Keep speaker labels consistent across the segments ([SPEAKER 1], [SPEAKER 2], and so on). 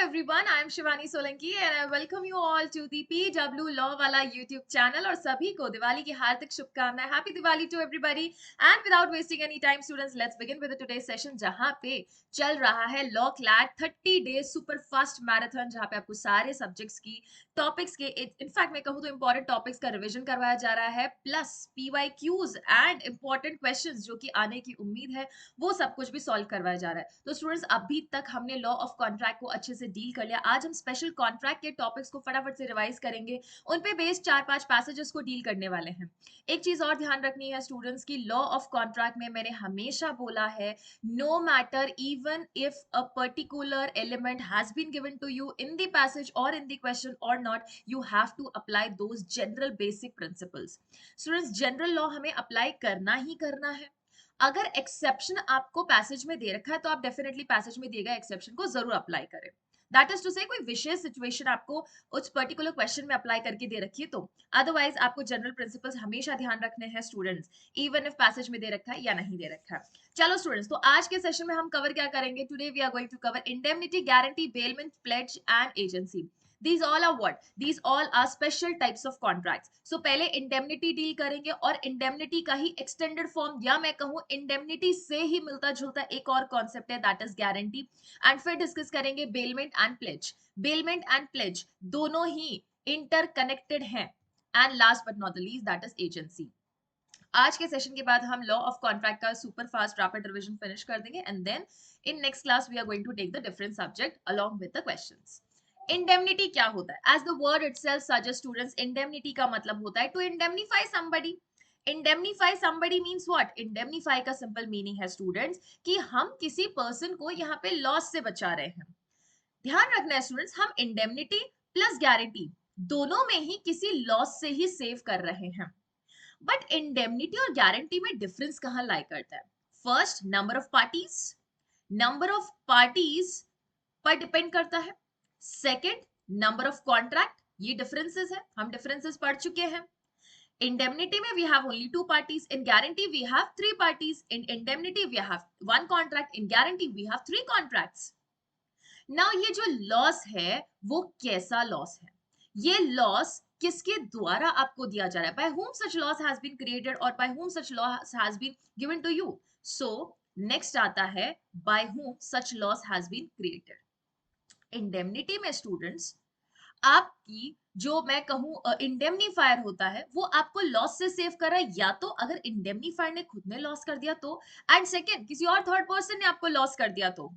[SPEAKER 1] everyone, I am Shivani Solanki and I welcome you all to the PW Law वाला YouTube channel और सभी को दिवाली की हार्दिक शुभकामनाएं. Happy Diwali to everybody and without wasting any time students, let's begin with the today's session जहां पे चल रहा है law CLAT 30 days super fast marathon जहां पे आपको सारे सब्जेक्ट्स की टॉपिक्स के इनफैक्ट मैं कहूँ तो इंपॉर्टेंट टॉपिक्स का रिवीजन करवाया जा रहा है plus PYQs and important questions जो कि आने की उम्मीद है वो सब कुछ भी सॉल्व करवाया जा रहा है. तो स्टूडेंट्स अभी तक हमने लॉ ऑफ कॉन्ट्रैक्ट को अच्छे से डील कर लिया. आज हम स्पेशल कॉन्ट्रैक्ट के टॉपिक्स को फटाफट से रिवाइज करेंगे, उन पे बेस्ड 4-5 पैसेजेस को डील करने वाले हैं. एक चीज और ध्यान रखनी है स्टूडेंट्स की, लॉ ऑफ कॉन्ट्रैक्ट में मैंने हमेशा बोला है no matter even if a particular element has been given to you in the passage और इन द क्वेश्चन और not, you have to apply those general basic principles. Students general law हमें apply करना ही करना है. अगर exception आपको passage में दे रखा है तो आप डेफिनेटली पैसेज में दिए गए एक्सेप्शन को जरूर अप्लाई करें. दैट इज टू से कोई विशेष सिचुएशन आपको उस पर्टिकुलर क्वेश्चन में अप्लाई करके दे रखी है तो, अदरवाइज आपको जनरल प्रिंसिपल्स हमेशा ध्यान रखने हैं स्टूडेंट्स, इवन इफ पैसेज में दे रखा है या नहीं दे रखा है. चलो स्टूडेंट्स, तो आज के सेशन में हम कवर क्या करेंगे? Today we are going to cover indemnity, guarantee, bailment, pledge and agency. These all are what? These all are special types of contracts. So पहले indemnity डील करेंगे और indemnity का ही extended form या मैं कहूँ indemnity से ही मिलता जुलता एक और concept है, that is guarantee. And फिर डिस्कस करेंगे bailment and pledge. Bailment and pledge दोनों ही interconnected हैं. And last but not the least, that is agency. आज के सेशन के बाद हम लॉ ऑफ कॉन्ट्रैक्ट का super fast rapid revision finish कर देंगे and then in next class we are going to take the different subject along with the questions. Indemnity क्या होता है? As the word itself suggest students, indemnity का मतलब होता है to indemnify somebody. Indemnify somebody means what? Indemnify का simple meaning है students कि हम किसी पर्सन को यहाँ पे लॉस से बचा रहे हैं. ध्यान रखना है स्टूडेंट्स, हम इंडेमनिटी प्लस गारंटी दोनों में ही किसी लॉस से ही सेव कर रहे हैं. बट इंडेमनिटी और गारंटी में डिफरेंस कहां लाई करता है? फर्स्ट, नंबर ऑफ पार्टीज पर डिपेंड करता है. Second, number of contract. ये डिफरेंसेस है, हम डिफरेंसेस पढ़ चुके हैं. इंडेमनिटी में we have only 2 parties, in guarantee we have 3 parties. In indemnity we have 1 contract, in guarantee we have 3 contracts. Now ये जो लॉस है वो कैसा लॉस है? ये लॉस किसके द्वारा आपको दिया जा रहा है? By whom such loss has been created or by whom such loss has been given to you. So next आता है by whom such loss has been created. Indemnity में स्टूडेंट्स आपकी जो मैं कहूं इंडेमनीफायर होता है वो आपको लॉस से सेव कर रहा है, या तो अगर इंडेमनीफायर ने खुद ने लॉस कर दिया तो, एंड सेकेंड किसी और थर्ड पर्सन ने आपको लॉस कर दिया तो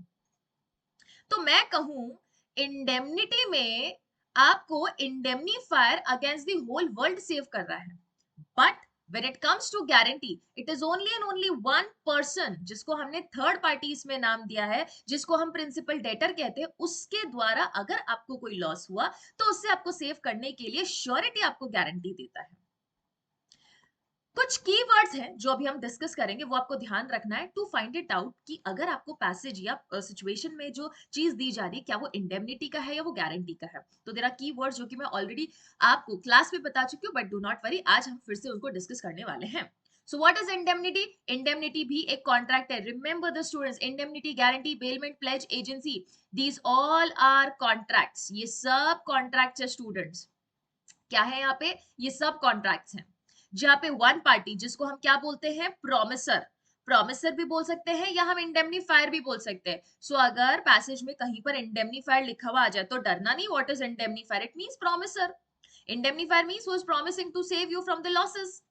[SPEAKER 1] मैं कहूं इंडेमनिटी में आपको indemnifier against the whole world save कर रहा है. But when it comes to guarantee, it is only and only one person जिसको हमने थर्ड पार्टी इसमें नाम दिया है, जिसको हम प्रिंसिपल डेटर कहते हैं, उसके द्वारा अगर आपको कोई लॉस हुआ तो उससे आपको सेव करने के लिए श्योरिटी आपको गारंटी देता है. कुछ कीवर्ड्स हैं जो अभी हम डिस्कस करेंगे, वो आपको ध्यान रखना है टू फाइंड इट आउट कि अगर आपको पैसेज या सिचुएशन में जो चीज दी जा रही है क्या वो इंडेमनिटी का है या वो गारंटी का है. तो देयर आर कीवर्ड्स जो कि मैं ऑलरेडी आपको क्लास में बता चुकी हूँ, बट डू नॉट वरी, आज हम फिर से उनको डिस्कस करने वाले हैं. So what is indemnity? Indemnity भी एक कॉन्ट्रैक्ट है. Remember the students, indemnity, guarantee, bailment, pledge, agency, these all are contracts. ये सब कॉन्ट्रैक्ट्स है स्टूडेंट्स. क्या है यहाँ पे? ये सब कॉन्ट्रैक्ट्स हैं जहाँ पे वन पार्टी, जिसको हम क्या बोलते हैं? प्रॉमिसर भी बोल सकते हैं या हम इंडेमनीफायर भी बोल सकते हैं. सो अगर पैसेज में कहीं पर इंडेमनीफायर लिखा हुआ आ जाए तो डरना नहीं. What is indemnifier? It means promisor. Indemnifier means who is promising to save you from the losses.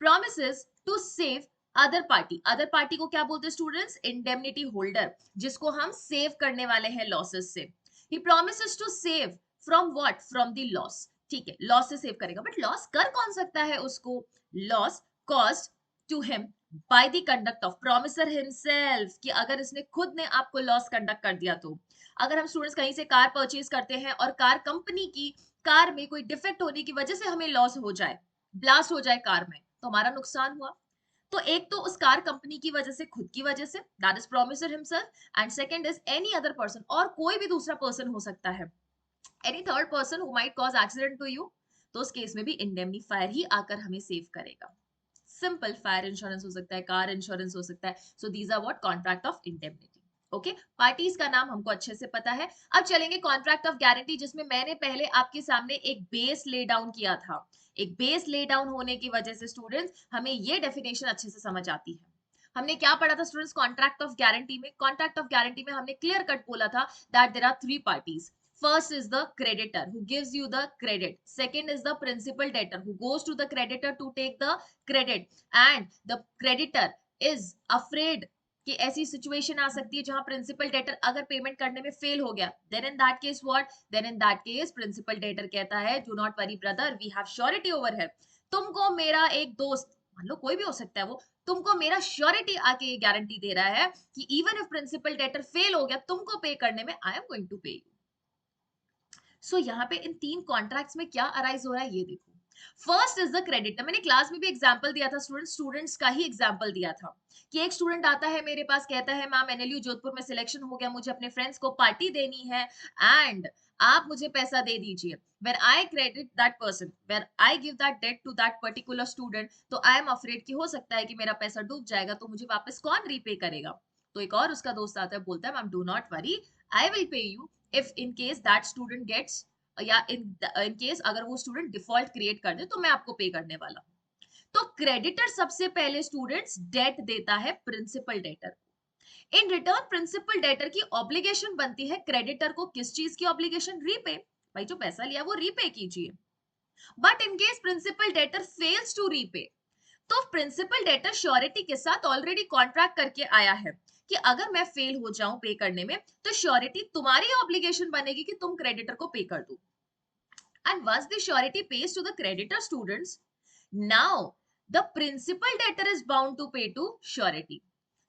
[SPEAKER 1] Promises to save other party. Other party को क्या बोलते हैं स्टूडेंट्स? इंडेमनिटी होल्डर, जिसको हम सेव करने वाले हैं लॉसेस से. He promises to save from what? From the loss. ठीक है, लॉस से सेव करेगा, बट लॉस कर कौन सकता है उसको? Loss caused to him by the conduct of promisor himself, कि अगर इसने खुद ने आपको लॉस कंडक्ट कर दिया तो. अगर हम स्टूडेंट्स कहीं से कार परचेज करते हैं और कार कंपनी की कार में कोई डिफेक्ट होने की वजह से हमें लॉस हो जाए, ब्लास्ट हो जाए कार में, तो हमारा नुकसान हुआ. तो एक तो उस कार कंपनी की वजह से, खुद की वजह से, that is promisor himself, and second is any other person, और कोई भी दूसरा पर्सन हो सकता है, any third person who might cause accident to you. तो उस केस में भी इंडेमनीफायर ही आकर हमें सेव करेगा. सिंपल फायर इंश्योरेंस हो सकता है, कार इंश्योरेंस हो सकता है. So these are what? Contract of indemnity. Okay, parties का नाम हमको अच्छे से पता है। अब चलेंगे कॉन्ट्रैक्ट ऑफ गारंटी, जिसमें मैंने पहले आपके सामने एक बेस ले डाउन किया था। एक बेस ले डाउन होने की वजह से स्टूडेंट्स हमें ये डेफिनेशन अच्छे से समझ आती है। हमने क्या पढ़ा था स्टूडेंट्स कॉन्ट्रैक्ट ऑफ गारंटी में? कॉन्ट्रैक्ट ऑफ गारंटी में हमने क्लियर कट बोला था that there are three parties. First is the creditor who gives you the credit. Second is the principal debtor who goes to the creditor to take the credit. And the creditor is afraid कि ऐसी situation आ सकती है जहां principal debtor अगर payment करने में fail हो गया, then in that case what, then in that case principal debtor कहता है do not worry brother, we have surety over है। तुमको मेरा एक दोस्त, मान लो कोई भी हो सकता है वो, तुमको मेरा श्योरिटी आके ये गारंटी दे रहा है कि even if principal debtor fail हो गया तुमको पे करने में, I am going to pay you. So यहाँ पे इन तीन कॉन्ट्रैक्ट्स में क्या अराइज हो रहा है ये देखो। First is the creditor. मैंने क्लास में भी एग्जांपल दिया था स्टूडेंट्स का ही एग्जांपल दिया था कि एक स्टूडेंट आता है मेरे पास, कहता है मैम एनएलयू जोधपुर में सिलेक्शन हो गया, मुझे अपने फ्रेंड्स को पार्टी देनी है एंड आप मुझे पैसा दे दीजिए। When I credit that person, when I give that debt to that particular student, तो I am afraid कि हो सकता है कि मेरा पैसा डूब जाएगा, तो मुझे वापस कौन रीपे करेगा? तो एक और उसका दोस्त आता है, बोलता है ma'am do not worry, I will pay you if in case that student gets, या इन केस अगर वो स्टूडेंट डिफॉल्ट क्रिएट कर दे तो मैं आपको पे करने वाला हूं। तो क्रेडिटर सबसे पहले स्टूडेंट्स डेट देता है principal debtor. In return principal debtor की ऑब्लिगेशन बनती है क्रेडिटर को, किस चीज की ऑब्लिगेशन? रीपे। भाई जो पैसा लिया वो रीपे कीजिए। But in case principal debtor fails to repay, तो प्रिंसिपल डेटर श्योरिटी के साथ ऑलरेडी कॉन्ट्रैक्ट करके आया है कि अगर मैं फेल हो जाऊं पे करने में तो श्योरिटी तुम्हारी ऑब्लिगेशन बनेगी कि तुम क्रेडिटर को पे कर दो। And once the surety pays to the creditor students, now the principal debtor is bound to pay to surety.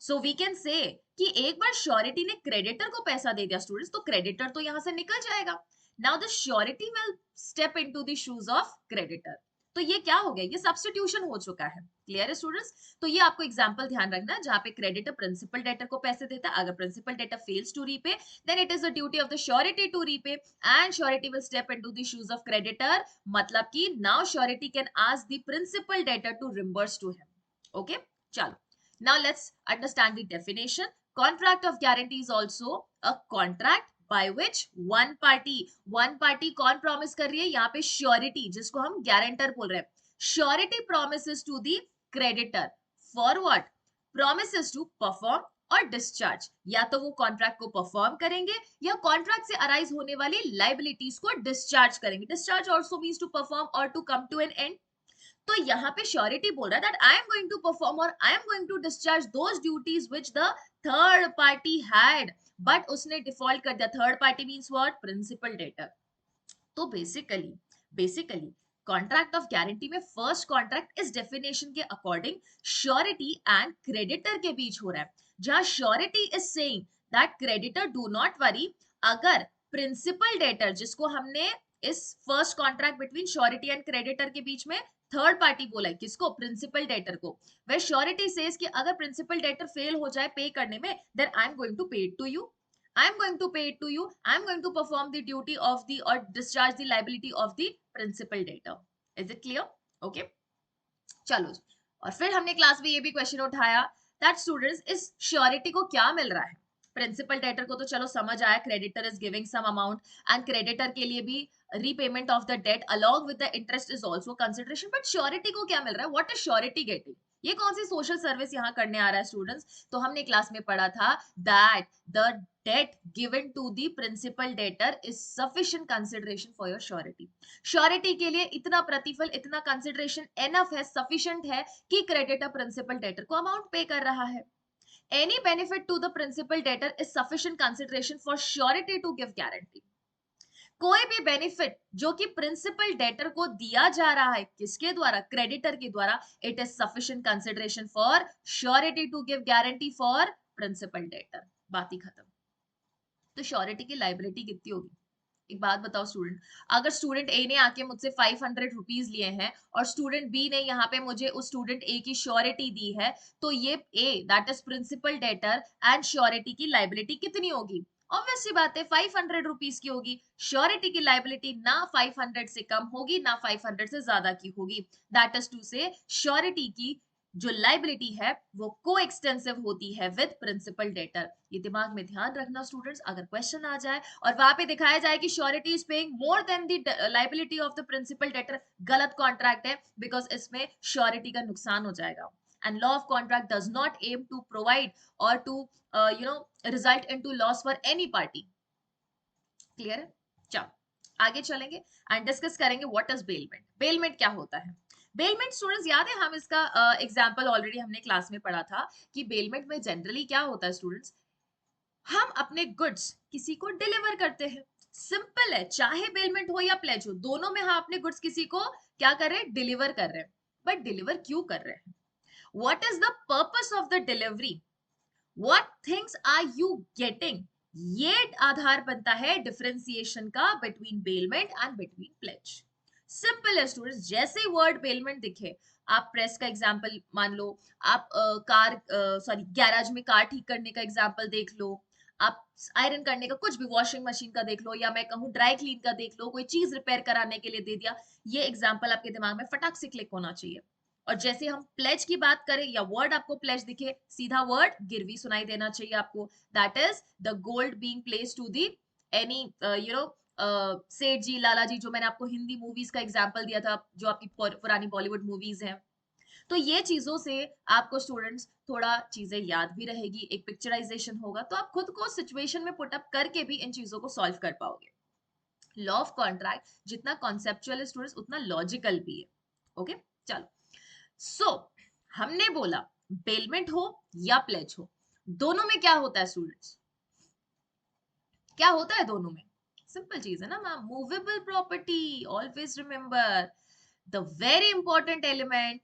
[SPEAKER 1] So we can say कि एक बार श्योरिटी ने क्रेडिटर को पैसा दे दिया स्टूडेंट्स, तो क्रेडिटर तो यहां से निकल जाएगा। Now the surety will step into the shoes of creditor. तो ये क्या हो गया? ये सब्स्टिट्यूशन हो चुका है। क्लियर है स्टूडेंट्स? तो ये आपको एग्जांपल ध्यान रखना है जहां पे क्रेडिटर प्रिंसिपल डेटर को पैसे देता है, अगर principal debtor fails to repay then it is the duty of the surety to repay and surety will step into the shoes of creditor. मतलब कि now surety can ask the principal debtor to reimburse to him. Okay, चलो now let's understand the definition. Contract of guarantee is also a contract by which one party कौन promise कर रही है? यहाँ पे surety, जिसको हम गारंटर बोल रहे हैं, surety promises to the creditor for what? Promises to perform और डिस्चार्ज। या तो वो कॉन्ट्रैक्ट को परफॉर्म करेंगे या कॉन्ट्रैक्ट से अराइज होने वाली लाइबिलिटीज को डिस्चार्ज करेंगे। Discharge also means to perform और to come to an end. तो यहाँ पे श्योरिटी बोल रहा है that I am going to perform और I am going to discharge those duties which the third party had, but उसने डिफॉल्ट कर दिया। Third party means what? Principal debtor. तो बेसिकली कॉन्ट्रैक्ट ऑफ गारंटी में first contract इस definition के according surety and creditor के बीच हो रहा है, जहां surety is saying that creditor do not worry, अगर प्रिंसिपल डेटर, जिसको हमने इस first contract between surety and creditor के बीच में थर्ड पार्टी बोला है, किसको? प्रिंसिपल डेटर को, वह श्योरिटी सेज कि अगर प्रिंसिपल डेटर फेल हो जाए पे करने में then I am going to pay it to you, I am going to pay it to you. I am going to perform the duty of the or discharge the liability of the principal debtor. Is it clear? Okay. चलो, और फिर हमने class में ये भी question उठाया that students इस surety को क्या मिल रहा है? प्रिंसिपल डेटर को तो चलो समझ आया, creditor is giving some amount and creditor के लिए भी repayment of the debt along with the interest is also consideration. But surety को क्या मिल रहा है? What is surety getting? ये कौन सी सोशल सर्विस यहाँ करने आ रहा है स्टूडेंट्स? तो हमने क्लास में पढ़ा था that the debt given to the principal debtor is sufficient consideration for your surety. Surety के लिए इतना प्रतिफल, इतना कंसिडरेशन एनफ है, सफिशिएंट है कि क्रेडिटर प्रिंसिपल डेटर को अमाउंट पे कर रहा है। Any benefit to the principal debtor is sufficient consideration for surety to give guarantee. कोई भी बेनिफिट जो कि प्रिंसिपल डेटर को दिया जा रहा है, किसके द्वारा? क्रेडिटर के द्वारा, it is sufficient consideration for surety to give guarantee for principal debtor. बात ही खत्म। तो श्योरिटी की लाइबिलिटी कितनी होगी? एक बात बताओ स्टूडेंट, अगर स्टूडेंट ए ने आके मुझसे 500 रुपीज लिए हैं और स्टूडेंट बी ने यहाँ पे मुझे उस स्टूडेंट ए की श्योरिटी दी है, तो ये a that is principal debtor and surety की लाइबिलिटी कितनी होगी? ऑब्वियस सी बात है 500 रुपीज की होगी। श्योरिटी की लाइबिलिटी ना 500 से कम होगी ना 500 से ज्यादा की होगी। दैट इज टू से श्योरिटी की जो लाइबिलिटी है वो को एक्सटेंसिव होती है विद प्रिंसिपल डेटर। ये दिमाग में ध्यान रखना स्टूडेंट्स, अगर क्वेश्चन आ जाए और वहां पे दिखाया जाए कि surety is paying more than the liability of the principal debtor, गलत कॉन्ट्रैक्ट है, बिकॉज इसमें श्योरिटी का नुकसान हो जाएगा। And law of contract does not aim to provide और to result into loss for any party. Clear है? चलो आगे चलेंगे एंड डिस्कस करेंगे व्हाट इज बेलमेंट। बेलमेंट क्या होता है? बेलमेंट स्टूडेंट्स याद है, हम इसका एग्जांपल ऑलरेडी हमने क्लास में पढ़ा था कि बेलमेंट में जनरली क्या होता है स्टूडेंट्स, हम अपने गुड्स किसी को डिलीवर करते हैं। सिंपल है, चाहे बेलमेंट हो या प्लेज हो, दोनों में हम अपने गुड्स किसी को क्या कर रहे हैं? डिलीवर कर रहे हैं। बट डिलीवर क्यों कर रहे हैं? What is the purpose of the delivery? What things are you getting? ये आधार बनता है डिफरेंशिएशन का between bailment and between pledge. Simple है स्टूडेंट्स, जैसे ही वर्ड बेलमेंट दिखे, आप प्रेस का एग्जांपल मान लो, आप कार सॉरी गैराज में कार ठीक करने का एग्जांपल देख लो, आप आयरन करने का कुछ भी, वॉशिंग मशीन का देख लो, या मैं कहूँ ड्राई क्लीन का देख लो, कोई चीज रिपेयर कराने के लिए दे दिया, ये एग्जांपल आपके दिमाग में फटाक से क्लिक होना चाहिए। और जैसे हम प्लेज की बात करें या वर्ड आपको प्लेज दिखे, सीधा वर्ड गिरवी सुनाई देना चाहिए आपको, that is the gold being placed to the any seth ji, लाला जी, जो मैंने आपको हिंदी मूवीज का एग्जांपल दिया था, जो आपकी पुरानी बॉलीवुड मूवीज हैं। तो ये चीजों से आपको स्टूडेंट्स थोड़ा चीजें याद भी रहेगी, एक पिक्चराइजेशन होगा, तो आप खुद को सिचुएशन में पुट अप करके भी इन चीजों को सॉल्व कर पाओगे। लॉ ऑफ कॉन्ट्रैक्ट जितना कॉन्सेप्चुअल है स्टूडेंट्स, उतना लॉजिकल भी है। ओके चलो, सो हमने बोला बेलमेंट हो या प्लेज हो, दोनों में क्या होता है स्टूडेंट्स? क्या होता है दोनों में? सिंपल चीज है ना ma'am, movable property. Always remember the very important element,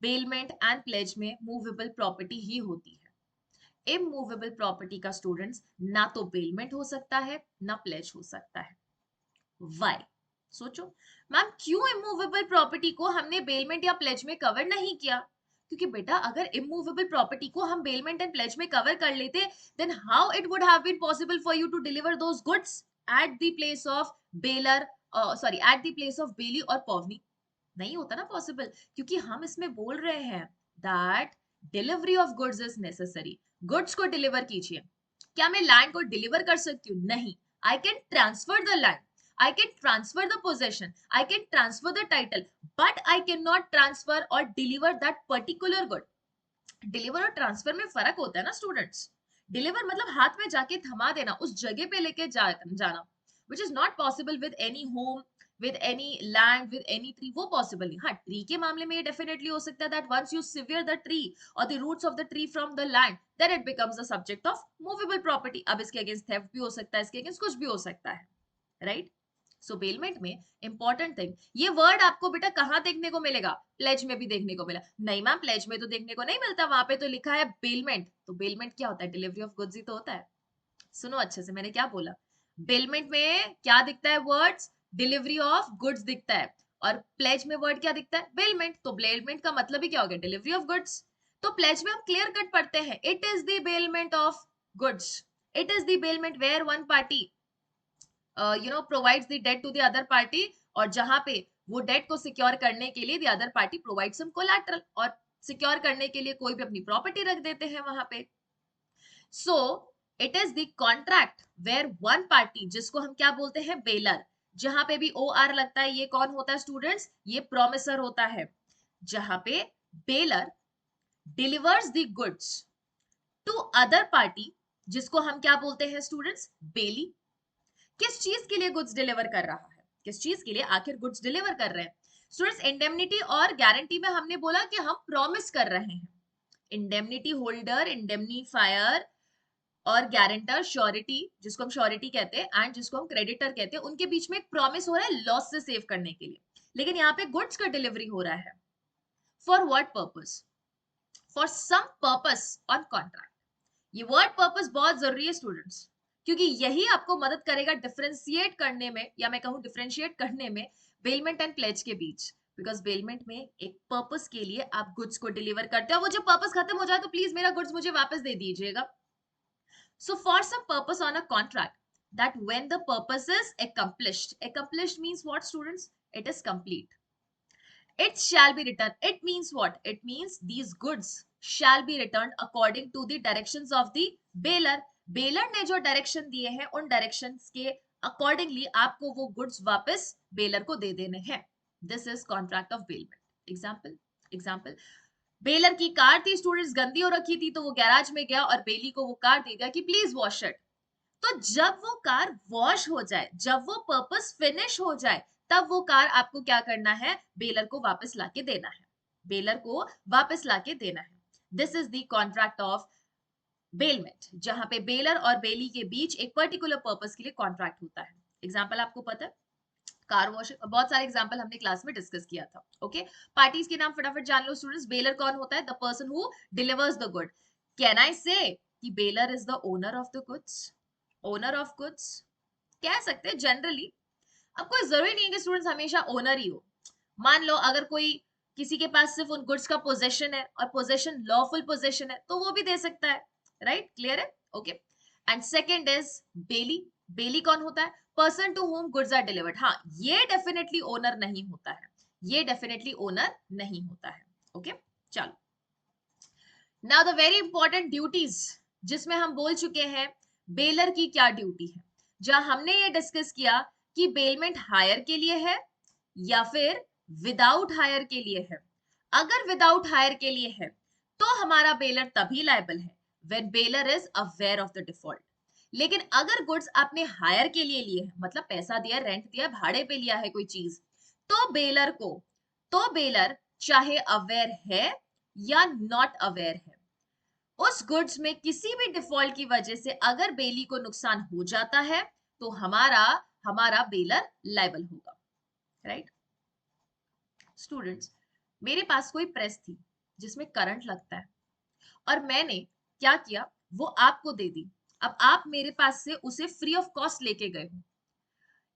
[SPEAKER 1] bailment and pledge में मूवेबल प्रॉपर्टी ही होती है। इमूवेबल प्रॉपर्टी का स्टूडेंट्स ना तो बेलमेंट हो सकता है ना प्लेज हो सकता है। वाई? सोचो मैम, क्यों इमूवेबल प्रॉपर्टी को हमने बेलमेंट या प्लेज में कवर नहीं किया? क्योंकि बेटा अगर इमूवेबल प्रॉपर्टी को हम बेलमेंट एंड प्लेज में कवर कर लेते, then how it would have been possible for you to deliver those goods at the place of bailor, sorry at the place of bailee और पवनी? नहीं होता ना possible, क्योंकि हम इसमें बोल रहे हैं that delivery of goods is necessary. Goods को डिलीवर कीजिए। क्या मैं लैंड को डिलीवर कर सकती हूँ? नहीं। I can transfer the land, I can transfer the possession, I can transfer the title, but I cannot transfer or deliver that particular good. Deliver और transfer में फर्क होता है ना स्टूडेंट्स। Deliver मतलब हाथ में जाके थमा देना, उस जगह पे लेके जाना, which is not possible with any home, with any land, with any tree, वो possible नहीं। हाँ, ट्री के मामले में ये definitely हो सकता है that once you sever the tree or the roots of the tree from the land, then it becomes the subject of movable property। अब इसके अगेंस्ट theft भी हो सकता है, इसके अगेंस्ट कुछ भी हो सकता है, राइट? सो बेलमेंट में इंपॉर्टेंट थिंग, ये वर्ड आपको बेटा कहां देखने को मिलेगा? प्लेज में भी देखने को मिला? नहीं मैम, प्लेज में तो देखने को नहीं मिलता, वहां पे तो लिखा है बेलमेंट। तो बेलमेंट क्या होता है? डिलीवरी ऑफ गुड्स ही तो होता है। सुनो अच्छे से, मैंने क्या बोला? बेलमेंट में क्या दिखता है? वर्ड्स डिलीवरी ऑफ गुड्स दिखता है, और प्लेज में वर्ड क्या दिखता है? बेलमेंट। तो बेलमेंट का मतलब ही क्या हो गया? Delivery of goods. तो प्लेज में हम क्लियर कट पढ़ते हैं, it is the bailment of goods, it is the bailment where one party provides the debt to the other party, और जहां पे वो डेट को सिक्योर करने के लिए the other party provides some collateral, और सिक्योर करने के लिए कोई भी अपनी प्रॉपर्टी रख देते हैं वहां पे। So it is the contract where one party, जिसको हम क्या बोलते हैं? बेलर। जहां पे भी ओ आर लगता है, ये कौन होता है स्टूडेंट्स? ये प्रोमिसर होता है। जहां पे bailor delivers the goods to other party, जिसको हम क्या बोलते हैं स्टूडेंट्स? बेली। किस चीज के लिए गुड्स डिलीवर कर रहा है? किस चीज के लिए आखिर गुड्स डिलीवर कर रहे हैं स्टूडेंट्स? इंडेमनिटी और गारंटी में हमने बोला कि हम प्रॉमिस कर रहे हैं। इंडेमनिटी होल्डर, इंडेमनीफायर और गारंटर, श्योरिटी जिसको हम श्योरिटी कहते हैं एंड जिसको हम क्रेडिटर कहते हैं, उनके बीच में एक प्रॉमिस हो रहा है लॉस से सेव करने के लिए। लेकिन यहाँ पे गुड्स का डिलीवरी हो रहा है for what purpose? For some purpose on contract. ये वर्ड पर्पस बहुत जरूरी है स्टूडेंट्स, क्योंकि यही आपको मदद करेगा डिफरेंशिएट करने में, या मैं कहूं डिफरेंशिएट करने में बेलमेंट एंड प्लेज के बीच। बिकॉज बेलमेंट में एक पर्पस के लिए आप गुड्स को डिलीवर करते हो, वो जब पर्पस खत्म हो जाए तो प्लीज मेरा गुड्स मुझे वापस दे दीजिएगा। So for some purpose on a contract, that when the purpose is accomplished means what students? It is complete. It shall be returned. It means what? It means these goods shall be returned according to the directions of the bailor. Baler ने जो direction दिए हैं उन directions के accordingly आपको वो goods वापस baler को दे देने हैं. This is contract of bailment. Example baler की कार थी स्टूडेंट्स, गंदी हो रखी थी, तो वो गैराज में गया और बेली को वो कार दे दिया कि प्लीज वॉश इट. तो जब वो कार वॉश हो जाए, जब वो पर्पस फिनिश हो जाए, तब वो कार आपको क्या करना है? बेलर को वापस लाके देना है. बेलर को वापस लाके देना है. This is the contract of bailment, जहां पे बेलर और बेली के बीच एक पर्टिकुलर पर्पस के लिए कॉन्ट्रैक्ट होता है. एग्जाम्पल आपको पता है, कार वॉश, बहुत सारे एग्जांपल हमने क्लास में डिस्कस किया था. ओके, पार्टीज के नाम फटाफट जान लो स्टूडेंट्स. बेलर कौन होता है? The person who delivers the good. Can I से कि baler is the owner of the goods? Owner of goods कह सकते हैं जनरली. अब कोई जरूरी नहीं है कि स्टूडेंट्स हमेशा ओनर ही हो. मान लो अगर कोई किसी के पास सिर्फ उन गुड्स का पोजेशन है और पोजेशन लॉफुल पोजेशन है, तो वो भी दे सकता है. राइट, क्लियर है? Okay. And second is bailee. Bailee कौन होता है? Person to whom goods are delivered. हाँ, ये डेफिनेटली ओनर नहीं होता है. ये डेफिनेटली ओनर नहीं होता है. ओके, चलो. Now the very important duties, जिसमें हम बोल चुके हैं बेलर की क्या ड्यूटी है. जहां हमने ये डिस्कस किया कि बेलमेंट हायर के लिए है या फिर विदाउट हायर के लिए है. अगर विदाउट हायर के लिए है तो हमारा बेलर तभी लायबल है when baler is aware of the default. लेकिन अगर गुड्स आपने हायर के लिए लिए हैं, मतलब पैसा दिया, रेंट दिया, भाड़े पे लिया है कोई चीज, तो बेलर चाहे अवेयर है या नॉट अवेयर है, उस गुड्स में किसी भी डिफॉल्ट की वजह से अगर बेली को नुकसान हो जाता है तो हमारा बेलर लायबल होगा. राइट स्टूडेंट्स, मेरे पास कोई प्रेस थी जिसमें करंट लगता है और मैंने क्या किया, वो आपको दे दी. अब आप मेरे पास से उसे फ्री ऑफ कॉस्ट लेके गए हो.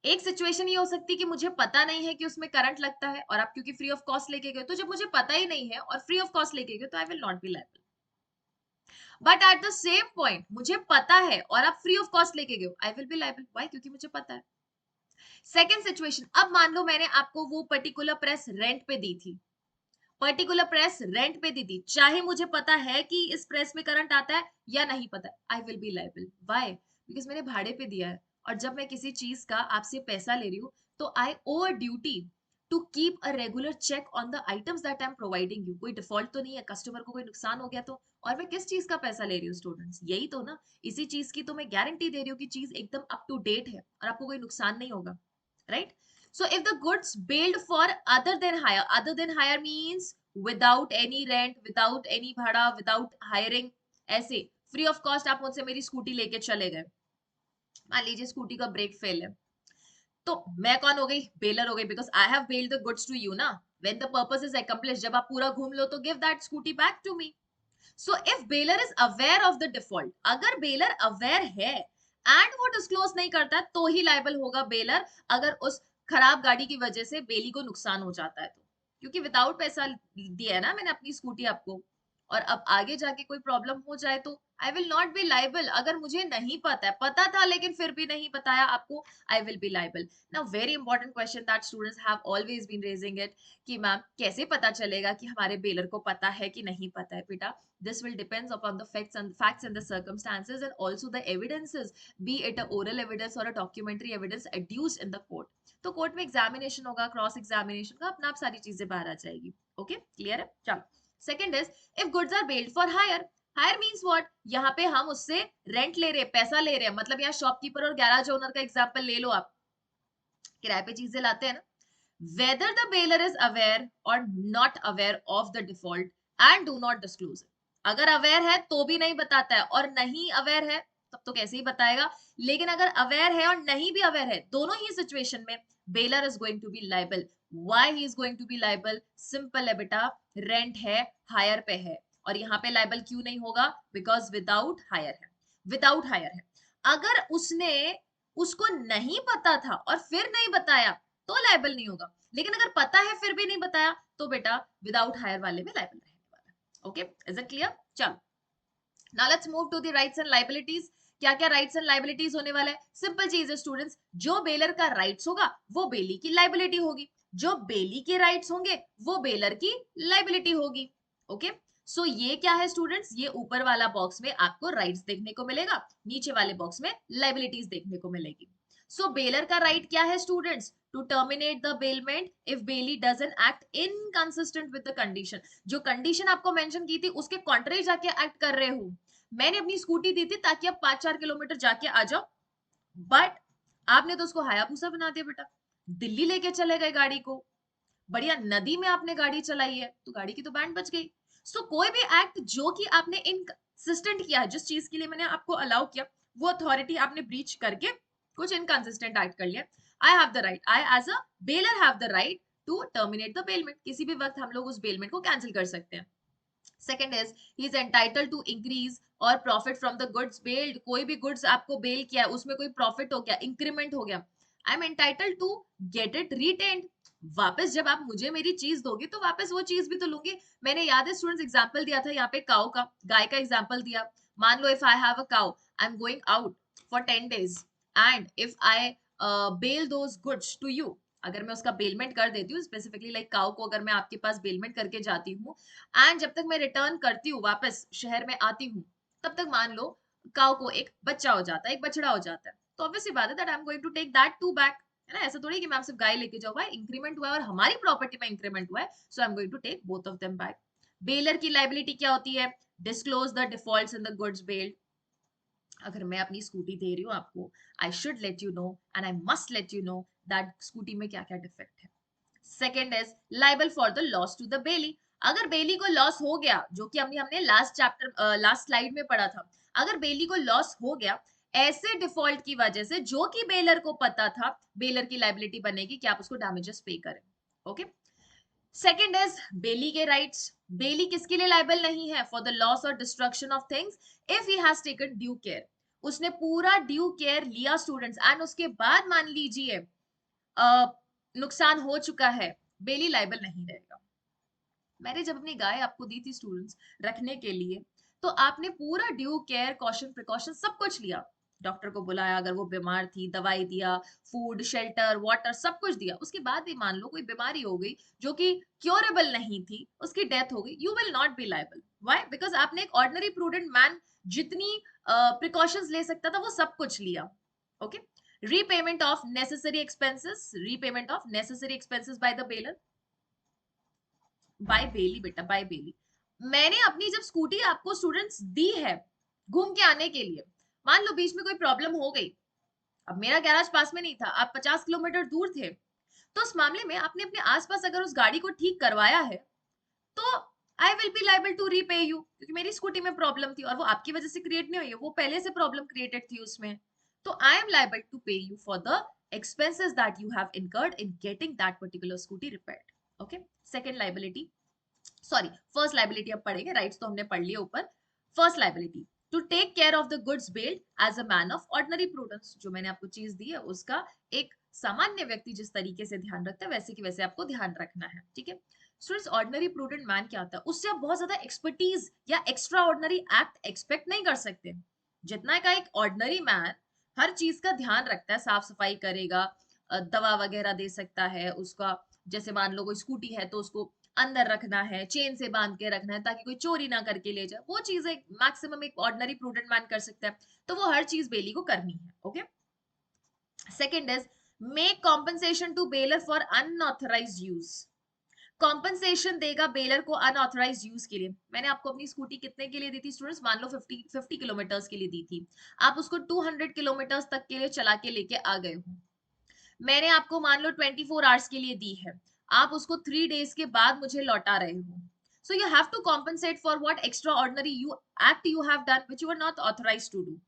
[SPEAKER 1] एक सिचुएशन ये हो सकती है कि मुझे पता नहीं है कि उसमें करंट लगता है और आप क्योंकि फ्री ऑफ कॉस्ट लेके गए, तो जब मुझे पता ही नहीं है और फ्री ऑफ कॉस्ट लेके गए तो I will not be liable. But at the same point मुझे पता है और आप फ्री ऑफ कॉस्ट लेके गए, आई विल बी लायबल. व्हाई? क्योंकि मुझे पता है. सेकेंड सिचुएशन, अब मान लो मैंने आपको वो पर्टिकुलर प्रेस रेंट पे दी थी. पर्टिकुलर प्रेस रेंट पे दी थी, चाहे मुझे पता है कि इस प्रेस में करंट आता है या नहीं पता, आई will be liable. Why? Because मैंने भाड़े पे दिया है और जब मैं किसी चीज का आपसे पैसा ले रही हूँ तो I owe a duty to keep a regular check on the items that I am providing you. कोई डिफॉल्ट तो नहीं है, कस्टमर को कोई नुकसान हो गया तो. और मैं किस चीज का पैसा ले रही हूँ स्टूडेंट्स? यही तो ना, इसी चीज की तो मैं गारंटी दे रही हूँ कि चीज एकदम अप टू डेट है और आपको कोई नुकसान नहीं होगा. Right? So if the goods billed for other than hire means without any rent, without any भाड़ा, without hiring, ऐसे फ्री ऑफ कॉस्ट आप मुझसे मेरी स्कूटी लेके चले गए. मान लीजिए स्कूटी का ब्रेक फेल है, तो मैं कौन हो गई? बेलर हो गई, because I have bailed the goods to you ना. When the purpose is accomplish, जब आप पूरा घूम लो तो give that scooty back to me. So if bailer is aware of the default, अगर बेलर अवेयर है एंड वो डिस्क्लोज नहीं करता तो ही लायबल होगा बेलर, अगर उस खराब गाड़ी की वजह से बेली को नुकसान हो जाता है तो. क्योंकि विदाउट पैसा दिया है ना मैंने अपनी स्कूटी आपको, और अब आगे जाके कोई प्रॉब्लम हो जाए तो I will not be liable. अगर मुझे नहीं पता है, पता था लेकिन फिर भी नहीं बताया आपको, I will be liable. Now very important question that students have always been raising it, कि मैम कैसे पता चलेगा कि हमारे बेलर को पता है कि नहीं पता है? बेटा, this will depends upon the facts and the circumstances and also the evidences, be it a oral evidence or a documentary evidence adduced in the court. तो कोर्ट में एग्जामिनेशन होगा, क्रॉस एग्जामिनेशन का, अपना आप सारी चीजें बाहर आ जाएगी. ओके, क्लियर है? चलो. Second is if goods are bailed for hire. Hire means what? यहाँ पे हम उससे रेंट ले रहे हैं, पैसा ले रहे हैं. मतलब यहाँ शॉपकीपर और गैराज ओनर का एग्जांपल ले लो आप, किराए पे चीजें लाते हैं ना. whether the bailor is aware or not aware of the default and do not disclose it. अगर अवेयर है तो भी नहीं बताता है, और नहीं अवेयर है तब तो कैसे ही बताएगा. लेकिन अगर अवेयर है और नहीं भी अवेयर है, दोनों ही सिचुएशन में bailor is going to be liable. Why he is going to be liable? Simple है बेटा, रेंट है, हायर पे है, और यहाँ पे लायबल क्यों नहीं होगा? बिकॉज विदाउट हायर है. विदाउट हायर है. अगर उसने उसको नहीं पता था और फिर नहीं बताया तो लायबल नहीं होगा. लेकिन अगर पता है फिर भी नहीं बताया तो बेटा विदाउट हायर वाले में लायबल रहने वाला. Okay, is it clear? चलो, now let's move to the rights and liabilities. क्या क्या राइट्स एंड लायबिलिटीज होने वाला है? सिंपल चीज है स्टूडेंट्स, जो बेलर का राइट्स होगा वो बेली की लायबिलिटी होगी. जो बेली के राइट्स होंगे वो बेलर की लाइबिलिटी होगी। ओके, सो ये क्या है स्टूडेंट्स, ये ऊपर वाला बॉक्स में आपको राइट्स देखने को मिलेगा, नीचे वाले बॉक्स में लाइबिलिटीज देखने को मिलेगी। सो बेलर का राइट क्या है students, to terminate the bailment if bailee doesn't act inconsistent with the condition. जो कंडीशन आपको मेंशन की थी उसके कॉन्ट्री जाके एक्ट कर रहे हो। मैंने अपनी स्कूटी दी थी ताकि आप 5-4 किलोमीटर जाके आ जाओ, बट आपने तो उसको हायाबुसा बना दिया बेटा, दिल्ली लेके चले गए गाड़ी को, बढ़िया नदी में आपने गाड़ी चलाई है तो गाड़ी की तो बैंड बच गई। सो कोई भी एक्ट जो कि आपने इनकंसिस्टेंट किया है, जिस चीज के लिए मैंने आपको अलाउ किया वो अथॉरिटी आपने ब्रीच करके कुछ इनकंसिस्टेंट एक्ट कर लिया, I have the right, I as a bailor have the right to terminate the bailment. किसी भी वक्त हम लोग उस बेलमेंट को कैंसिल कर सकते हैं। Second is he is entitled to increase और profit from the goods bailed. कोई भी गुड्स आपको बेल किया है उसमें कोई प्रॉफिट हो गया, इंक्रीमेंट हो गया, I am entitled to get it retained. वापस जब आप मुझे मेरी चीज दोगे तो वापस वो चीज भी तो लूंगी। मैंने याद है स्टूडेंट्स एग्जांपल दिया था यहाँ पे काउ का, गाय का एग्जांपल दिया। मान लो if I have a cow, I am going out for 10 days and if I bail those goods to you, अगर मैं उसका बेलमेंट कर देती हूँ, स्पेसिफिकली लाइक काउ को अगर मैं आपके पास बेलमेंट करके जाती हूँ एंड जब तक मैं रिटर्न करती हूँ वापस शहर में आती हूँ, तब तक मान लो काउ को एक बच्चा हो जाता है, एक बछड़ा हो जाता है, तो ऑब्वियसली बात है that I am going to take that to back, है ना। ऐसा थोड़ी कि मैं आपसे गाय लेके जाऊँ, भाई इंक्रीमेंट हुआ है और हमारी प्रॉपर्टी में इंक्रीमेंट हुआ है, so I am going to take both of them back. Bailer की लाइबिलिटी क्या होती है, disclose the defaults in the goods bailed. अगर मैं अपनी स्कूटी दे रही हूँ आपको, I should let you know and I must let you know that scooty में क्या क्या डिफेक्ट है। Second is liable for the loss to the bailee. अगर बेली को लॉस हो गया, जो कि हमने लास्ट चैप्टर लास्ट स्लाइड में पढ़ा था, अगर बेली को लॉस हो गया ऐसे डिफॉल्ट की वजह से जो कि बेलर को पता था, बेलर की लाइबिलिटी बनेगी कि आप उसको डैमेजेस पे करें। ओके, सेकेंड इज बेली के राइट्स। बेली किसके लिए लाइबल नहीं है, फॉर द लॉस और destruction of things if he has taken due care. उसने पूरा ड्यू केयर लिया स्टूडेंट्स एंड उसके बाद मान लीजिए नुकसान हो चुका है, बेली लाइबल नहीं रहेगा। मैंने जब अपनी गाय आपको दी थी स्टूडेंट्स रखने के लिए, तो आपने पूरा ड्यू केयर कॉशन प्रिकॉशन सब कुछ लिया, डॉक्टर को बुलाया, अगर वो बीमार थी दवाई दिया, फूड शेल्टर वाटर सब कुछ दिया, उसके बाद भी मान लो कोई बीमारी हो गई जो कि क्योरेबल नहीं थी, उसकी डेथ हो गई, you will not be liable. Why? Because आपने एक ऑर्डिनरी प्रूडेंट मैन जितनी प्रिकॉशंस ले सकता था वो सब कुछ लिया। Okay, repayment of necessary expenses, repayment of necessary expenses by the bailiff, by bailee बेटा, बाय बेली। मैंने अपनी जब स्कूटी आपको स्टूडेंट्स दी है घूम के आने के लिए, मान लो बीच में कोई प्रॉब्लम हो गई, अब मेरा गैराज पास में नहीं था, आप 50 किलोमीटर दूर थे, तो उस मामले में आपने अपने आसपास अगर उस गाड़ी को ठीक करवाया है तो I will be liable to repay you, क्योंकि मेरी स्कूटी में प्रॉब्लम थी और वो आपकी वजह से क्रिएट नहीं हुई है, वो पहले से प्रॉब्लम क्रिएटेड थी उसमें, तो I am liable to pay you for the expenses that you have incurred in getting that particular scooty repaired. Okay, second liability, sorry first liability अब पढ़ेंगे, राइट्स तो हमने पढ़ लिया ऊपर। First liability, to take care of the goods bailed as a man of ordinary prudence. जो मैंने आपको चीज दी है उसका एक सामान्य व्यक्ति जिस तरीके से ध्यान रखता है वैसे की वैसे आपको ध्यान रखना है, ठीक है। स्टूडेंट्स ऑर्डिनरी प्रूडेंट मैन क्या होता है, उससे आप बहुत ज्यादा एक्सपर्टीज या एक्स्ट्रा ऑर्डिनरी एक्ट एक्सपेक्ट नहीं कर सकते। जितना का एक ऑर्डिनरी मैन हर चीज का ध्यान रखता है, साफ सफाई करेगा, दवा वगैरह दे सकता है उसका, जैसे मान लो कोई स्कूटी है तो उसको अंदर रखना है, चेन से बांध के रखना है ताकि कोई चोरी ना करके ले जाए, वो चीजें मैक्सिमम एक ऑर्डिनरी प्रूडेंट मैन कर सकता है, तो वो हर चीज बेली को करनी है। Okay, second is make compensation to bailor for unauthorised use. Compensation देगा बेलर को अनऑथराइज्ड यूज के लिए। मैंने आपको अपनी स्कूटी कितने के लिए दी थी स्टूडेंट्स, मान लो 50 किलोमीटर्स के लिए दी थी, आप उसको 200 किलोमीटर्स तक के लिए चला के लेके आ गए हो, मैंने आपको मान लो 24 आवर्स के लिए दी है, आप उसको 3 days के बाद मुझे लौटा रहे हो, so you have to compensate for what extraordinary you act you have done which you are not authorised to do.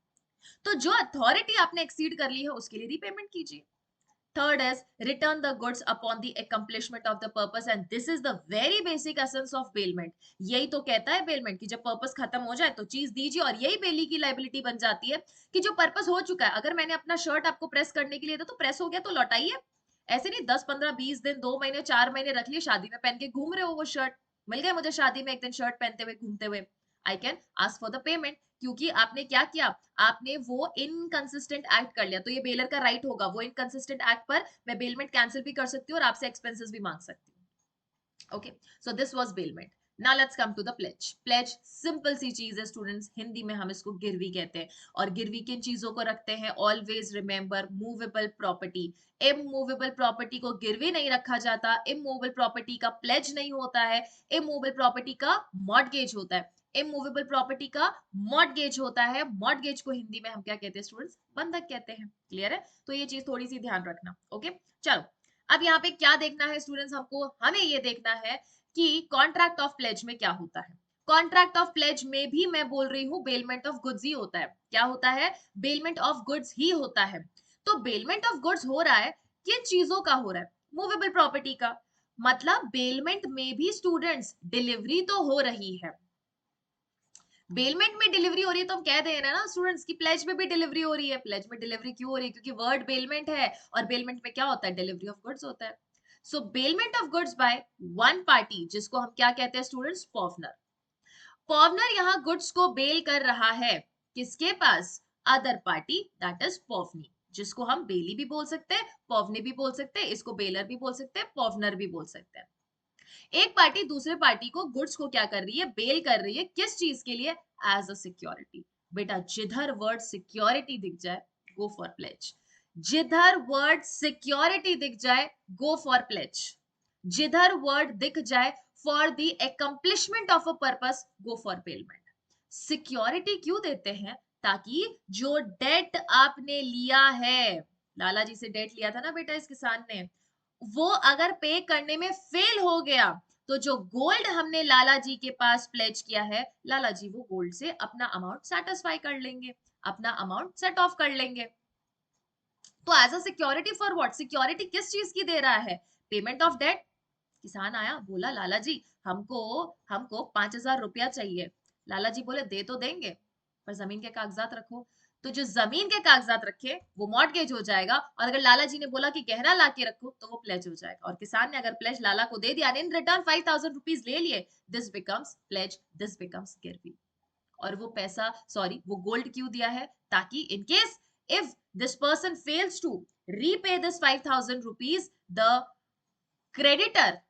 [SPEAKER 1] तो जो अथॉरिटी आपने एक्सीड कर ली है उसके लिए रीपेमेंट कीजिए। Third is return the goods upon the accomplishment of the purpose, and this is the very basic essence of bailment. यही तो कहता है bailment कि जब पर्पस खत्म हो जाए तो चीज दीजिए, और यही बेली की लाइबिलिटी बन जाती है कि जो पर्पस हो चुका है, अगर मैंने अपना शर्ट आपको प्रेस करने के लिए था तो प्रेस हो गया तो लौटाइए। ऐसे नहीं 10 15 20 दिन 2 महीने 4 महीने रख लिए, शादी में पहन के घूम रहे हो वो शर्ट, मिल गए मुझे शादी में एक दिन शर्ट पहनते हुए घूमते हुए, I can ask for the payment. क्योंकि आपने क्या किया, आपने वो इनकंसिस्टेंट एक्ट कर लिया, तो ये बेलर का राइट होगा, वो इनकंसिस्टेंट एक्ट पर मैं बेलमेंट कैंसिल भी कर सकती हूँ और आपसे एक्सपेंसेस भी मांग सकती हूँ। Okay, so this was bailment. Now let's come to the pledge. Pledge simple सी चीज है स्टूडेंट्स, हिंदी में हम इसको गिरवी कहते हैं। और गिरवी किन चीजों को रखते हैं? Always remember, movable property. Immovable property को गिरवी नहीं रखा जाता, इमूवेबल प्रॉपर्टी का प्लेज नहीं होता है, इमूवेबल प्रॉपर्टी का मॉर्टगेज होता है। इमूवेबल प्रॉपर्टी का मॉर्टगेज होता है। मॉर्टगेज को हिंदी में हम क्या कहते हैं स्टूडेंट्स? बंधक कहते हैं। क्लियर है? तो ये चीज थोड़ी सी ध्यान रखना। ओके, चलो अब यहाँ पे क्या देखना है स्टूडेंट्स हमको? हमें ये देखना है कि कॉन्ट्रैक्ट ऑफ प्लेज में क्या होता है। कॉन्ट्रैक्ट ऑफ प्लेज में भी मैं बोल रही हूँ बेलमेंट ऑफ गुड्स ही होता है। क्या होता है? बेलमेंट ऑफ गुड्स ही होता है। तो बेलमेंट ऑफ गुड्स हो रहा है, किन चीजों का हो रहा है? मूवेबल प्रॉपर्टी का। मतलब बेलमेंट में भी स्टूडेंट्स डिलीवरी तो हो रही है। बेलमेंट में डिलीवरी हो रही है तो हम कह दे रहे हैं ना स्टूडेंट्स की प्लेज में भी डिलीवरी हो रही है। प्लेज में डिलीवरी क्यों हो रही है? क्योंकि वर्ड बेलमेंट है और बेलमेंट में क्या होता है? डिलीवरी ऑफ गुड्स होता है। So bailment of goods by one party, जिसको हम क्या कहते हैं स्टूडेंट्स? पॉवनर। पॉवनर यहाँ गुड्स को बेल कर रहा है, किसके पास? अदर पार्टी, दैट इज पॉवनी, जिसको हम बेली भी बोल सकते हैं, पॉवनी भी बोल सकते हैं, इसको बेलर भी बोल सकते हैं, पॉवनर भी बोल सकते हैं। एक पार्टी दूसरे पार्टी को गुड्स को क्या कर रही है? बेल कर रही है। किस चीज के लिए? As a security. बेटा जिधर वर्ड सिक्योरिटी दिख जाए, गो फॉर प्लेज। जिधर वर्ड सिक्योरिटी दिख जाए, गो फॉर प्लेज। जिधर वर्ड दिख जाए for the accomplishment of a purpose, go for payment. Security क्यों देते हैं? ताकि जो डेट आपने लिया है, लाला जी से डेट लिया था ना बेटा इस किसान ने, वो अगर पे करने में फेल हो गया तो जो गोल्ड हमने लाला जी के पास प्लेज किया है, लाला जी वो गोल्ड से अपना अमाउंट सेटिस्फाई कर लेंगे, अपना अमाउंट सेट ऑफ कर लेंगे। तो as a security for what? Security किस चीज की दे रहा है? Payment of debt. किसान आया, बोला लाला जी हमको हमको 5,000 रुपया चाहिए। लाला जी बोले दे तो देंगे, पर जमीन के कागजात रखो। तो जो जमीन के कागजात रखे वो मॉर्टगेज हो जाएगा, और अगर लाला जी ने बोला कि गहना ला के रखो तो वो प्लेज हो जाएगा। और किसान ने अगर प्लेज लाला को दे दिया, इन रिटर्न 5,000 रुपीज ले लिए, this becomes pledge, this becomes गिरवी। और वो पैसा, सॉरी वो गोल्ड क्यों दिया है? ताकि in case if this person fails to repay this 5,000 rupees, the creditor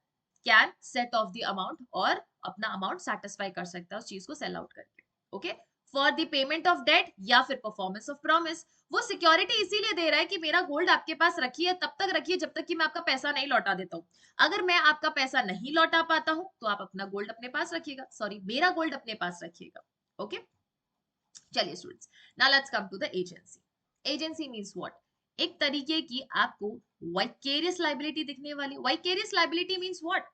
[SPEAKER 1] can set off the amount और अपना अमाउंट सेटिस्फाई कर सकता है उस चीज को सेल आउट करके। Okay, for the payment of debt या फिर परफॉर्मेंस ऑफ प्रॉमिस। वो सिक्योरिटी इसीलिए दे रहा है कि मेरा गोल्ड आपके पास रखिए, तब तक रखिए जब तक कि मैं आपका पैसा नहीं लौटा देता हूँ। अगर मैं आपका पैसा नहीं लौटा पाता हूँ तो आप अपना गोल्ड अपने पास रखिएगा, सॉरी मेरा गोल्ड अपने पास रखिएगा। ओके, चलिए students, now let's come to the agency. Agency means what? एक तरीके की आपको वाइकेरियस लाइबिलिटी दिखने वाली। Vicarious liability means what?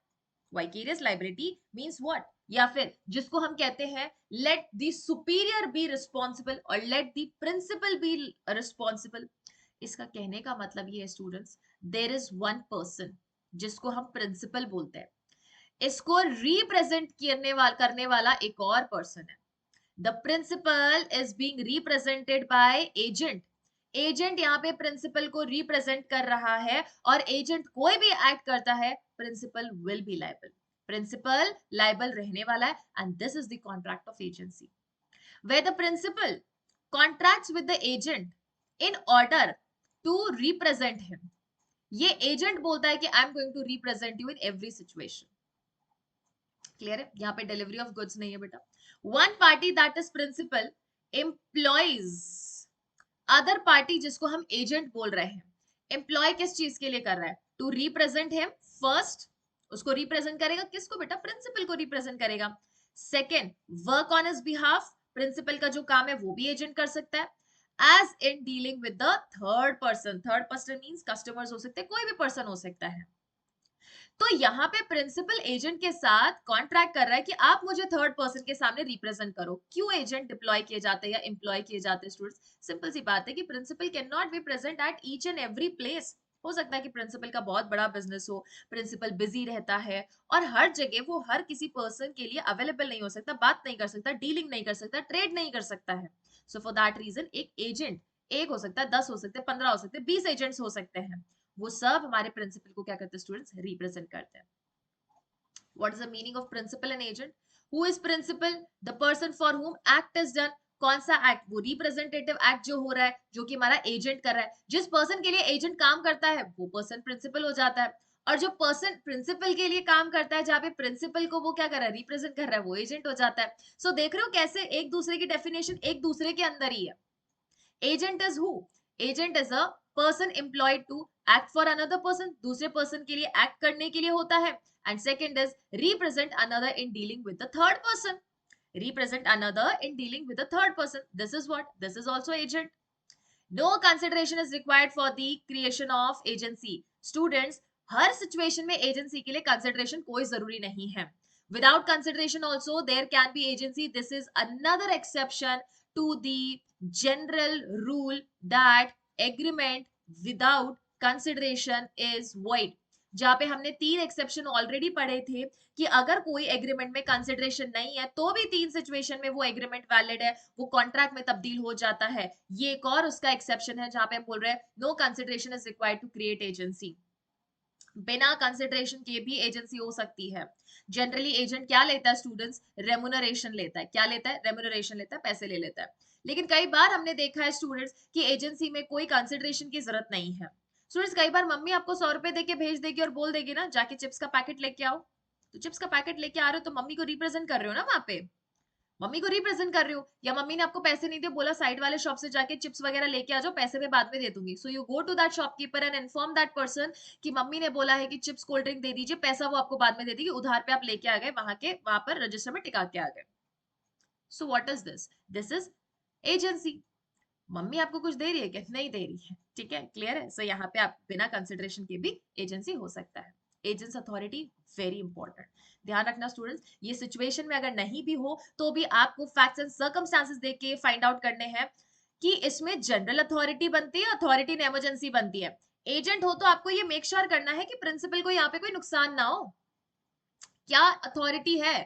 [SPEAKER 1] Vicarious liability means what? या फिर जिसको हम कहते हैं let the superior be responsible और let the principal be responsible. इसका कहने का मतलब ये है students, there is one person जिसको हम प्रिंसिपल बोलते हैं, इसको रिप्रेजेंट करने वाला एक और पर्सन है। The principal is being represented by agent. Agent यहाँ पे प्रिंसिपल को रिप्रेजेंट कर रहा है, और एजेंट कोई भी एक्ट करता है, principal will be liable. Principal liable रहने वाला है, and this is the contract of agency, where the principal contracts with the agent in order to represent him. ये एजेंट बोलता है कि I am going to represent you in every situation. Clear है? यहाँ पे डिलीवरी ऑफ गुड्स नहीं है बेटा। One party that is principal employs other party, जिसको हम एजेंट बोल रहे हैं। एम्प्लॉय किस चीज के लिए कर रहा है? टू रिप्रेजेंट हिम फर्स्ट, उसको रिप्रेजेंट करेगा, किसको बेटा? प्रिंसिपल को रिप्रेजेंट करेगा। Second, work on his behalf, principal का जो काम है वो भी एजेंट कर सकता है। As in dealing with the third person, third person means customers हो सकते हैं, कोई भी पर्सन हो सकता है। तो यहाँ पे प्रिंसिपल एजेंट के साथ कॉन्ट्रैक्ट कर रहा है कि आप मुझे थर्ड पर्सन के सामने रिप्रेजेंट करो। क्यों एजेंट डिप्लॉय किए जाते हैं या एम्प्लॉय किए जाते हैं स्टूडेंट्स? सिंपल सी बात है कि principal can not be present at each and every place. हो सकता है कि प्रिंसिपल का बहुत बड़ा बिजनेस हो, प्रिंसिपल बिजी रहता है, और हर जगह वो हर किसी पर्सन के लिए अवेलेबल नहीं हो सकता, बात नहीं कर सकता, डीलिंग नहीं कर सकता, ट्रेड नहीं कर सकता है। सो फॉर दैट रीजन एक एजेंट, एक हो सकता है, 10 हो सकते हैं, 15 हो सकते हैं, 20 एजेंट्स हो सकते हैं, वो सब हमारे प्रिंसिपल को क्या करते हैं स्टूडेंट्स? रिप्रेजेंट करते हैं। What is the meaning of principal and agent? Who is principal? The person for whom act is done. कौन सा एक्ट? वो रिप्रेजेंटेटिव एक्ट जो हो रहा है, जो कि हमारा एजेंट कर रहा है। जिस पर्सन के लिए एजेंट काम करता है वो पर्सन प्रिंसिपल हो जाता है, और जो पर्सन प्रिंसिपल के लिए काम करता है, जहाँ पे प्रिंसिपल को वो क्या कर रहा है, रिप्रेजेंट कर रहा है, वो एजेंट हो जाता है। सो देख रहे हो कैसे एक दूसरे की डेफिनेशन एक दूसरे के अंदर ही है। Agent is who? Agent is a person employed to act for another person, दूसरे पर्सन के लिए एक्ट करने के लिए होता है। And second is represent another in dealing with the third person, represent another in dealing with a third person. This is what? This is also agent. No consideration is required for the creation of agency. Students, her situation में agency के लिए consideration कोई जरूरी नहीं है. Without consideration also there can be agency. This is another exception to the general rule that agreement without consideration is void. जहाँ पे हमने 3 एक्सेप्शन ऑलरेडी पढ़े थे कि अगर कोई एग्रीमेंट में कंसिडरेशन नहीं है तो भी 3 सिचुएशन में वो एग्रीमेंट वैलिड है, वो कॉन्ट्रैक्ट में तब्दील हो जाता है। ये एक और उसका एक्सेप्शन है जहां पे हम बोल रहे हैं no consideration is required to create agency. बिना कंसिडरेशन के भी एजेंसी हो सकती है। जनरली एजेंट क्या लेता है स्टूडेंट्स? रेमुनरेशन लेता है। क्या लेता है? रेमुनरेशन लेता है, पैसे ले लेता है। लेकिन कई बार हमने देखा है स्टूडेंट्स कि एजेंसी में कोई कंसिडरेशन की जरूरत नहीं है। स्टूडेंट्स, कई बार मम्मी आपको 100 रुपए देके भेज देगी और बोल देगी ना जाके चिप्स का पैकेट लेके आओ, तो चिप्स का पैकेट लेके आ रहे हो तो मम्मी को रिप्रेजेंट कर रहे हो ना, वहां पे मम्मी को रिप्रेजेंट कर रहे हो। या मम्मी ने आपको पैसे नहीं दिए, बोला साइड वाले शॉप से जाके चिप्स वगैरह लेके आ जाओ, पैसे मैं बाद में दे दूंगी। So you go to that shopkeeper and inform that person कि मम्मी ने बोला है कि चिप्स कोल्ड ड्रिंक दे दीजिए, पैसा वो आपको बाद में दे देगी, उधार पे आप लेके आ गए, वहां पर रजिस्टर में टिका के आ गए। So what is this? This is agency. Mummy आपको कुछ दे रही है क्या? नहीं दे रही है, ठीक है, क्लियर है। सो यहाँ पे आप बिना कंसिडरेशन के भी एजेंसी हो सकता है। एजेंट्स अथॉरिटी वेरी इंपॉर्टेंट, ध्यान रखना स्टूडेंट्स। ये सिचुएशन में अगर नहीं भी हो तो भी आपको फैक्ट्स एंड सर्कमस्टांसेस देख के फाइंड आउट करने हैं कि इसमें जनरल अथॉरिटी बनती है, अथॉरिटी इन इमरजेंसी बनती है। एजेंट हो तो आपको ये मेक श्योर करना है कि प्रिंसिपल को यहाँ पे कोई नुकसान ना हो। क्या अथॉरिटी है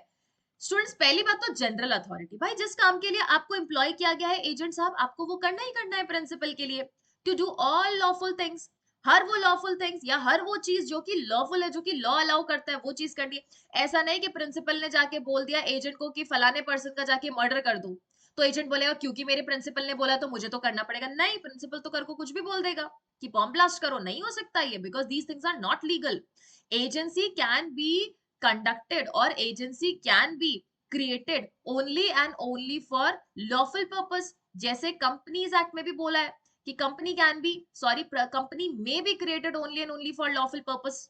[SPEAKER 1] स्टूडेंट्स? पहली बात तो जनरल अथॉरिटी, भाई जिस काम के लिए आपको एम्प्लॉय किया गया है एजेंट साहब, आपको वो करना ही करना है प्रिंसिपल के लिए, to do all lawful things. हर वो लॉफुल थिंग्स या हर वो चीज जो कि लॉफुल है, जो कि लॉ अलाउ करता है, वो चीज करनी है। ऐसा नहीं कि प्रिंसिपल ने जाके बोल दिया एजेंट को कि फलाने पर्सन का जाके मर्डर कर दो, तो एजेंट बोलेगा क्योंकि मेरे प्रिंसिपल ने बोला तो मुझे तो करना पड़ेगा। नहीं, प्रिंसिपल तो कर को कुछ भी बोल देगा कि बॉम्ब ब्लास्ट करो, नहीं हो सकता ये, because these things are not legal. Agency can be conducted or agency can be created only and only for lawful purpose। जैसे कंपनीज एक्ट में भी बोला है कि company can be company may be created only and only for lawful purpose.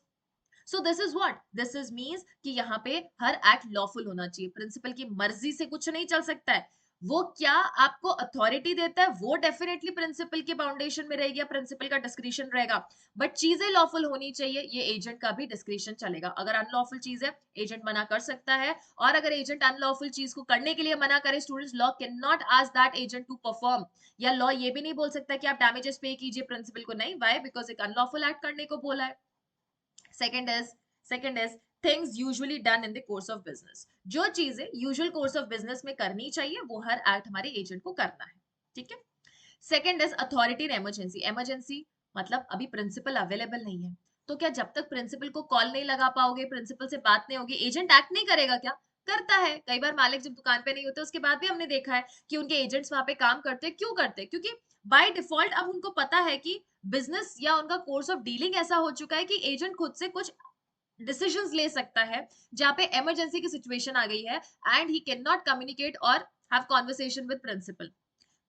[SPEAKER 1] So this is what? This is means कि यहाँ पे हर act lawful होना चाहिए, प्रिंसिपल की मर्जी से कुछ नहीं चल सकता है। वो क्या आपको अथॉरिटी देता है वो डेफिनेटली प्रिंसिपल के फाउंडेशन में रहेगी, प्रिंसिपल का डिस्क्रिशन रहेगा, बट चीजें लॉफुल होनी चाहिए, ये एजेंट का भी डिस्क्रिशन चलेगा। अगर अनलॉफुल चीज है एजेंट मना कर सकता है, और अगर एजेंट अनलॉफुल चीज को करने के लिए मना करे, students, law cannot ask that agent to perform. या लॉ ये भी नहीं बोल सकता कि आप डैमेजेस पे कीजिए प्रिंसिपल को, नहीं, वाई? बिकॉज एक अनलॉफुल एक्ट करने को बोला है। Second is things usually done in the course of business. जो चीजें यूजुअल कोर्स ऑफ बिजनेस में करनी चाहिए वो हर एक्ट हमारे एजेंट को करना है, ठीक है। Second is authority in emergency. Emergency मतलब अभी प्रिंसिपल अवेलेबल नहीं है, तो क्या जब तक प्रिंसिपल को कॉल नहीं लगा पाओगे, प्रिंसिपल से बात नहीं होगी, एजेंट एक्ट नहीं करेगा? क्या करता है? कई बार मालिक जब दुकान पे नहीं होते उसके बाद भी हमने देखा है कि उनके एजेंट्स वहां पे काम करते हैं। क्यों करते हैं? क्योंकि बाय डिफॉल्ट अब उनको पता है कि बिजनेस या उनका कोर्स ऑफ डीलिंग ऐसा हो चुका है कि एजेंट खुद से कुछ डिसीजंस ले सकता है जहां पे इमरजेंसी की सिचुएशन आ गई है and he can not communicate और हैव कॉन्वर्सेशन विद प्रिंसिपल।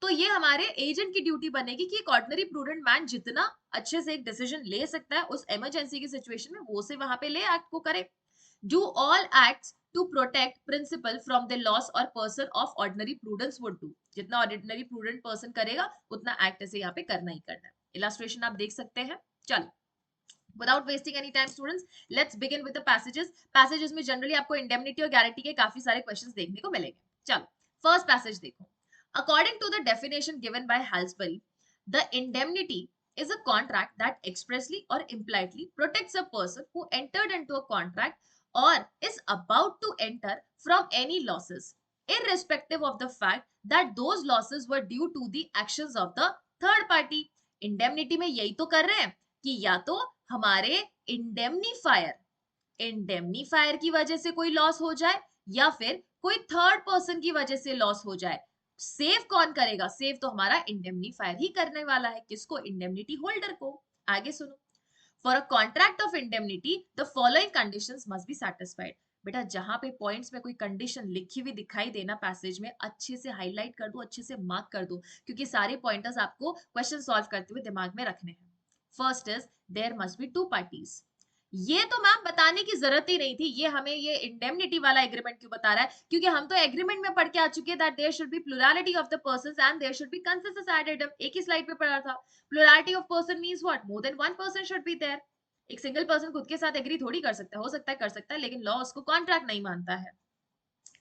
[SPEAKER 1] तो ये हमारे एजेंट की ड्यूटी बनेगी कि एक ऑर्डिनरी प्रूडेंट मैन जितना अच्छे से एक डिसीजन ले सकता है उस इमरजेंसी की सिचुएशन में, वो से वहां पे ले एक्ट को करे। Do all acts to protect principal from the loss और person of ordinary prudence would do. जितना ऑर्डिनरी प्रूडेंट पर्सन करेगा उतना एक्ट ऐसे यहाँ पे करना ही करना है। इलस्ट्रेशन आप देख सकते हैं। चलो, without wasting any time students, let's begin with the passages में जनरली आपको इंडेमनिटी और गारंटी के काफी सारे क्वेश्चंस देखने को मिलेंगे। चलो, फर्स्ट पैसेज देखो। According to the definition given by Halsbury, the indemnity is a contract that expressly or impliedly protects a person who entered into a contract or is about to enter from any losses, irrespective of the fact that those losses were due to the actions of the third party। Indemnity में यही तो कर रहे हैं कि या तो हमारे इंडेमनीफायर की वजह से कोई लॉस हो जाए या फिर कोई थर्ड पर्सन की वजह से लॉस हो जाए। सेव कौन करेगा? सेव तो हमारा इंडेमनीफायर ही करने वाला है। किसको? इंडेमनिटी होल्डर को। आगे सुनो। For a contract of indemnity the following conditions must be satisfied. बेटा जहां पे पॉइंट्स में कोई कंडीशन लिखी हुई दिखाई देना पैसेज में, अच्छे से हाईलाइट कर दो, अच्छे से मार्क कर दो, क्योंकि सारे पॉइंटर्स आपको क्वेश्चन सॉल्व करते हुए दिमाग में रखने हैं। First is there must be two parties. ये तो मैम बताने की जरूरत ही नहीं थी, ये हमें ये इंडेमनिटी वाला एग्रीमेंट क्यों बता रहा है? क्योंकि हम तो एग्रीमेंट में पढ़ के आ चुके हैं that there should be plurality of the persons and there should be consensus ad idem. एक ही स्लाइड पे पढ़ा था। Plurality of person means what? More than one person should be there. एक सिंगल पर्सन खुद के साथ एग्री थोड़ी कर सकता है, हो सकता है कर सकता है, लेकिन लॉ उसको कॉन्ट्रैक्ट नहीं मानता है।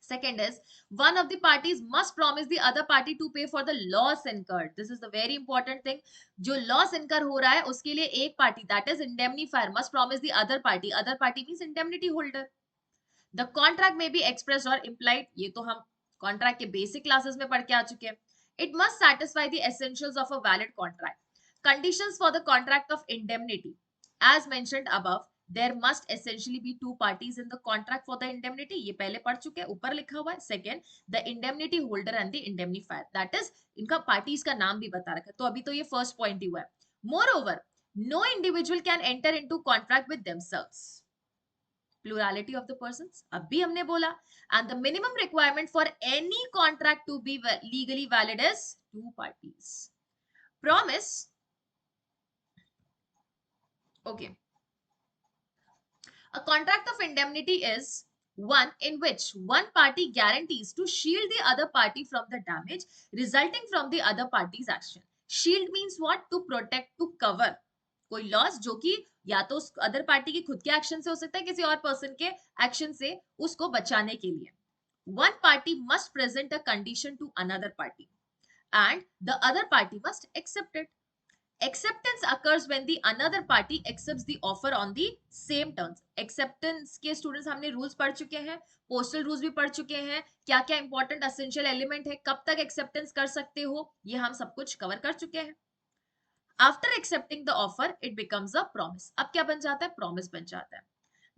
[SPEAKER 1] Second is one of the parties must promise the other party to pay for the loss incurred. This is the very important thing. जो loss incur हो रहा है उसके लिए एक party that is indemnifier must promise the other party. Other party means indemnity holder. The contract may be expressed or implied. ये तो हम contract के basic classes में पढ़ के आ चुके हैं. It must satisfy the essentials of a valid contract. Conditions for the contract of indemnity. As mentioned above, there must essentially be two parties in the contract for the indemnity. ये पहले पढ़ चुके हैं, ऊपर लिखा हुआ है. Second, the indemnity holder and the indemnifier. That is, इनका parties का नाम भी बता रखा है. तो अभी तो ये first point ही हुआ है. Moreover, no individual can enter into contract with themselves. Plurality of the persons. अब भी हमने बोला. And the minimum requirement for any contract to be legally valid is two parties. Promise. Okay. A contract of indemnity is one in which one party guarantees to shield the other party from the damage resulting from the other party's action. Shield means what? To protect, to cover. कोई loss जो कि या तो उस other party की खुद के action से हो सकता है, किसी और पर्सन के एक्शन से उसको बचाने के लिए. One party must present a condition to another party and the other party must accept it. Acceptance occurs when the another party accepts the offer on the same terms. Acceptance के students हमने rules पढ़ चुके हैं, postal rules भी पढ़ चुके हैं, क्या क्या इंपॉर्टेंट एसेंशियल एलिमेंट है, कब तक एक्सेप्टेंस कर सकते हो, ये हम सब कुछ कवर कर चुके हैं. After accepting the offer, it becomes a promise. अब क्या बन जाता है? Promise बन जाता है.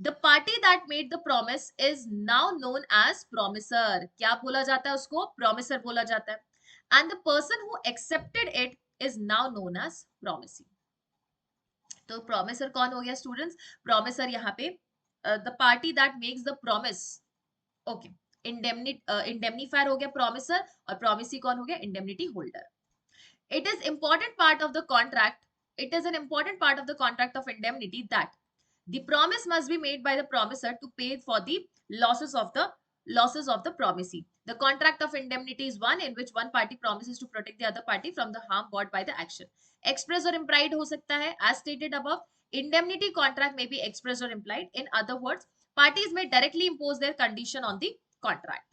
[SPEAKER 1] The party that made the promise is now known as promisor. क्या बोला जाता है उसको? Promisor बोला जाता है. And the person who accepted it is now known as promisee. तो promisor कौन हो गया स्टूडेंट्स? Promisor यहाँ पे the party that makes the promise. Okay. Indemnifier हो गया promisor और promisee कौन हो गया? Indemnity holder. It is important part of the contract. It is an important part of the contract of indemnity that the promise must be made by the promisor to pay for the losses of the promisee. The contract of indemnity is one in which one party promises to protect the other party from the harm brought by the action. Express or implied हो सकता है. As stated above, indemnity contract may be expressed or implied. In other words, parties may directly impose their condition on the contract.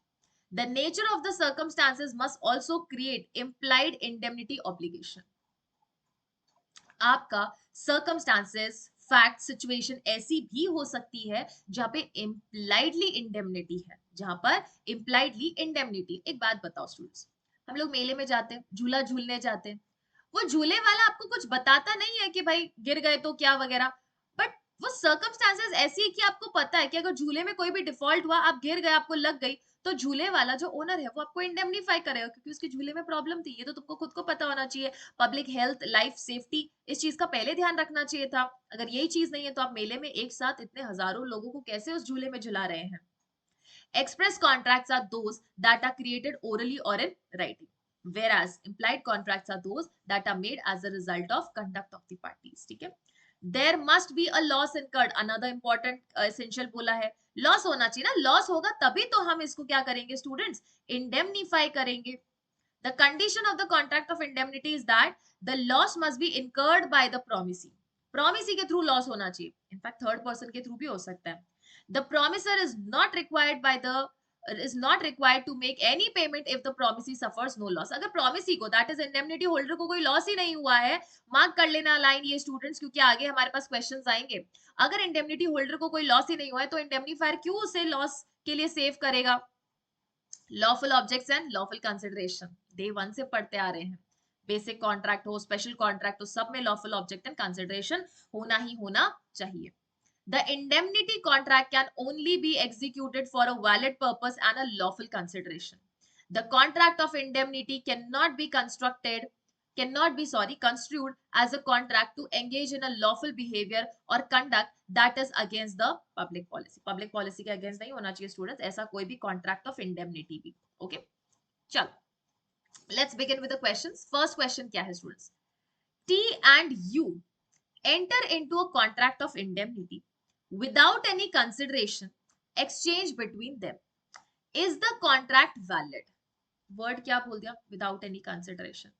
[SPEAKER 1] The nature of the circumstances must also create implied indemnity obligation. आपका circumstances, fact, situation ऐसी भी हो सकती है जहां पे impliedly indemnity है, जहां पर impliedly indemnity. एक बात बताओ स्टूडेंट्स, हम लोग मेले में जाते हैं, झूला झूलने जाते हैं, वो झूले वाला आपको कुछ बताता नहीं है कि भाई गिर गए तो क्या वगैरह, बट वो सर्कमस्टांसेस ऐसी है कि आपको पता है कि अगर झूले में कोई भी डिफॉल्ट हुआ, आप गिर गए, आपको लग गई, तो झूले वाला जो ओनर है वो आपको इंडेमनीफाई करेगा, क्योंकि उसके झूले में प्रॉब्लम थी. ये तो तुमको खुद को पता होना चाहिए. पब्लिक हेल्थ, लाइफ सेफ्टी, इस चीज का पहले ध्यान रखना चाहिए था. अगर यही चीज नहीं है तो आप मेले में एक साथ इतने हजारों लोगों को कैसे उस झूले में झुला रहे हैं. Express contracts are those that are created orally or in writing, whereas implied contracts are those that are made as a result of conduct of the parties. ठीक है. There must be a loss incurred. Another important essential बोला है, loss होना चाहिए ना. Loss होगा तभी तो हम इसको क्या करेंगे स्टूडेंट्स? इंडेमनीफाई करेंगे. The condition of the contract of indemnity is that the loss must be incurred by the promisee. Promisee के थ्रू लॉस होना चाहिए. इनफैक्ट थर्ड पर्सन के थ्रू भी हो सकता है. The promisor is not required to make any payment if the promisee suffers no loss. अगर promisee को, that is indemnity holder को कोई लॉस ही नहीं हुआ है, मार्क कर लेना लाइन ये स्टूडेंट्स, क्योंकि आगे हमारे पास क्वेश्चंस आएंगे. अगर इंडेमनिटी होल्डर को कोई लॉस ही नहीं हुआ है तो इंडेमनीफायर क्यों उसे लॉस के लिए सेव करेगा? Lawful objects and lawful consideration day 1 से पढ़ते आ रहे हैं. बेसिक कॉन्ट्रैक्ट हो, स्पेशल कॉन्ट्रैक्ट हो, सब में लॉफुल ऑब्जेक्ट एंड कंसिडरेशन होना ही होना चाहिए. The indemnity contract can only be executed for a valid purpose and a lawful consideration. The contract of indemnity cannot be construed as a contract to engage in a lawful behavior or conduct that is against the public policy. Public policy के against नहीं होना चाहिए students, ऐसा कोई भी contract of indemnity भी. Okay, चलो let's begin with the questions. First question क्या है students? T and U enter into a contract of indemnity without any consideration exchange between them. Is the contract valid? Word क्या बोल दिया? Without any consideration.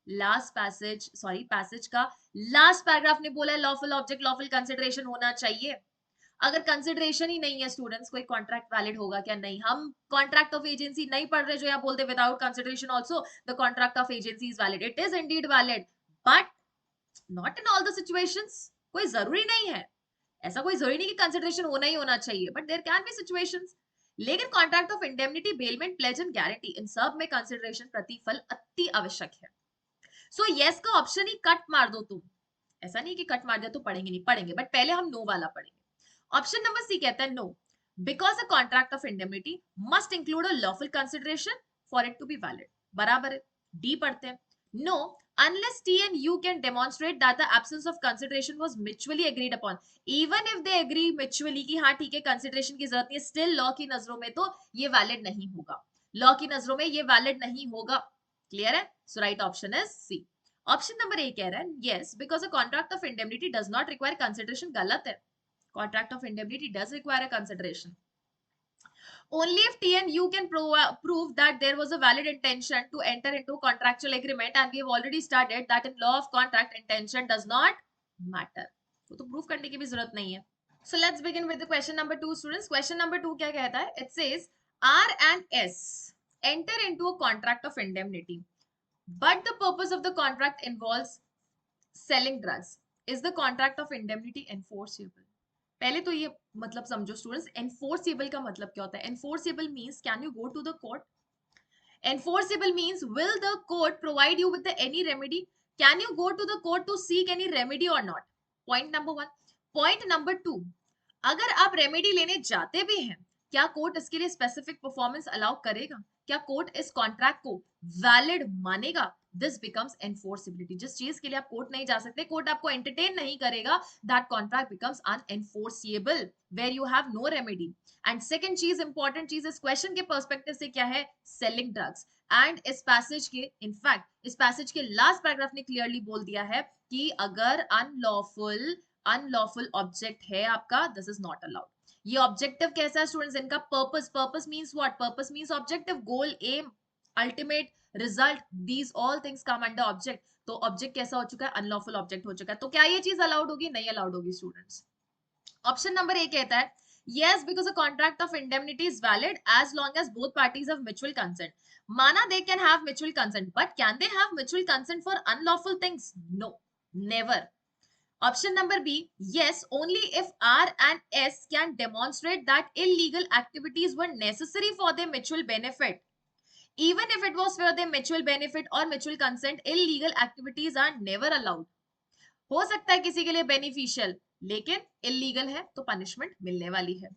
[SPEAKER 1] Last passage का last paragraph ने बोला है lawful object lawful consideration होना चाहिए. अगर कंसिडरेशन ही नहीं है स्टूडेंट्स, कोई कॉन्ट्रैक्ट वैलिड होगा क्या? नहीं. हम कॉन्ट्रैक्ट ऑफ एजेंसी नहीं पढ़ रहे जो यहाँ बोलते without consideration also the contract of agency is valid. It is Indeed valid but not in all the situations. कोई जरूरी नहीं है, ऐसा कोई जरूरी नहीं कि कंसिडरेशन होना ही होना चाहिए, but there can be situations. लेकिन contract of indemnity, bailment, pledge and guarantee, इन सब में कंसिडरेशन प्रतिफल अति आवश्यक है. सो यस का ऑप्शन ही कट मार दो तुम. ऐसा नहीं कि कट मार दिया तो पढ़ेंगे नहीं, पढ़ेंगे, बट पहले हम नो वाला पढ़ेंगे. ऑप्शन नंबर सी कहता है no, because a contract of indemnity must include a lawful consideration for it to be valid. बराबर है. डी पढ़ते हैं. No, unless T and U can demonstrate that the absence of consideration was mutually agreed upon. Even if they agree mutually कि हाँ ठीक है consideration की जरूरत नहीं है, still law की नजरों में तो ये valid नहीं होगा. law की नजरों में ये valid नहीं होगा. क्लियर है? So right option is C. Option number A कह रहा है yes, because a contract of indemnity does not require consideration. गलत है. Contract of indemnity does require a consideration. Only if T and U can prove that there was a valid intention to enter into a contractual agreement, and we have already studied that in law of contract intention does not matter. तो proof करने की भी जरूरत नहीं है. So let's begin with the question number 2 students. Question number 2 क्या कहता है? It says R and S enter into a contract of indemnity, but the purpose of the contract involves selling drugs. Is the contract of indemnity enforceable? पहले तो ये मतलब समझो students, enforceable का मतलब क्या होता है? Enforceable means can you go to the court. Enforceable means will the court provide you with any remedy? Can you go to the court to seek any remedy or not? Point number 1. Point number 2, अगर आप remedy लेने जाते भी हैं, क्या court इसके लिए specific performance allow करेगा? क्या कोर्ट इस कॉन्ट्रैक्ट को वैलिड मानेगा? This becomes enforceability. जिस चीज के लिए आप कोर्ट नहीं जा सकते, कोर्ट आपको एंटरटेन नहीं करेगा, that contract becomes unenforceable where you have no remedy. And second चीज, इंपॉर्टेंट चीज इस क्वेश्चन के पर्सपेक्टिव से क्या है? Selling drugs. एंड इस पैसेज के, इनफैक्ट इस पैसेज के लास्ट पैराग्राफ ने क्लियरली बोल दिया है कि अगर अनलॉफुल ऑब्जेक्ट है आपका, दिस इज नॉट अलाउड. ये ऑब्जेक्टिव कैसा है स्टूडेंट्स? इनका purpose means what? Purpose means objective, goal, aim, ultimate result. These all things come under object. तो ऑब्जेक्ट कैसा हो चुका है? अनलॉफुल ऑब्जेक्ट हो चुका है. तो क्या ये चीज अलाउड होगी? नहीं अलाउड होगी स्टूडेंट्स. ऑप्शन नंबर ए कहता है yes, because a contract of indemnity is valid as long as both parties have mutual consent. Mana, they can have mutual consent, but can they have mutual consent for unlawful things? No, never. Option number B, yes, only if R and S can demonstrate that illegal activities were necessary for their mutual benefit. Even if it was for their mutual benefit or mutual consent, illegal activities are never allowed. हो सकता है किसी के लिए beneficial, लेकिन illegal है तो punishment मिलने वाली है.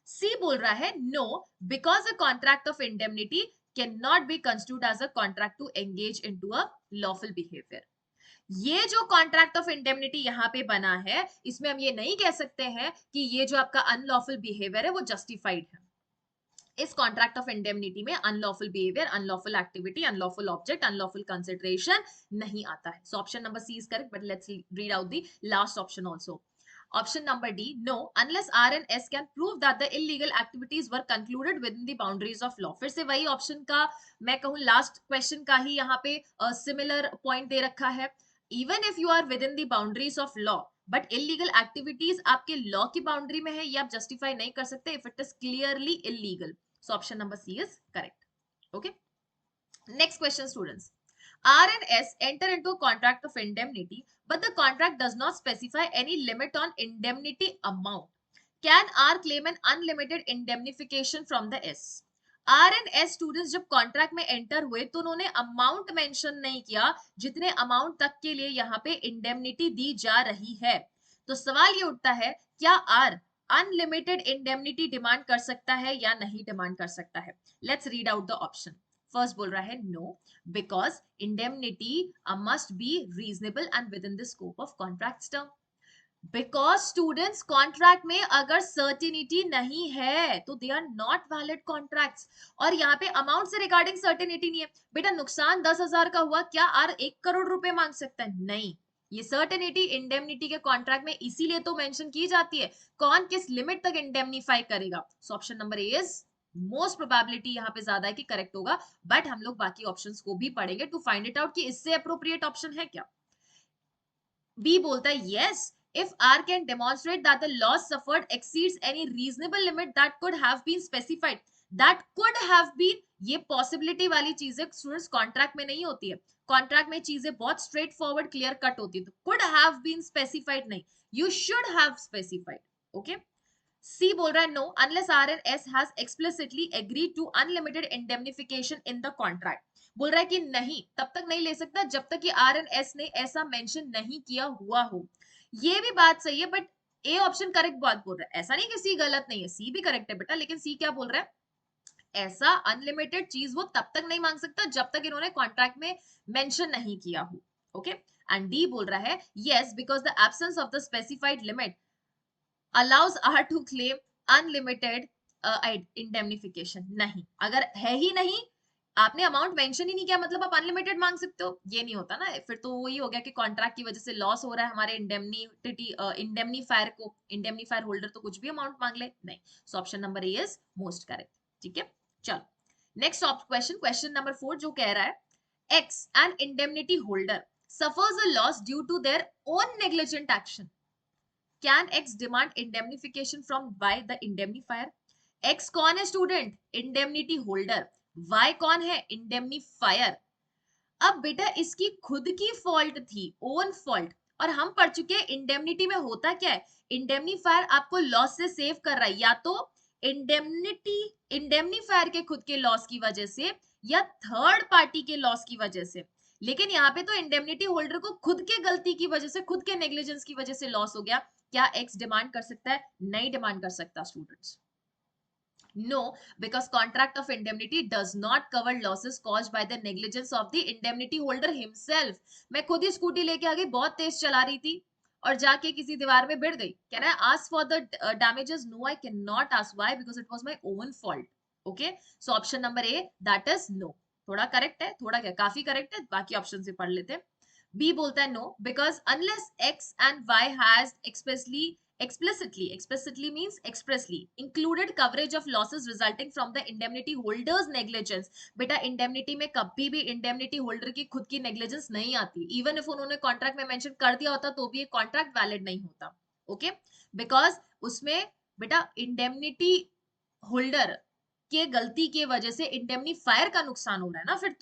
[SPEAKER 1] सी बोल रहा है no, because a contract of indemnity can not be constitute as a contract to engage into a lawful behaviour. ये जो कॉन्ट्रैक्ट ऑफ इंडेमनिटी यहाँ पे बना है, इसमें हम ये नहीं कह सकते हैं कि ये जो आपका अनलॉफुल बिहेवियर है वो जस्टिफाइड है. इस कॉन्ट्रैक्ट ऑफ इंडेमनिटी में unlawful behaviour, unlawful activity, unlawful object, unlawful consideration नहीं आता है. So option number C is correct, but let's read out the last option also. Option number D, no, unless R and S can prove that the illegal activities were concluded within the boundaries of law. फिर से वही option का मैं कहूँ last question का ही यहाँ पे similar point दे रखा है. Even if you are within the boundaries of law, but illegal activities आपके लॉ की बाउंड्री में है, ये आप जस्टिफाई नहीं कर सकते if it is clearly illegal. So option number C is correct. Okay. Next question, students. R and S enter into a contract of indemnity, but the contract does not specify any limit on indemnity amount. Can R claim an unlimited indemnification from the S? R and S students जब contract में enter हुए तो उन्होंने amount mention नहीं किया जितने amount तक के लिए यहाँ पे इंडेमनिटी दी जा रही है. तो सवाल ये उठता है, क्या R अनलिमिटेड इंडेमनिटी डिमांड कर सकता है या नहीं डिमांड कर सकता है? Let's read out the option. First बोल रहा है no, because indemnity must be reasonable and within the scope of contract term. Because students contract में अगर सर्टिनिटी नहीं है तो they are not valid contracts. और यहाँ पे अमाउंट से रिगार्डिंग सर्टिनिटी नहीं है बेटा। नुकसान 10,000 का हुआ, क्या आर 1 करोड़ रुपए मांग सकता है? नहीं। ये सर्टिनिटी इंडेमनिटी के कॉन्ट्रैक्ट में इसीलिए तो मेंशन की जाती है कौन किस लिमिट तक इंडेमनीफाई करेगा। सो option number A is most probability यहाँ पे ज्यादा है कि करेक्ट होगा, बट हम लोग बाकी ऑप्शंस को भी पढ़ेंगे टू फाइंड इट आउट कि इससे अप्रोप्रिएट ऑप्शन है क्या। बी बोलता है yes if R can demonstrate that the loss suffered exceeds any reasonable limit that could have been specified। that could have been, ये पॉसिबिलिटी वाली चीजें स्टूडेंट्स कॉन्ट्रैक्ट में नहीं होती है। कॉन्ट्रैक्ट में चीजें बहुत स्ट्रेट फॉरवर्ड क्लियर कट होती है, तो could have been specified नहीं, you should have specified। Okay. C बोल रहा है no unless R N S has explicitly agreed to unlimited indemnification in the contract. बोल रहा है कि नहीं, तब तक नहीं ले सकता जब तक कि आर एन एस ने ऐसा मेंशन नहीं किया हुआ हो। ये भी बात सही है, बट ए ऑप्शन करेक्ट बात बोल रहा है। ऐसा नहीं कि सी गलत नहीं है, सी भी करेक्ट है बेटा, लेकिन सी क्या बोल रहा है, ऐसा अनलिमिटेड चीज वो तब तक नहीं मांग सकता जब तक इन्होंने कॉन्ट्रैक्ट में मेंशन नहीं किया हो। ओके। एंड डी बोल रहा है yes because the absence of the specified limit allows R to claim unlimited indemnification। नहीं, अगर है ही नहीं, आपने अमाउंट मेंशन ही नहीं किया, मतलब आप अनलिमिटेड मांग सकते हो? ये नहीं होता ना, फिर तो वही हो गया कि कॉन्ट्रैक्ट की वजह से लॉस हो रहा है हमारे इंडेमनीफायर को, इंडेमनीफायर होल्डर तो कुछ भी अमाउंट मांग ले, नहीं। सो option number A is most correct. ठीक है, चलो नेक्स्ट क्वेश्चन, क्वेश्चन नंबर 4 जो कह रहा है X an indemnity holder suffers a loss due to their own negligent action. Can X demand indemnification from Y the indemnifier? X कौन है student? Indemnity holder. Y कौन है? इंडेमनीफायर। अब बेटा इसकी खुद की फॉल्ट थी, ओन फॉल्ट, और हम पढ़ चुके हैं इंडेमनिटी में होता क्या है, इंडेमनीफायर आपको लॉस से सेव कर रहा है, या तो इंडेमनीफायर के खुद के लॉस की वजह से या थर्ड पार्टी के लॉस की वजह से। लेकिन यहाँ पे तो इंडेमनिटी होल्डर को खुद के गलती की वजह से, खुद के नेग्लिजेंस की वजह से लॉस हो गया। क्या एक्स डिमांड कर सकता है? नहीं डिमांड कर सकता students. No, because contract of indemnity does not cover losses caused by the negligence of the indemnity holder himself। मैं खुद ही स्कूटी लेके आ गई, बहुत तेज चला रही थी और जाके किसी दीवार में भिड़ गई, can I ask for the damages? No, I cannot ask। why? because it was my own fault। okay, so option number A that is no। थोड़ा करेक्ट है, थोड़ा क्या, काफी करेक्ट है, बाकी ऑप्शन से पढ़ लेते हैं। बी बोलता है no because unless X and Y has explicitly means expressly included coverage of losses resulting from the indemnity holder's negligence। बेटा इंडेमनिटी में कभी भी इंडेमनिटी होल्डर की खुद की नेग्लिजेंस नहीं आती, इवन इफ उन्होंने कॉन्ट्रैक्ट में मेंशन कर दिया होता तो भी ये कॉन्ट्रैक्ट वैलिड नहीं होता। ओके, बिकॉज उसमें बेटा इंडेमनिटी होल्डर के गलती की वजह से इंडेमनीफायर का नुकसान हो रहा है ना, फिर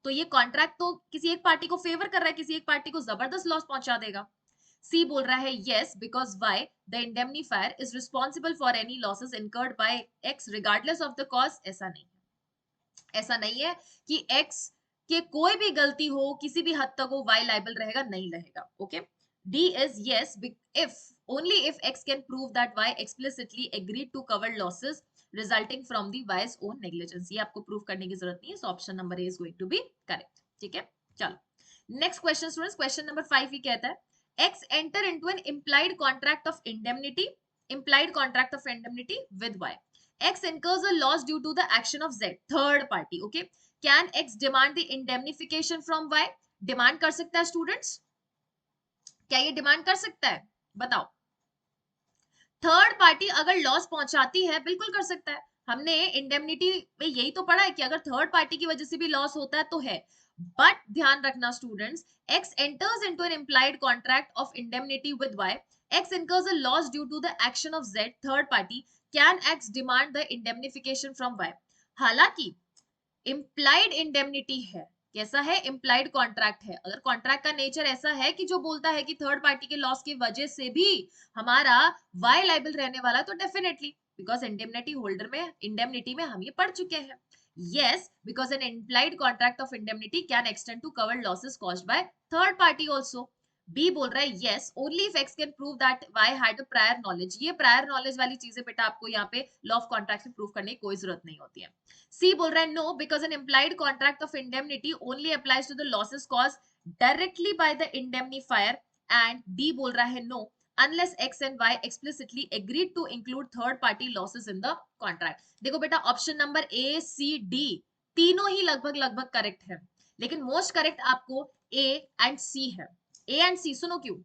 [SPEAKER 1] तो ये कॉन्ट्रैक्ट तो किसी एक पार्टी को फेवर कर रहा है, किसी एक पार्टी को जबरदस्त लॉस पहुंचा देगा। सी बोल रहा है yes because why the indemnifier is responsible for any losses incurred by x regardless of the cause. ऐसा नहीं है, ऐसा नहीं है कि एक्स के कोई भी गलती हो, किसी भी हद तक हो, वाई लाइबल रहेगा, नहीं रहेगा। Okay, D is yes if only if x can prove that y explicitly agreed to cover losses resulting from the y's own negligence। ये आपको प्रूव करने की जरूरत नहीं है, so option number A is going to be correct. ठीक है, चलो next question students, question number 5 ही कहता है X enter into an implied contract of indemnity with Y। X incurs a loss due to the action of Z, third party। Okay, can X demand the indemnification from Y? Demand कर सकता है students? क्या ये demand कर सकता है? बताओ। Third party अगर लॉस पहुंचाती है, बिल्कुल कर सकता है। हमने इंडेमनिटी में यही तो पढ़ा है कि अगर थर्ड पार्टी की वजह से भी लॉस होता है तो है। बट ध्यान रखना students, X enters into an implied contract of indemnity with Y. X incurs a loss due to the action of Z, third party. Can X demand the indemnification from Y? हालांकि implied indemnity है, कैसा है? Implied contract है। अगर contract का nature ऐसा है कि जो बोलता है कि थर्ड पार्टी के लॉस की वजह से भी हमारा वाई लाइबल रहने वाला, तो डेफिनेटली बिकॉज इंडेमनिटी में हम ये पढ़ चुके हैं। yes because an implied contract of indemnity can extend to cover losses caused by third party also। B बोल रहा है yes only if X can prove that Y had a prior knowledge. ये प्रायर नॉलेज वाली चीजें बेटा आपको यहाँ पे लॉ ऑफ कॉन्ट्रैक्ट में प्रूव करने की कोई जरूरत नहीं होती है। सी बोल रहा है no because an implied contract of indemnity only applies to the losses cause directly by the indemnifier. And D बोल रहा है no unless x and y explicitly agreed to include third party losses in the contract। देखो बेटा option number A C D तीनों ही लगभग लगभग correct है, लेकिन मोस्ट करेक्ट आपको ए एंड सी है। ए एंड सी सुनो क्यों।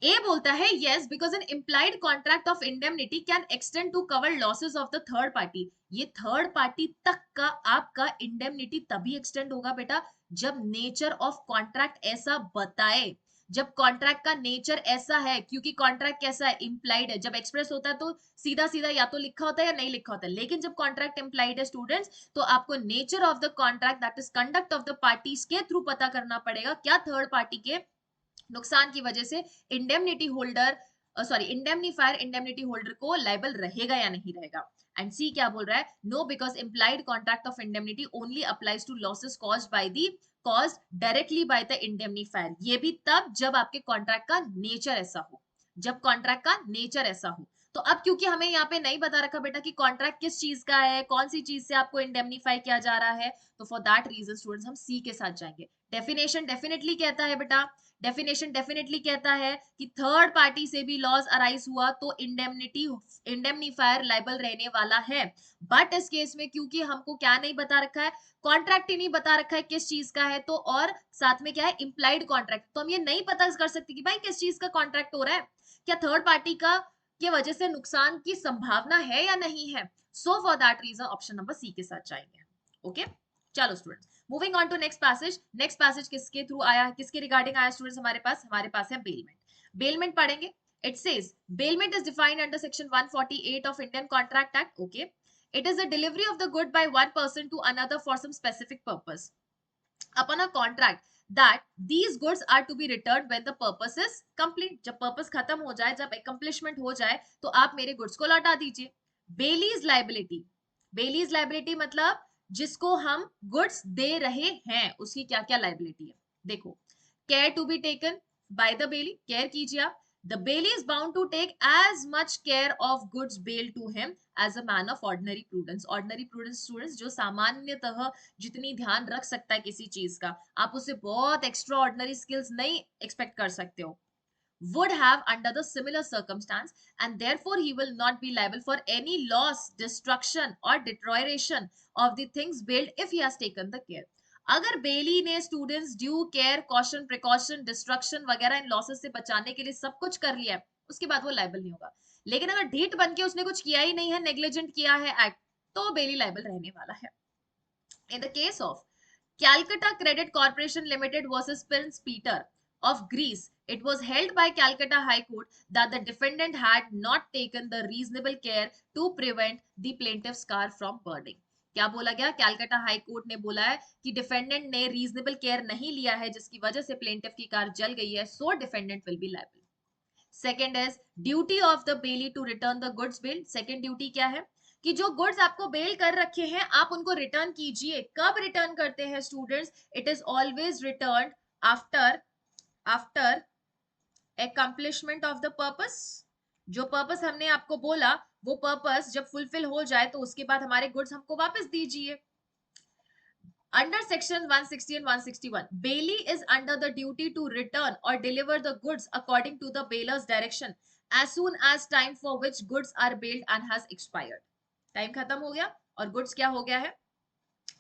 [SPEAKER 1] ए बोलता है yes because an implied contract of indemnity can extend to cover losses of the third party. ये थर्ड पार्टी तक का आपका इंडेमनिटी तभी एक्सटेंड होगा बेटा जब नेचर ऑफ कॉन्ट्रैक्ट ऐसा बताए, जब कॉन्ट्रैक्ट का नेचर ऐसा है। क्योंकि कॉन्ट्रैक्ट कैसा है, इम्प्लाइड है। जब एक्सप्रेस होता है तो सीधा सीधा या तो लिखा होता है या नहीं लिखा होता है, लेकिन जब कॉन्ट्रैक्ट इम्प्लाइड है स्टूडेंट्स तो आपको nature of the contract that is conduct of the parties के थ्रू पता करना पड़ेगा क्या थर्ड पार्टी के नुकसान की वजह से indemnity holder sorry indemnifier indemnity holder को लायबल रहेगा या नहीं रहेगा। एंड सी क्या बोल रहा है, no because implied contract of indemnity only applies to losses caused by the caused directly by the indemnifier. ये भी तब जब आपके कॉन्ट्रैक्ट का नेचर ऐसा हो, जब कॉन्ट्रैक्ट का नेचर ऐसा हो। तो अब क्योंकि हमें यहाँ पे नहीं बता रखा बेटा कि कॉन्ट्रैक्ट किस चीज का है, कौन सी चीज से आपको इंडेमनीफाई किया जा रहा है, तो फॉर दैट रीजन स्टूडेंट्स हम सी के साथ जाएंगे। डेफिनेशन डेफिनेटली कहता है बेटा, डेफिनेशन डेफिनेटली कहता है कि थर्ड पार्टी से भी लॉस अराइज हुआ तो इंडेमनीफायर लाइबल रहने वाला है। बट इस केस में क्योंकि हमको क्या नहीं बता रखा है, कॉन्ट्रैक्ट ही नहीं बता रखा है किस चीज का है, तो और साथ में क्या है इम्प्लाइड कॉन्ट्रैक्ट, तो हम ये नहीं पता कर सकते कि भाई किस चीज का कॉन्ट्रैक्ट हो रहा है, क्या थर्ड पार्टी का की वजह से नुकसान की संभावना है या नहीं है। So for that reason option number C के साथ जाएंगे। ओके चलो students moving on to next passage. Next passage किसके थ्रू आया, किसके रिगार्डिंग आया स्टूडेंट्स हमारे पास है बेलमेंट। बेलमेंट पढ़ेंगे। It says bailment is defined under section 148 of Indian contract act. Okay it is a delivery of the good by one person to another for some specific purpose upon a contract that these goods are to be returned when the purpose is complete। जब purpose खत्म हो जाए, जब accomplishment हो जाए तो आप मेरे गुड्स को लौटा दीजिए। बेलीज लाइबिलिटी, बेलीज लाइबिलिटी मतलब जिसको हम गुड्स दे रहे हैं उसकी क्या क्या लाइबिलिटी है। देखो care to be taken by the bailee, care कीजिए आप। The bailey is bound to take as much care of goods bailed to him as a man of ordinary prudence। ordinary prudence students जो सामान्यतः जितनी ध्यान रख सकता है किसी चीज का, आप उससे बहुत एक्स्ट्रा ऑर्डिनरी स्किल्स नहीं एक्सपेक्ट कर सकते हो, would have under the similar circumstance, and therefore he will not be liable for any loss, destruction or deterioration of the things bailed if he has taken the care। अगर बेली ने students due care caution precaution destruction वगैरह इन losses से बचाने के लिए सब कुछ कर लिया है, उसके बाद वो लाइबल नहीं होगा। लेकिन अगर ढीठ बन के उसने कुछ किया ही नहीं है, नेग्लिजेंट किया है एक्ट, तो बेली लाइबल रहने वाला है। In the case of Calcutta Credit Corporation Limited versus Prince Peter of Greece, it was held by Calcutta High Court that the defendant had not taken the reasonable care to prevent the plaintiff's car from burning। क्या बोला गया, Calcutta high court ने बोला है कि defendant ने reasonable care नहीं लिया है जिसकी वजह से प्लेंटिफ की कार जल गई है, so defendant will be liable. Second is duty of the bailee to return the goods bailed. Second duty क्या है कि जो गुड्स आपको बेल कर रखे हैं आप उनको रिटर्न कीजिए। कब रिटर्न करते हैं students, it is always return after after accomplishment of the purpose. जो पर्पस हमने आपको बोला वो पर्पस जब फुलफिल हो जाए तो उसके बाद हमारे गुड्स हमको वापस दीजिए। Under section 160 and 161, bailey is under the duty to return or deliver the goods according to the bailor's direction as soon as time for which goods are bailed and has expired। Time खत्म हो गया और goods क्या हो गया है,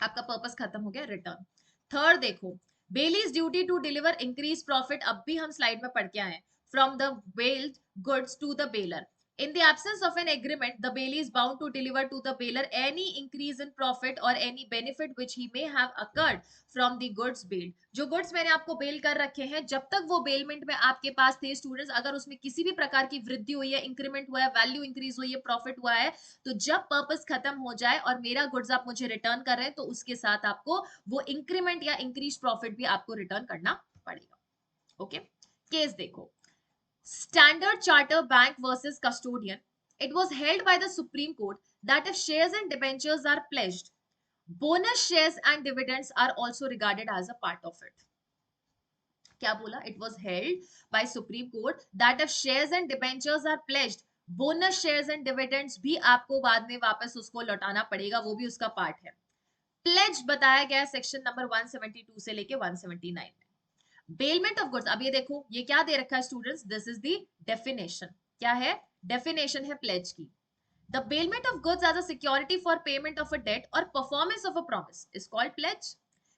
[SPEAKER 1] आपका purpose खत्म हो गया, रिटर्न। थर्ड देखो, bailee's duty to deliver increase profit, अब भी हम स्लाइड में पढ़ के आए, from the bailed goods to the bailor. In the absence of an agreement, the bailey is bound to deliver to the bailor any increase in profit or any benefit which he may have occurred from the goods bailed। जो goods मैंने आपको bell कर रखे हैं, जब तक वो bailment में आपके पास थे स्टूडेंट्स, अगर उसमें किसी भी प्रकार की वृद्धि हुई है, इंक्रीमेंट हुआ है, वैल्यू इंक्रीज हुई है, प्रॉफिट हुआ है, तो जब पर्पस खत्म हो जाए और मेरा गुड्स आप मुझे रिटर्न कर रहे हैं तो उसके साथ आपको वो इंक्रीमेंट या इंक्रीज प्रॉफिट भी आपको रिटर्न करना पड़ेगा। ओके केस देखो, Standard Chartered Bank versus Custodian. It was held by the Supreme Court that if shares and debentures are pledged, bonus shares and dividends are also regarded as a part of it। क्या बोला? It was held by Supreme Court that if shares and debentures are pledged, bonus shares and dividends भी आपको बाद में वापस उसको लौटाना पड़ेगा, वो भी उसका पार्ट है। प्लेज बताया गया सेक्शन नंबर 172 से लेके 179 में। बेलमेंट ऑफ गुड्स, अब ये देखो ये क्या दे रखा है students, this is the definition. क्या है? डेफिनेशन है प्लेज की। The bailment of goods as a security for payment of a debt or performance of a promise is called pledge.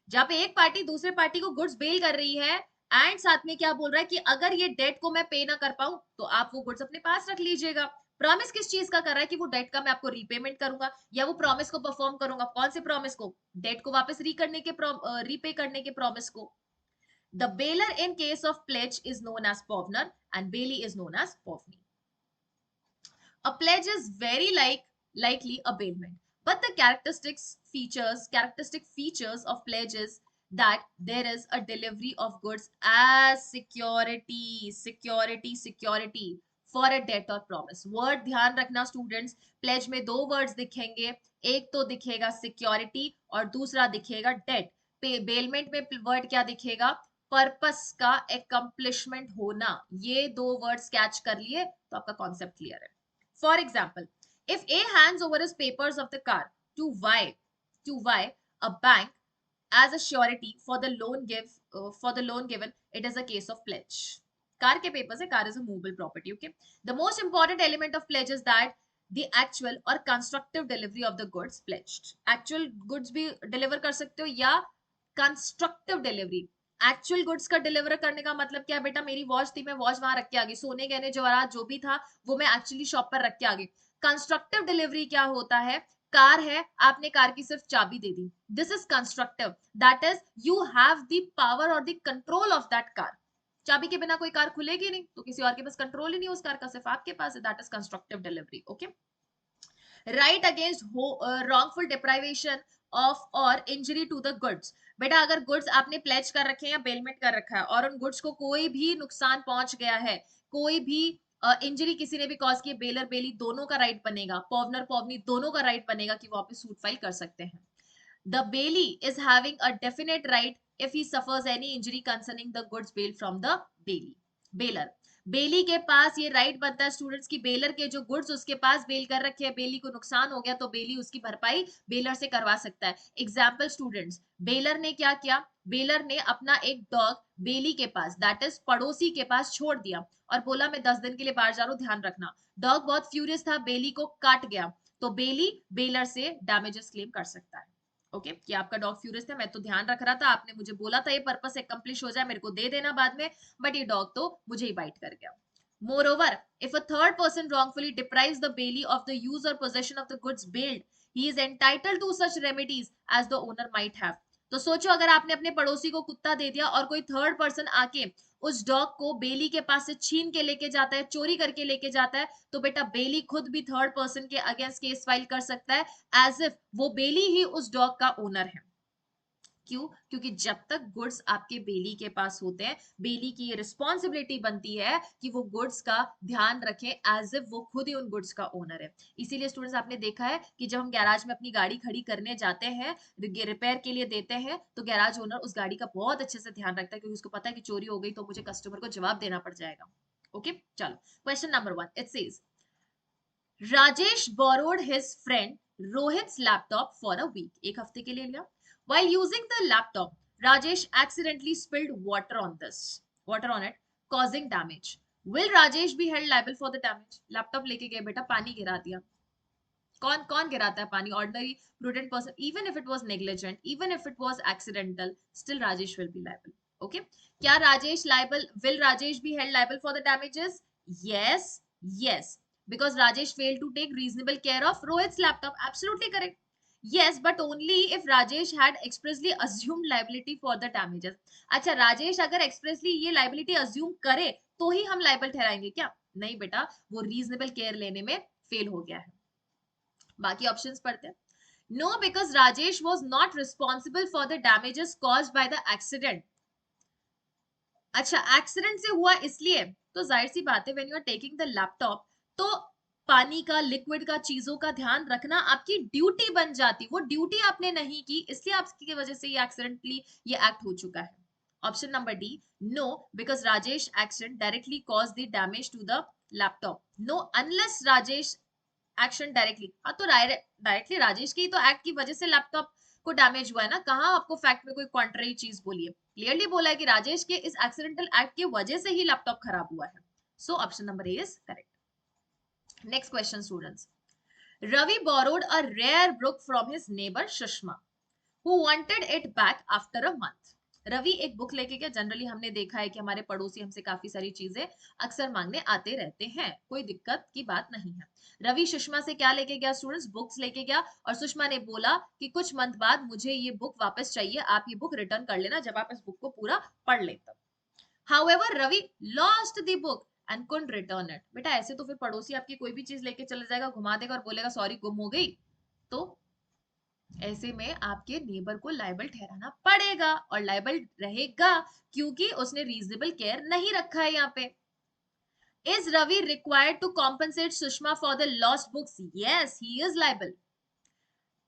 [SPEAKER 1] जब एक पार्टी दूसरे पार्टी को गुड्स बेल कर रही है एंड साथ में क्या बोल रहा है कि अगर ये डेट को मैं पे ना कर पाऊं तो आप वो गुड्स अपने पास रख लीजिएगा। प्रॉमिस किस चीज का कर रहा है? कि वो डेट का मैं आपको रीपेमेंट करूंगा या वो प्रॉमिस को परफॉर्म करूंगा। कौन से प्रॉमिस को? डेट को वापस रीपे करने के प्रॉमिस को। The bailor in case of pledge is known as pawnor and bailee is known as pawnee. A pledge is very likely a bailment, but the characteristic features of pledge is that there is a delivery of goods as security for a debt or promise. Word ध्यान रखना students, pledge में दो words दिखेंगे, एक तो दिखेगा security और दूसरा दिखेगा debt। bailment में word क्या दिखेगा? पर्पस का accomplishment होना। ये दो words catch कर लिए तो आपका concept clear है। For example, if A hands over his papers of the car to Y a bank as a surety for the loan given, it is a case of pledge. Car के papers है, car is a movable property. Okay. The most important element of pledge is that the actual or constructive delivery of the goods pledged. Actual goods भी deliver कर सकते हो या constructive delivery। Actual goods का deliver करने का मतलब क्या बेटा? मेरी वॉच थी, मैं वॉच वहां रख के आ गई, सोने गहने जवाहरात जो भी था वो मैं एक्चुअली शॉप पर रख के आ गई। कंस्ट्रक्टिव डिलीवरी क्या होता है? कार है, आपने कार की सिर्फ चाबी दे दी, this is constructive. That is you have the power और the control of that car. चाबी के बिना कोई कार खुलेगी नहीं, तो किसी और के पास कंट्रोल ही नहीं उस कार का, सिर्फ आपके पास है। That is constructive delivery. Okay. Right against wrongful deprivation of or injury to the goods। बेटा अगर गुड्स आपने प्लेज कर रखे हैं या बेलमेंट कर रखा है और उन गुड्स को कोई भी नुकसान पहुंच गया है, कोई भी इंजरी किसी ने भी कॉज की, बेलर बेली दोनों का राइट बनेगा, पॉवनर पॉवनी दोनों का राइट बनेगा कि वो आप सूट फाइल कर सकते हैं। The bailee is having a definite right if he suffers any injury concerning the goods bail from the bailee bailor. Bailee के पास ये राइट बनता है स्टूडेंट्स की, बेलर के जो गुड्स उसके पास बेल कर रखे हैं, बेली को नुकसान हो गया तो बेली उसकी भरपाई बेलर से करवा सकता है। एग्जाम्पल स्टूडेंट्स, बेलर ने क्या किया? बेलर ने अपना एक डॉग बेली के पास, दैट इज पड़ोसी के पास छोड़ दिया और बोला मैं 10 दिन के लिए बाहर जा रहा हूं, ध्यान रखना। डॉग बहुत फ्यूरियस था, बेली को काट गया, तो बेली बेलर से डैमेजेस क्लेम कर सकता है। ओके कि आपका डॉग फ्यूरियस था, मैं तो ध्यान रख रहा था, आपने मुझे बोला था ये पर्पस अकम्प्लिश हो जाए, मेरे को दे देना बाद में, बट ये डॉग तो मुझे ही बाइट कर गया। Moreover, if a third person wrongfully deprives the bailee of the use or possession of the goods bailed, he is entitled to such remedies as the owner might have। तो सोचो अगर आपने अपने पड़ोसी को कुत्ता दे दिया और कोई थर्ड पर्सन आके उस डॉग को बेली के पास से छीन के लेके जाता है, चोरी करके लेके जाता है, तो बेटा बेली खुद भी थर्ड पर्सन के अगेंस्ट केस फाइल कर सकता है एज इफ वो बेली ही उस डॉग का ओनर है। क्यों? क्योंकि जब तक गुड्स आपके बेली के पास होते हैं, बेली की ये रिस्पॉन्सिबिलिटी बनती है कि वो गुड्स का ध्यान रखें एज इफ वो खुद ही उन गुड्स का ओनर है। इसीलिए स्टूडेंट्स आपने देखा है कि जब हम गैराज में अपनी गाड़ी खड़ी करने जाते हैं, रिपेयर के लिए देते हैं, तो गैराज ओनर उस गाड़ी का बहुत अच्छे से ध्यान रखता है क्योंकि उसको पता है कि चोरी हो गई तो मुझे कस्टमर को जवाब देना पड़ जाएगा। ओके चलो, question number 1 it says Rajesh borrowed his friend Rohit's laptop for a week. एक हफ्ते के लिए लिया। While using the laptop, Rajesh accidentally spilled water on it, causing damage. Will Rajesh be held liable for the damage? Laptop लेके गए बेटा, पानी गिरा दिया। कौन कौन गिराता है पानी? Ordinary prudent person. Even if it was negligent, even if it was accidental, still Rajesh will be liable. Okay, क्या Rajesh liable? Will Rajesh be held liable for the damages? Yes, yes, because Rajesh failed to take reasonable care of Rohit's laptop. Absolutely correct. Yes, but only if Rajesh had expressly assumed liability for the damages. अच्छा, राजेश अगर expressly ये liability assume करे तो ही हम liable ठहराएंगे क्या? नहीं बेटा, वो रीजनेबल केयर लेने में फेल हो गया है। बाकी ऑप्शंस पढ़ते हैं। No, because Rajesh was not responsible for the damages caused by the accident. अच्छा, एक्सीडेंट से हुआ इसलिए, तो जाहिर सी बात है, when you are taking the laptop तो पानी का, लिक्विड का, चीजों का ध्यान रखना आपकी ड्यूटी बन जाती। वो ड्यूटी आपने नहीं की, इसलिए आपकी वजह से ये एक्सीडेंटली ये एक्ट हो चुका है। Option number D, no because Rajesh action directly cause the damage to the laptop. No unless Rajesh action directly, हाँ तो डायरेक्टली राजेश की तो एक्ट की वजह से लैपटॉप को डैमेज हुआ है ना. कहाँ आपको फैक्ट में कोई कॉन्ट्ररी चीज बोली है. क्लियरली बोला है कि राजेश के इस एक्सीडेंटल एक्ट की वजह से ही लैपटॉप खराब हुआ है. So option number A is correct. Next question students. Ravi borrowed a rare book from his neighbor Shushma, who wanted it back after a month. Ravi एक बुक लेके गया. जनरली हमने देखा है कि हमारे पड़ोसी हमसे काफी सारी चीजें अक्सर मांगने आते रहते हैं, कोई दिक्कत की बात नहीं है. रवि सुषमा से क्या लेके गया स्टूडेंट्स? बुक्स लेके गया. और सुषमा ने बोला कि कुछ मंथ बाद मुझे ये बुक वापस चाहिए, आप ये बुक रिटर्न कर लेना जब आप इस बुक को पूरा पढ़ ले तब. However, Ravi lost the book and couldn't return it. बेटा ऐसे तो फिर पड़ोसी आपकी कोई भी चीज लेके चले जाएगा, घुमा देगा और बोलेगा सॉरी गुम हो गई, तो ऐसे में आपके नेबर को लायबल ठहराना पड़ेगा. और लायबल रहेगा क्योंकि उसने रीजनेबल केयर नहीं रखा है. यहाँ पे is Ravi required to compensate Sushma for the lost books? Yes, he is liable.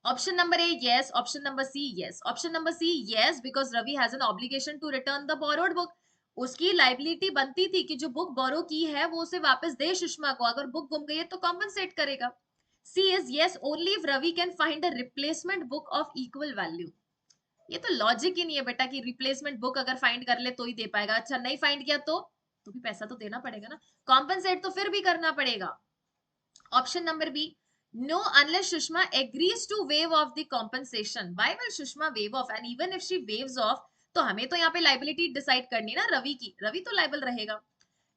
[SPEAKER 1] Option number A yes, option number C yes, option number C yes because Ravi has an obligation to return the borrowed book. उसकी liability बनती थी कि जो book बोरो की है वो उसे वापस दे सुषमा को. अगर बुक गुम गई है तो कॉम्पनसेट करेगा. सी is yes only if Ravi can find a replacement book of equal value. ये तो लॉजिक ही नहीं है बेटा कि रिप्लेसमेंट बुक अगर फाइंड कर ले तो ही दे पाएगा. अच्छा नहीं फाइंड किया तो भी पैसा तो देना पड़ेगा ना. कॉम्पनसेट तो फिर भी करना पड़ेगा. Option number B, no unless Shushma agrees to waive off the compensation. Why will Shushma waive off? And even if she waives off, तो हमें तो यहाँ पे liability decide करनी ना रवि की. रवि तो liable रहेगा.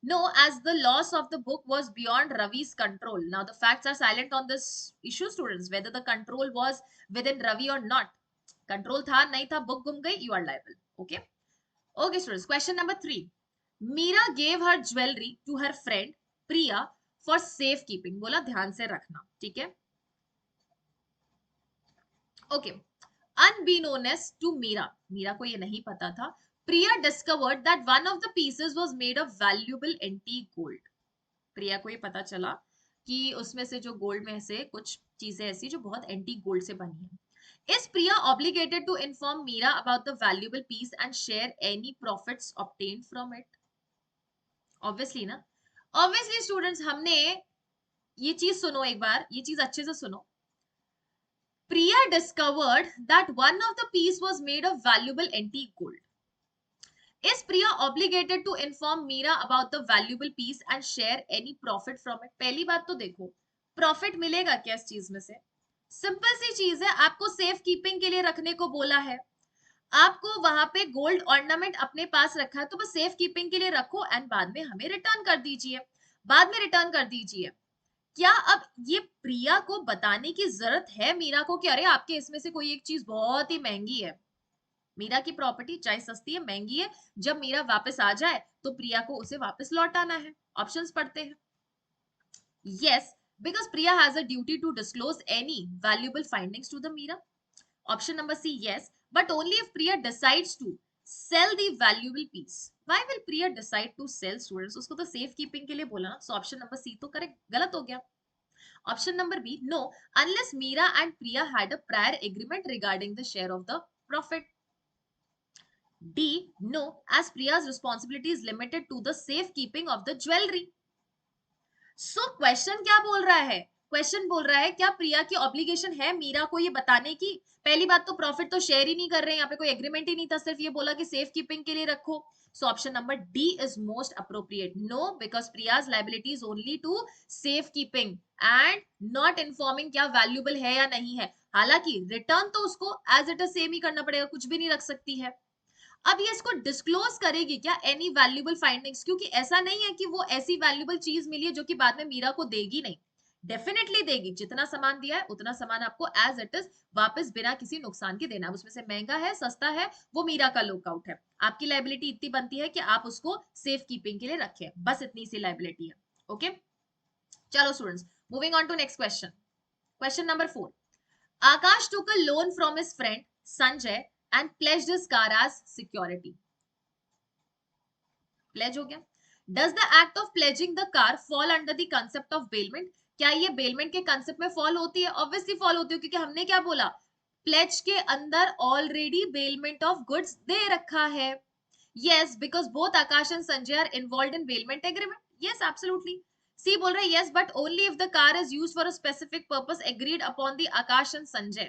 [SPEAKER 1] No, as the loss of the book was beyond Ravi's control. Now the facts are silent on this issue, students. Whether the control was within Ravi or not. Control था नहीं था, book गुम गई, you are liable. Okay. Okay, students. Question number 3. Meera gave her jewelry to her friend Priya for safe keeping. बोला ध्यान से रखना. ठीक है. Okay. Unbeknownst to Meera, Meera को ये नहीं पता था, Priya discovered that one of the pieces was made of valuable antique gold. Priya को ये पता चला कि उसमें से जो गोल्ड में से कुछ चीजें ऐसी जो बहुत एंटीक गोल्ड से बनी है. Is Priya obligated to inform Meera about the valuable piece and share any profits obtained from it? Obviously ना. Obviously students, हमने ये चीज सुनो एक बार, ये चीज अच्छे से सुनो. Priya discovered that one of the piece was made of valuable antique gold. Is Priya obligated to inform Meera about the valuable piece and share any profit from it? पहली बात तो देखो, प्रॉफिट मिलेगा क्या इस चीज में से? सिंपल सी चीज है, आपको सेफ कीपिंग के लिए रखने को बोला है. आपको वहां पे गोल्ड ऑर्नामेंट अपने पास रखा है तो बस सेफ कीपिंग के लिए रखो एंड बाद में हमें रिटर्न कर दीजिए. बाद में रिटर्न कर दीजिए. क्या अब ये प्रिया को बताने की जरूरत है मीरा को कि अरे आपके इसमें से कोई एक चीज बहुत ही महंगी है? मीरा की प्रॉपर्टी चाहे सस्ती है महंगी है, जब मीरा वापस आ जाए तो प्रिया को उसे वापस लौटाना है. ऑप्शंस पढ़ते हैं. Yes, because Priya has a duty to disclose any valuable findings to the Meera. Option number C yes, but only if Priya decides to sell the valuable piece. Why will Priya decide to sell, students? उसको तो safe keeping के लिए बोला ना. सो option number सी तो correct गलत हो गया. Option number B, no unless Meera and Priya had a prior agreement regarding the share of the profit. D, no, as Priya's responsibility is limited to the safe keeping of the jewelry. So question क्या बोल रहा है? Question बोल रहा है क्या प्रिया की obligation है मीरा को ये बताने की? पहली बात तो प्रॉफिट तो शेयर ही नहीं कर रहे हैं, यहाँ पे कोई एग्रीमेंट ही नहीं था, सिर्फ ये बोला कि सेफ कीपिंग के लिए रखो. So option number D is most appropriate. No, because Priya's liability is only to safe keeping and not informing क्या वैल्यूएबल है या नहीं है. हालांकि रिटर्न तो उसको एज इट इज सेम ही करना पड़ेगा, कुछ भी नहीं रख सकती है. अब ये इसको डिस्क्लोज करेगी क्या एनी वैल्यूएबल फाइंडिंग्स? क्योंकि ऐसा नहीं है कि वो ऐसी वैल्यूएबल चीज मिली है जो कि बाद में मीरा को देगी नहीं. डेफिनेटली देगी. जितना सामान दिया है उतना सामान आपको एज इट इज वापस बिना किसी नुकसान के देना. उसमें से महंगा है सस्ता है वो मीरा का लुकआउट है. आपकी लाइबिलिटी इतनी बनती है कि आप उसको सेफ कीपिंग के लिए रखें, बस इतनी सी लाइबिलिटी है. ओके, चलो students, moving on to next question. Question number 4. Akash took a loan from his friend Sanjay and pledged his car as security. Pledge हो गया. Does the act of pledging the car fall under the concept of bailment? क्या ये bailment के concept में fall होती है? Obviously fall होती है, क्योंकि हमने क्या बोला, प्लेज के अंदर ऑलरेडी बेलमेंट ऑफ गुड्स दे रखा है. Yes, because both Akash and Sanjay are involved in bailment agreement. Yes, absolutely. C बोल रहा है yes, but only if the car is used for a specific purpose agreed upon the Akash and Sanjay.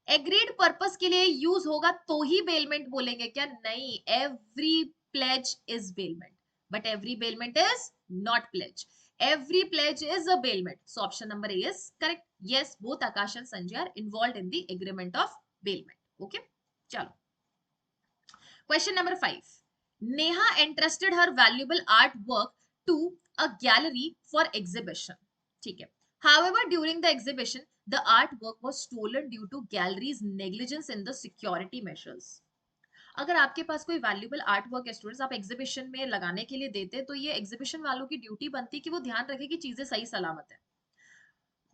[SPEAKER 1] Agreed purpose के लिए use होगा तो ही bailment बोलेंगे क्या? नहीं, every pledge is bailment, but every bailment is not pledge. Every pledge is a bailment. So option number A is correct. Yes, both Akash and Sanjay are involved in the agreement of bailment. Okay, चलो. Question number 5. Neha entrusted her valuable artwork to a gallery for exhibition. ठीक है. However, during the exhibition, the artwork was stolen due to gallery's negligence in the security measures. अगर आपके पास कोई valuable art work है students, आप exhibition में लगाने के लिए देते तो ये एग्जीबिशन वालों की ड्यूटी बनती कि वो ध्यान रखे कि चीजें सही सलामत है.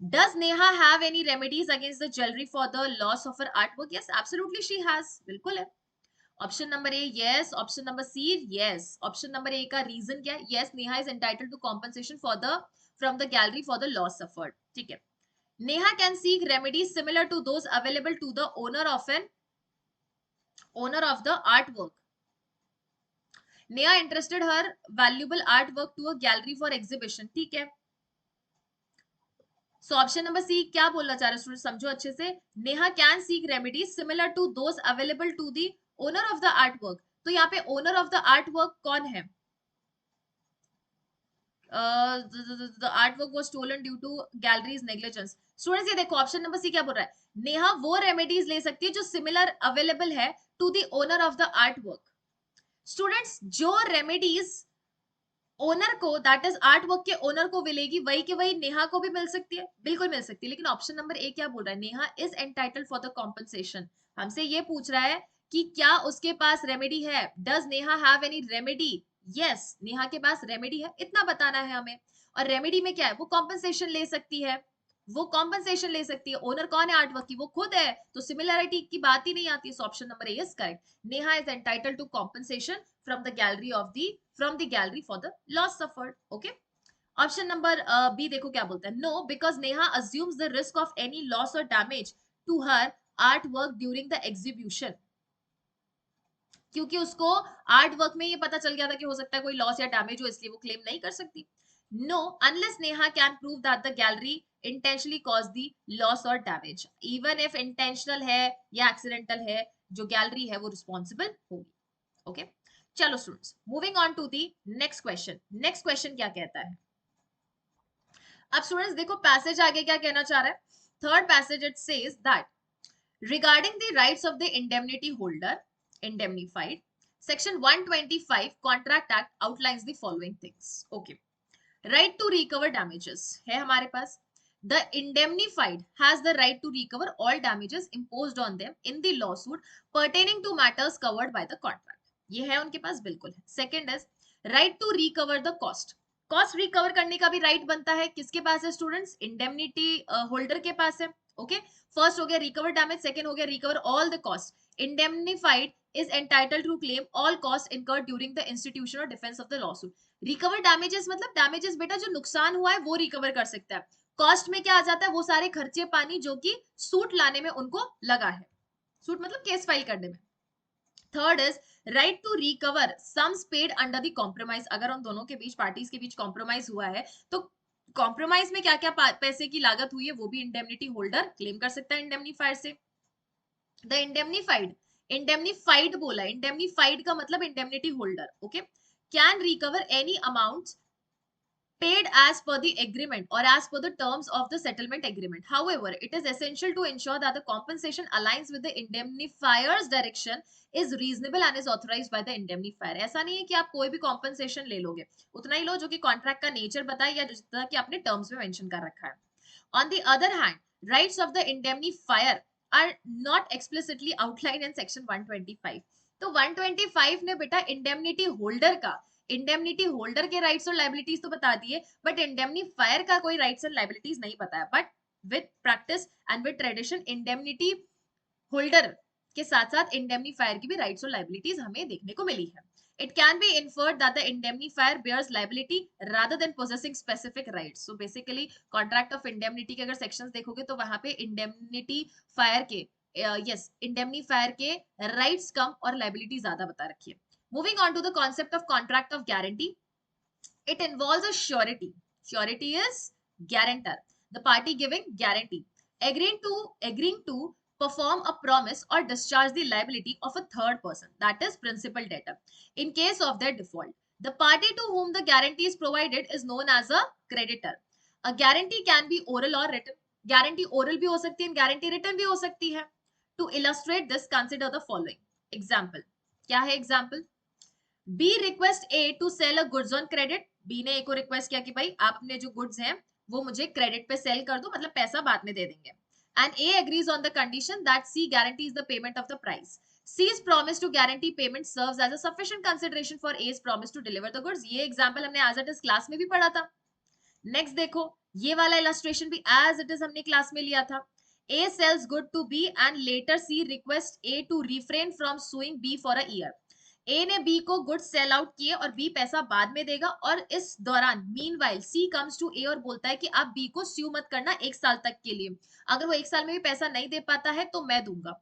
[SPEAKER 1] Does Neha have any remedies against the jewelry for the loss of her artwork? Yes, absolutely she has. बिल्कुल है. Option number A yes, option number C yes. Option number A का रीजन क्या है? Yes, Neha is entitled to compensation for the from the gallery for the loss suffered. ठीक है. Neha can seek remedies similar to those available to the owner of the art work. Neha interested her valuable art work to a gallery for exhibition. ठीक है. So option number सी क्या बोलना चाह रहे student, समझो अच्छे से. Neha can seek remedies similar to those available to the owner of the art work. तो यहाँ पे owner of the art work कौन है? The art work was stolen due to gallery's negligence. Students ये देखो ऑप्शन नंबर सी क्या बोल रहा है. नेहा वो रेमेडीज ले सकती है जो सिमिलर अवेलेबल है to the owner of the art work. Students जो रेमेडीज ओनर को, दैट इज आर्ट वर्क के ओनर को मिलेगी, वही के वही नेहा को भी मिल सकती है. बिल्कुल मिल सकती है. लेकिन ऑप्शन नंबर ए क्या बोल रहा है? Neha is entitled for the compensation. हमसे ये पूछ रहा है कि क्या उसके पास रेमेडी है. Does Neha have any remedy? Yes, Neha के पास रेमेडी है, इतना बताना है हमें. और रेमेडी में क्या है? वो कॉम्पनसेशन ले सकती है. वो कॉम्पनसेशन ले सकती है. ओनर कौन है आर्टवर्क की? वो खुद है. तो सिमिलरिटी की बात ही नहीं आती. So option number A is correct. Neha is entitled to compensation from the gallery of the from the gallery for the loss suffered. Okay, option number B देखो क्या बोलता है. No, because Neha assumes the risk of any loss or damage to her artwork during the exhibition. क्योंकि उसको art work में ये पता चल गया था कि हो सकता है कोई लॉस या डैमेज हो, इसलिए वो क्लेम नहीं कर सकती. No, unless Neha can prove that the gallery intentionally cause the loss और डैमेज. इवन इफ इंटेंशनल है या एक्सीडेंटल है, जो गैलरी है वो रिस्पॉन्सिबल होगी. ओके, चलो students, moving on to the next question. Next question क्या कहता है? अब स्टूडेंट्स देखो पैसेज आगे क्या कहना चाह रहा है. Third passage it says that regarding the rights of the indemnity holder indemnified, section 125 contract act outlines the following things. Okay, right to recover damages है हमारे पास. The indemnified has the right to recover all damages imposed on them in the lawsuit pertaining to matters covered by the contract. ये है उनके पास, बिल्कुल है. Second is right to recover the cost. Cost recover करने का भी right बनता है. किसके पास है स्टूडेंट्स? इंडेमनिटी होल्डर के पास है. ओके, फर्स्ट हो गया रिकवर डैमेज, सेकंड हो गया recover all the cost. Indemnified is entitled to claim all costs incurred during the institution or defense of the lawsuit. Recover damages मतलब डैमेजेस बेटा जो नुकसान हुआ है वो रिकवर कर सकता है. कॉस्ट में क्या आ जाता है? वो सारे खर्चे पानी जो कि सूट लाने में उनको लगा है. सूट मतलब केस फाइल करने में. Third is right to recover sums paid under the compromise. अगर उन दोनों के बीच, पार्टीज के बीच कॉम्प्रोमाइज हुआ है तो कॉम्प्रोमाइज में क्या क्या पैसे की लागत हुई है वो भी इंडेमनिटी होल्डर क्लेम कर सकता है इंडेमनिफायर से. द इंडेमनिफाइड बोला. इंडेमनिफाइड का मतलब indemnity holder. Okay, can recover any amount paid as per the agreement or as per the terms of the settlement agreement. However, it is essential to ensure that the compensation aligns with the indemnifier's direction, is reasonable and is authorized by the indemnifier. ऐसा नहीं है कि आप कोई भी compensation ले लोगे, उतना ही लो जो कि contract का nature बताए या जितना कि आपने terms में mention कर रखा है. On the other hand, rights of the indemnifier are not explicitly outlined in section 125. तो 125 ने बेटा indemnity holder का, इंडेमनिटी होल्डर के राइट्स और लाइबिलिटीज तो बता दिए, बट इंडेमनिफायर का कोई राइट्स एंड लाइबिलिटीज नहीं बताया. But with practice and with tradition indemnity holder के साथ साथ इंडेमनिफायर की भी राइट्स और लाइबिलिटीज हमें देखने को मिली है. It can be inferred that the indemnifier bears liability rather than possessing specific rights. So basically, contract of indemnity के अगर sections देखोगे तो वहां पे indemnity fire के indemnifier के rights कम और liability ज्यादा बता रखी है. Moving on to the concept of contract of guarantee, it involves a surety. Surety is guarantor, the party giving guarantee, agreeing to perform a promise or discharge the liability of a third person, that is principal debtor, in case of their default. The party to whom the guarantee is provided is known as a creditor. A guarantee can be oral or written. Guarantee oral भी हो सकती है, guarantee written भी हो सकती है. To illustrate this, consider the following example. क्या है example? B request A to sell a goods on credit. B ने A को रिक्वेस्ट किया कि भाई आप अपने जो गुड्स हैं वो मुझे क्रेडिट पे सेल कर दो, मतलब पैसा बाद में दे देंगे. And A agrees on the condition that C guarantees the payment of the price. C's promise to guarantee payment serves as a sufficient consideration for A's promise to deliver the goods. ये example हमने as it is class में भी पढ़ा था. Next देखो, ये वाला illustration भी एज इट इज हमने क्लास में लिया था. A sells good to B and later C requests A to refrain from suing B for a year. ए ने बी को गुड्स सेल आउट किए और बी पैसा बाद में देगा, और इस दौरान मीनवाइल सी कम्स टू ए और बोलता है कि आप बी को स्यू मत करना 1 साल तक के लिए, अगर वो 1 साल में भी पैसा नहीं दे पाता है तो मैं दूंगा,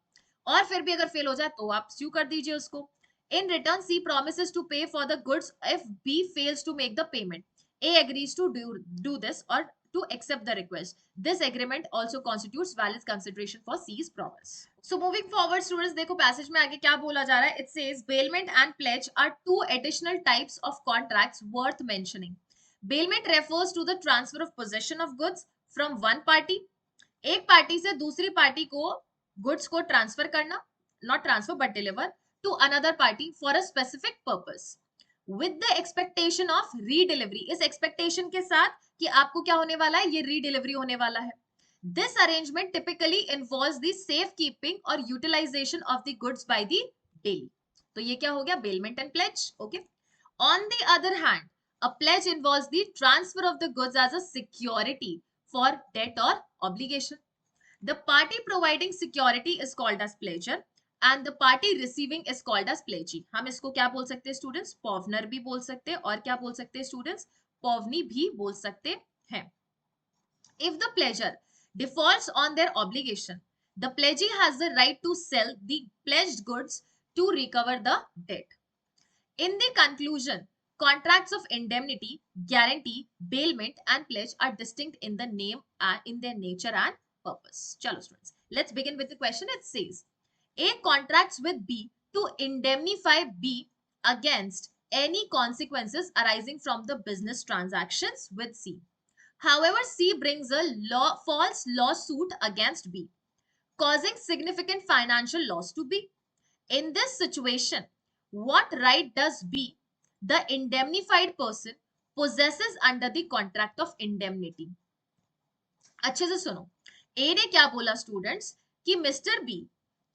[SPEAKER 1] और फिर भी अगर फेल हो जाए तो आप स्यू कर दीजिए उसको. In return C promises to pay for the goods if B fails to make the payment. A agrees to do this और to accept the request. This agreement also constitutes valid consideration for C's promise. So moving forward students, देखो passage में आगे क्या बोला जा रहा है. It says bailment and pledge are two additional types of contracts worth mentioning. Bailment refers to the transfer of possession of goods from one party. एक party से दूसरी पार्टी को गुड्स को ट्रांसफर करना, not transfer but deliver to another party for a specific purpose. With the expectation of redelivery, इस expectation के साथ कि आपको क्या होने वाला है, ये रीडिलीवरी होने वाला है. This arrangement typically involves the safe keeping or utilization of the goods by the daily. तो ये क्या हो गया, bailment and pledge. Okay. On the other hand, a pledge involves the transfer of the goods as a security for debt or obligation. The party providing security is called as pledger and the party receiving is called as pledgee. हम इसको क्या बोल सकते हैं students, पॉवनर भी बोल सकते हैं, और क्या बोल सकते हैं स्टूडेंट्स, पॉवनी भी बोल सकते हैं. If the pledger defaults on their obligation, the pledgee has the right to sell the pledged goods to recover the debt. In the conclusion, contracts of indemnity, guarantee, bailment and pledge are distinct in the name and in their nature and purpose. Chalo students, let's begin with the question. It says, A contracts with B to indemnify B against any consequences arising from the business transactions with C. However, C brings a false lawsuit against B, causing significant financial loss to B. In this situation, what right does B, the indemnified person, possesses under the contract of indemnity? अच्छे से सुनो. ए ने क्या बोला students कि mister B,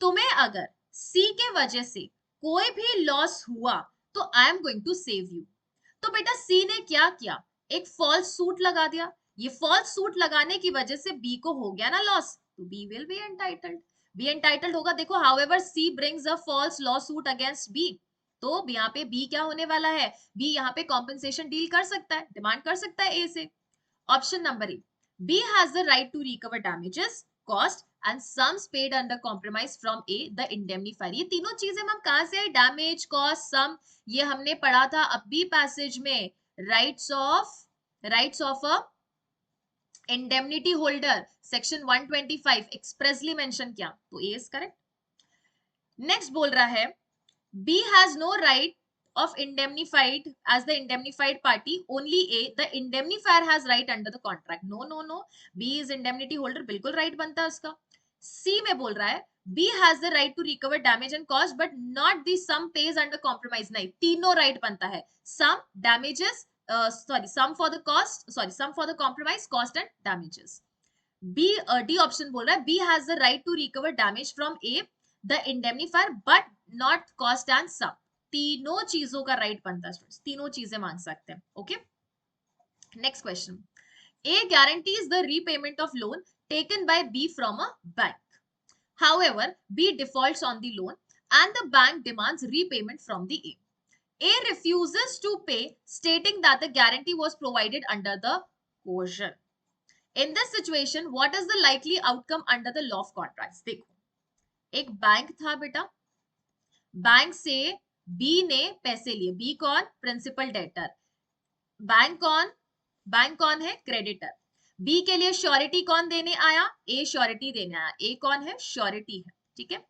[SPEAKER 1] तुम्हें अगर सी के वजह से कोई भी लॉस हुआ तो I am going to save you. तो बेटा सी ने क्या किया, एक फॉल्स सूट लगा दिया. ये फॉल्स सूट लगाने की वजह से बी को हो गया ना लॉस, तो B will be entitled. B entitled होगा. देखो, however C brings a false lawsuit against B, तो यहाँ पे बी क्या होने वाला है, बी यहाँ पे कॉम्पेंसेशन डील कर सकता है, डिमांड कर सकता है ए से. Option number A, B has the right to recover damages, cost and sums paid under compromise from A, the indemnifier. ये तीनों चीजें हम कहां से, डैमेज, कॉस्ट, सम, ये हमने पढ़ा था अब भी पैसेज में. Rights of a indemnity holder section 125 expressly mention किया, तो ए इज करेक्ट. नेक्स्ट बोल रहा है B has no right of indemnified as the indemnified party, only A, the indemnifier has right under the contract. No, B is indemnity holder, बिल्कुल right बनता है उसका. C में बोल रहा है B has the right to recover damage and cost but not the sum pays under compromise. नहीं, तीनों right बनता है. Sum, damages, sum for the cost, sum for the compromise, cost and damages. D option बोल रहा है B has the right to recover damage from A, the indemnifier, but not cost and sum. तीनों चीजों का right बनता है students, तीनों चीजें मांग सकते हैं. Okay. Next question. A guarantees the repayment of loan taken by B from a bank. However, B defaults on the loan and the bank demands repayment from the A. A refuses to pay, stating that the guarantee was provided under the coercion. In this situation, what is the likely outcome under the law of contracts? देखो, एक bank था बेटा, bank से B ने पैसे लिए, B कौन, principal debtor, bank कौन, बैंक कौन है, क्रेडिटर। बी के लिए श्योरिटी कौन देने आया, ए श्योरिटी देने आया, ए कौन है, श्योरिटी है, ठीक है।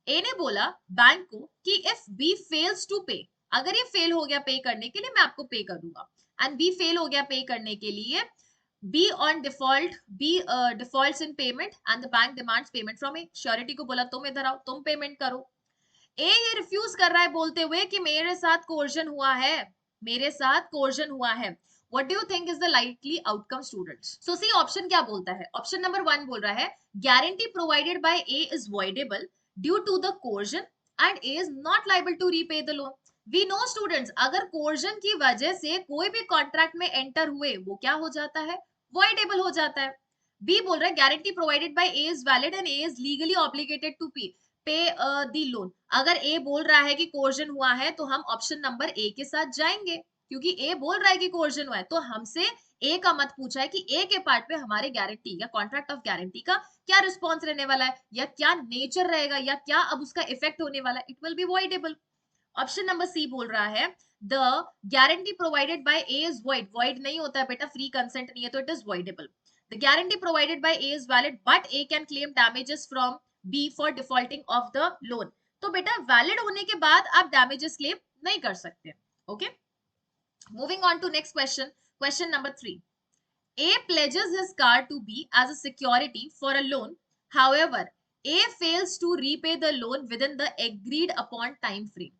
[SPEAKER 1] ए ने बोला बैंक को कि इफ बी फेल्स टू पे, अगर ये फेल हो गया पे करने के लिए मैं आपको पे कर दूंगा, एंड बी फेल हो गया पे करने के लिए, B on default, B defaults in payment and the bank demands payment from A, surety को बोला तुम इधर आओ, तुम पेमेंट करो। ए ये रिफ्यूज कर रहा है बोलते हुए कि मेरे साथ कोर्जन हुआ है, मेरे साथ कोर्जन हुआ है। What do you think is the likely outcome students? So C option क्या बोलता है, ऑप्शन नंबर 1 बोल रहा है guarantee provided by A is voidable due to the coercion and A is not liable to repay the loan. We know students, अगर coercion की वजह से कोई भी कॉन्ट्रैक्ट में एंटर हुए वो क्या हो जाता है, voidable हो जाता है। बी बोल रहा है guarantee provided by A is valid and A is legally obligated to pay the loan. अगर ए बोल रहा है कि कोर्जन हुआ है तो हम ऑप्शन नंबर ए के साथ जाएंगे, क्योंकि ए बोल रहा है कि कोर्जन हुआ है, तो हमसे ए का मत पूछा है कि ए के पार्ट पे हमारे गारंटी या कॉन्ट्रैक्ट ऑफ गारंटी का क्या रिस्पॉन्स रहने वाला है, या क्या नेचर रहेगा, या क्या अब उसका इफेक्ट होने वाला है, it will be voidable. Option number C बोल रहा है the guarantee provided by A is void, void नहीं होता है बेटा, फ्री कंसेंट नहीं है तो it is voidable. The guarantee provided by A is valid but A can claim damages from B for defaulting of the loan. तो बेटा valid होने के बाद आप डैमेजेस क्लेम नहीं कर सकते। Okay, moving on to next question, question number 3। A pledges his car to B as a security for a loan. However, A fails to repay the loan within the agreed upon time frame.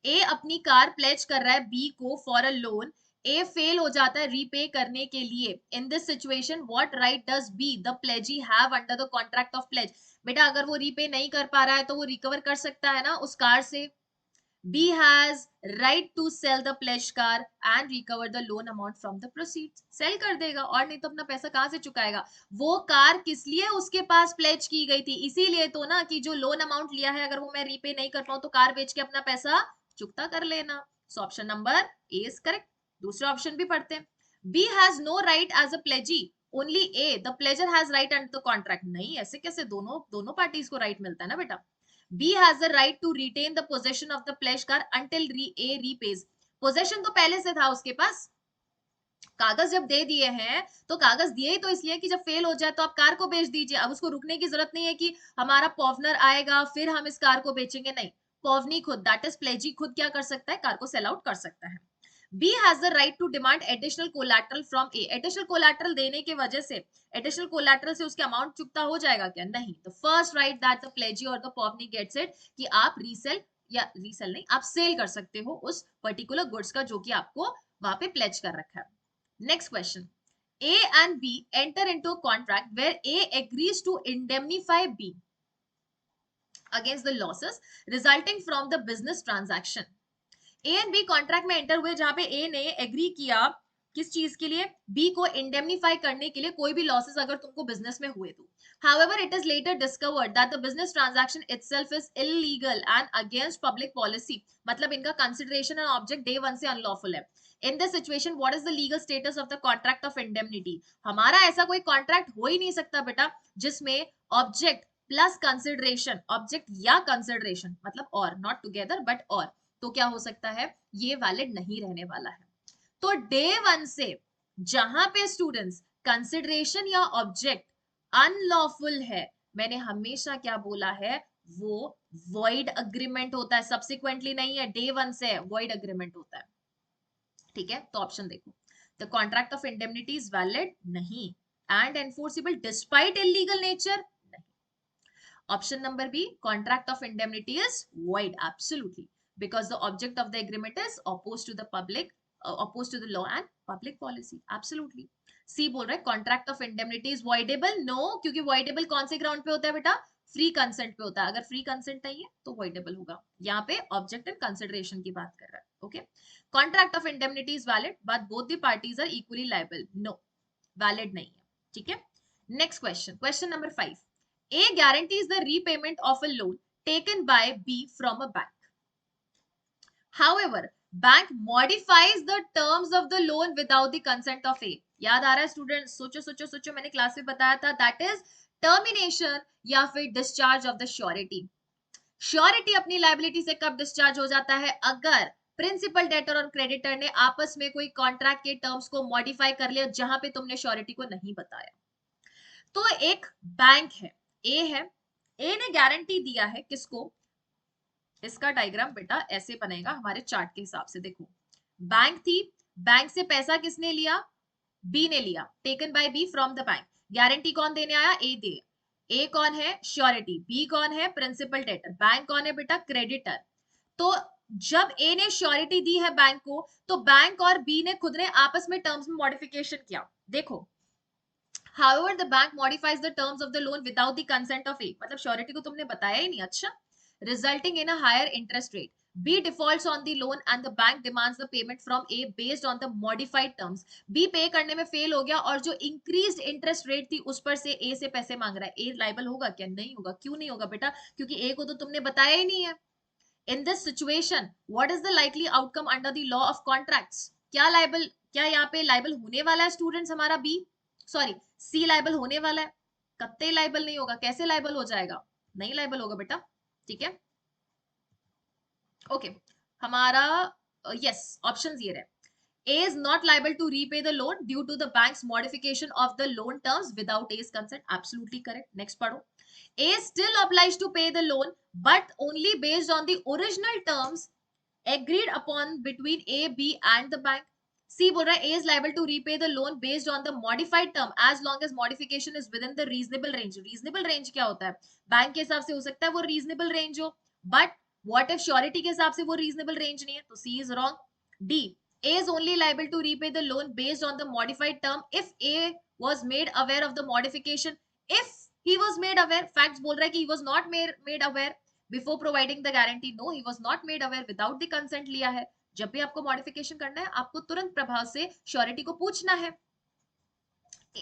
[SPEAKER 1] A अपनी car pledge कर रहा है B को for a loan, A fail हो जाता है repay करने के लिए। In this situation what right does B the pledgee have under the contract of pledge? बेटा अगर वो रीपे नहीं कर पा रहा है तो वो रिकवर कर सकता है ना उस कार से। B has right to sell the pledged car and recover the loan amount from the proceeds. Sell कर देगा, और नहीं तो अपना पैसा कहां से चुकाएगा? वो कार किस लिए उसके पास प्लेज की गई थी, इसीलिए तो ना कि जो लोन अमाउंट लिया है अगर वो मैं रीपे नहीं कर पाऊं तो कार बेच के अपना पैसा चुकता कर लेना। So option number A is correct. दूसरा ऑप्शन भी पढ़ते हैं। B has no right as a pledgee, only A the pledgor has right under the contract. नहीं, ऐसे कैसे, दोनों दोनों पार्टीज को राइट मिलता है ना बेटा। B has the right to retain the possession of the pledged car until A repays. Possession तो पहले से था उसके पास, कागज जब दे दिए हैं तो कागज दिए ही तो इसलिए कि जब फेल हो जाए तो आप कार को बेच दीजिए। अब उसको रुकने की जरूरत नहीं है कि हमारा पॉवनर आएगा फिर हम इस कार को बेचेंगे, नहीं, पॉवनी खुद, दैट इज प्लेजी, खुद क्या कर सकता है, कार को सेल आउट कर सकता है। B has the right to demand additional collateral from A. Additional collateral देने के वजह से, additional collateral से उसके अमाउंट चुकता हो जाएगा क्या? नहीं। The first right that the pledgee or the pawny gets it कि आप रीसेल, या रीसेल नहीं, आप सेल कर सकते हो उस पर्टिकुलर गुड्स का जो कि आपको वहां पे प्लेज कर रखा है। Next question. A and B enter into a contract where A agrees to indemnify B against the losses resulting from the business transaction. A and B contract में एंटर हुए जहां पे ए ने एग्री किया किस चीज के लिए, बी को इंडेमनीफाई करने के लिए कोई भी लॉसेस अगर तुमको बिजनेस में हुए तो। However it is later discovered that the business transaction itself is illegal and against public policy, मतलब इनका कंसिडरेशन एंड ऑब्जेक्ट डे 1 से अनलॉफुल है। इन this situation what is the legal status of the contract of indemnity? हमारा ऐसा कोई contract हो ही नहीं सकता बेटा जिसमें ऑब्जेक्ट प्लस कंसिडरेशन, ऑब्जेक्ट या कंसिडरेशन मतलब और, नॉट टुगेदर बट और, तो क्या हो सकता है, ये वैलिड नहीं रहने वाला है। तो डे 1 से जहां पे स्टूडेंट्स कंसिडरेशन या ऑब्जेक्ट अनलॉफुल है, मैंने हमेशा क्या बोला है, वो वॉइड अग्रीमेंट होता है, सब्सिक्वेंटली नहीं है, डे 1 से वॉइड अग्रीमेंट होता है। ठीक है, तो ऑप्शन देखो, the contract of indemnity is valid, नहीं, and enforceable despite illegal nature, नहीं। Option number B, contract of indemnity is void, absolutely, because the object of the agreement is opposed to the public, opposed to the law and public policy, absolutely। C बोल रहा है contract of indemnity is voidable, no, क्योंकि voidable कौन से ground पे होता है बेटा, फ्री कंसेंट पे होता है। अगर फ्री कंसेंट नहीं है तो voidable होगा, यहाँ पे ऑब्जेक्ट एंड कंसिडरेशन की बात कर रहा है। Okay, contract of indemnity is valid but both the parties are equally liable, no, valid नहीं है। ठीक है, next question, question number 5। A guarantees the repayment of a loan taken by B from a bank. However, bank modifies the terms of the loan without the consent of A. याद आ रहा है student? सोचो सोचो सोचो, मैंने class में बताया था, दैट इज टर्मिनेशन या फिर discharge of the surety. Surety अपनी लाइबिलिटी से कब डिस्चार्ज हो जाता है? अगर प्रिंसिपल डेटर और क्रेडिटर ने आपस में कोई कॉन्ट्रैक्ट के टर्म्स को मॉडिफाई कर लिया जहां पे तुमने श्योरिटी को नहीं बताया। तो एक बैंक है, ए है, ए ने गारंटी दिया है किसको? इसका डायग्राम बेटा ऐसे बनेगा हमारे चार्ट के हिसाब से। देखो, बैंक थी, बैंक से पैसा किसने लिया? बी ने लिया, taken by B from the bank. Guarantee कौन देने आया? ए दे। ए कौन है? श्योरिटी। बी कौन है? Principal debtor. बैंक कौन है बेटा? क्रेडिटर। तो जब ए ने श्योरिटी दी है बैंक को, तो बैंक और बी ने खुद ने आपस में टर्म्स में मॉडिफिकेशन किया। देखो, however the bank modifies the terms of the loan without the consent of A, मतलब श्योरिटी को तुमने बताया ही नहीं। अच्छा, resulting in a higher interest rate. B defaults on the loan and the bank demands the payment from A based on the modified terms. B पे करने में fail हो गया और जो increased interest rate थी उस पर से A से पैसे मांग रहा है। A लाइबल होगा क्या? नहीं होगा। क्यों नहीं होगा बेटा? क्योंकि A को तो तुमने बताया ही नहीं है। In this situation, what is the likely outcome under the law of contracts? क्या लाइबल, क्या यहाँ पे लाइबल होने वाला है स्टूडेंट्स हमारा? बी, सॉरी, सी लाइबल होने वाला है। कत्ते लाइबल नहीं होगा। कैसे लाइबल हो जाएगा? नहीं लाइबल होगा बेटा। ठीक है, ओके। हमारा यस ऑप्शंस ये रहे। A is not liable to repay the loan due to the bank's modification of the loan terms without A's consent. Absolutely correct. Next पढ़ो। A is still obliged to pay the loan, but only based on the original terms agreed upon between A, B and the bank. C बोल रहा है A is liable to repay the loan based on the modified term as long as modification is within the reasonable range. Reasonable range क्या होता है? Bank के हिसाब से हो सकता है वो reasonable range हो, but what if surety के हिसाब से वो reasonable range नहीं है? तो C is wrong. D, A is only liable to repay the loan based on the modified term if A was made aware of the modification. If he was made aware, facts बोल रहा है कि he was not made aware before providing the guarantee. No, he was not made aware, without the consent लिया है। जब भी आपको modification करना है आपको तुरंत प्रभाव से श्योरिटी को पूछना है।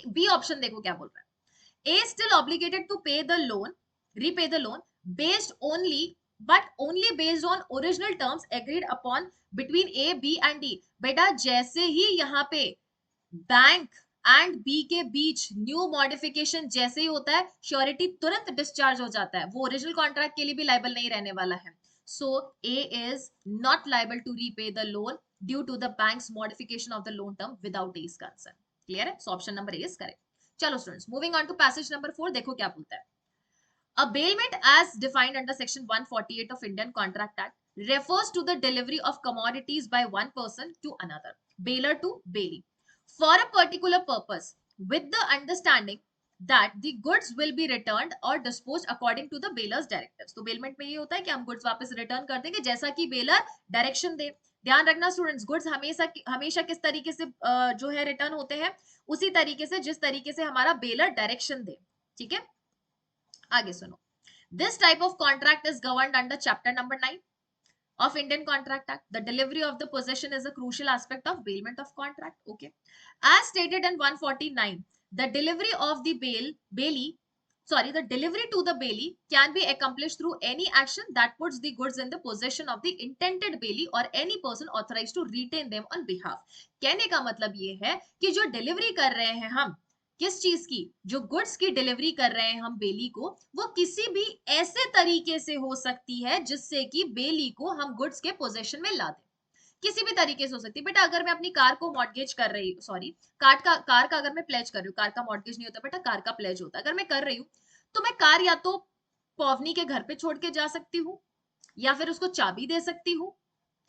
[SPEAKER 1] बी ऑप्शन देखो क्या बोल रहा है। A still obligated to pay the loan, repay the loan based only, but only based on original terms agreed upon between A, B and D. बेटा जैसे ही यहाँ पे बैंक एंड बी के बीच न्यू मॉडिफिकेशन जैसे ही होता है, श्योरिटी तुरंत discharge हो जाता है। वो ओरिजिनल कॉन्ट्रैक्ट के लिए भी लाइबल नहीं रहने वाला है। So A is not liable to repay the loan due to the bank's modification of the loan term without A's concern. Clear है? So option number A is correct. चलो students, moving on to passage number 4, देखो क्या बोलता है। A bailment as defined under section 148 of Indian Contract Act refers to the delivery of commodities by one person to another, bailer to bailee, for a particular purpose, with the understanding that the goods will be returned or disposed according to the bailer's directives. तो bailment में ये होता है कि हम goods वापस return कर देंगे जैसा कि bailor direction दे। ध्यान रखना स्टूडेंट्स, गुड्स हमेशा हमेशा किस तरीके से जो है रिटर्न होते हैं? उसी तरीके से जिस तरीके से हमारा बेलर डायरेक्शन दे। ठीक है, आगे सुनो। This type of contract is governed under chapter number 9 of Indian Contract Act. The delivery of the possession is a crucial aspect of bailment of contract. Okay, as stated in 149, the delivery of the the delivery to the bailee can be accomplished through any action that puts the goods in the possession of the intended bailee or any person authorized to retain them on behalf. कहने का मतलब ये है कि जो delivery कर रहे हैं हम, किस चीज की? जो गुड्स की डिलीवरी कर रहे हैं हम बेली को, वो किसी भी ऐसे तरीके से हो सकती है जिससे कि बेली को हम गुड्स के पोजेशन में ला दें। किसी भी तरीके से हो सकती है बेटा। अगर मैं अपनी कार को मॉर्गेज कर रही हूँ, सॉरी, कार का अगर मैं प्लेज कर रही हूँ, कार का मॉर्गेज नहीं होता बेटा, कार का प्लेज होता है। अगर मैं कर रही हूँ तो मैं कार या तो पवनी के घर पे छोड़ के जा सकती हूँ या फिर उसको चाबी दे सकती हूँ,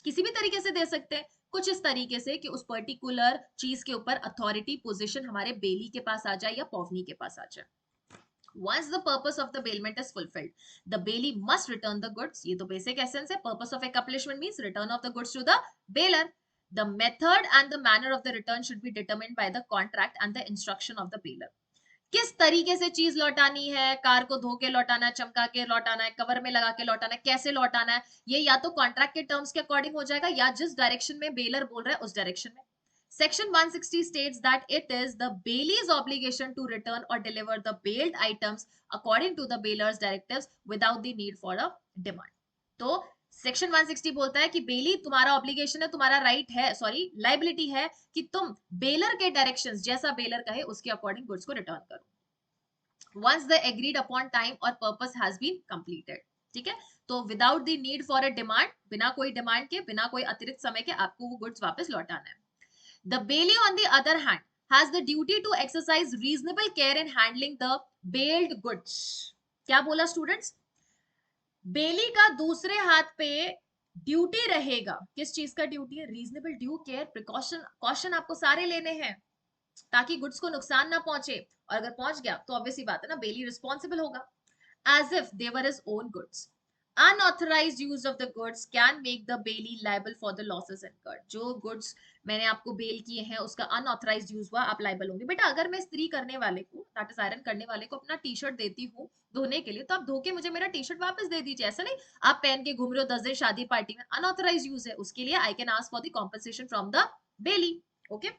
[SPEAKER 1] किसी भी तरीके से दे सकते हैं। कुछ इस तरीके से कि उस पर्टिकुलर चीज के ऊपर अथॉरिटी पोजीशन हमारे बेली के पास आ जाए या पवनी के पास आ जाए। Once the purpose of the bailment is fulfilled, the bailee must return the goods. ये तो basic essence है। Purpose of accomplishment means return of the goods to the bailer. The method and the manner of the return should be determined by the contract and the instruction of the bailer. किस तरीके से चीज लौटानी है? Car को धो के लौटाना है, चमका के लौटाना है, कवर में लगा के लौटाना है, कैसे लौटाना है, ये या तो कॉन्ट्रैक्ट के टर्म्स के अकॉर्डिंग हो जाएगा या जिस डायरेक्शन में बेलर बोल रहा है उस डायरेक्शन में। Section 160 states that it is the bailie's obligation to return or deliver the bailed items according to the bailer's directives without the need for a demand. तो सेक्शन 160 बोलता है कि बेली तुम्हारा ऑब्लिगेशन है, तुम्हारा राइट है, सॉरी लाइबिलिटी है कि तुम बेलर के डायरेक्शंस जैसा बेलर कहे उसके अकॉर्डिंग गुड्स को रिटर्न करो once the agreed upon time or purpose has been completed. ठीक है, तो without the need for a demand, बिना कोई डिमांड के, बिना कोई अतिरिक्त समय के आपको वो गुड्स वापस लौटाना है. The bailee on the other hand has the duty to exercise reasonable care in handling the bailed goods. क्या बोला स्टूडेंट्स? बेली का दूसरे हाथ पे ड्यूटी रहेगा. किस चीज का ड्यूटी है? Reasonable due care precaution, caution आपको सारे लेने हैं ताकि गुड्स को नुकसान ना पहुंचे, और अगर पहुंच गया तो ऑब्वियसली बात है ना, बेली रिस्पॉन्सिबल होगा. as if they were his own goods. Unauthorized use of the goods can make the bailee liable for the losses incurred. जो goods मैंने आपको बेल किए हैं उसका अनऑथराइज्ड यूज हुआ, आप लाइबल होंगे. बेटा अगर मैं स्त्री करने वाले को, दैट इज आयरन करने वाले को अपना टी शर्ट देती हूँ धोने के लिए, तो आप धो के मुझे मेरा टी शर्ट वापस दे दीजिए. ऐसा नहीं आप पहन के घूम रहे हो 10 दिन शादी पार्टी में, अनऑथराइज्ड यूज है, उसके लिए I can ask for the compensation from the Bailey. Okay,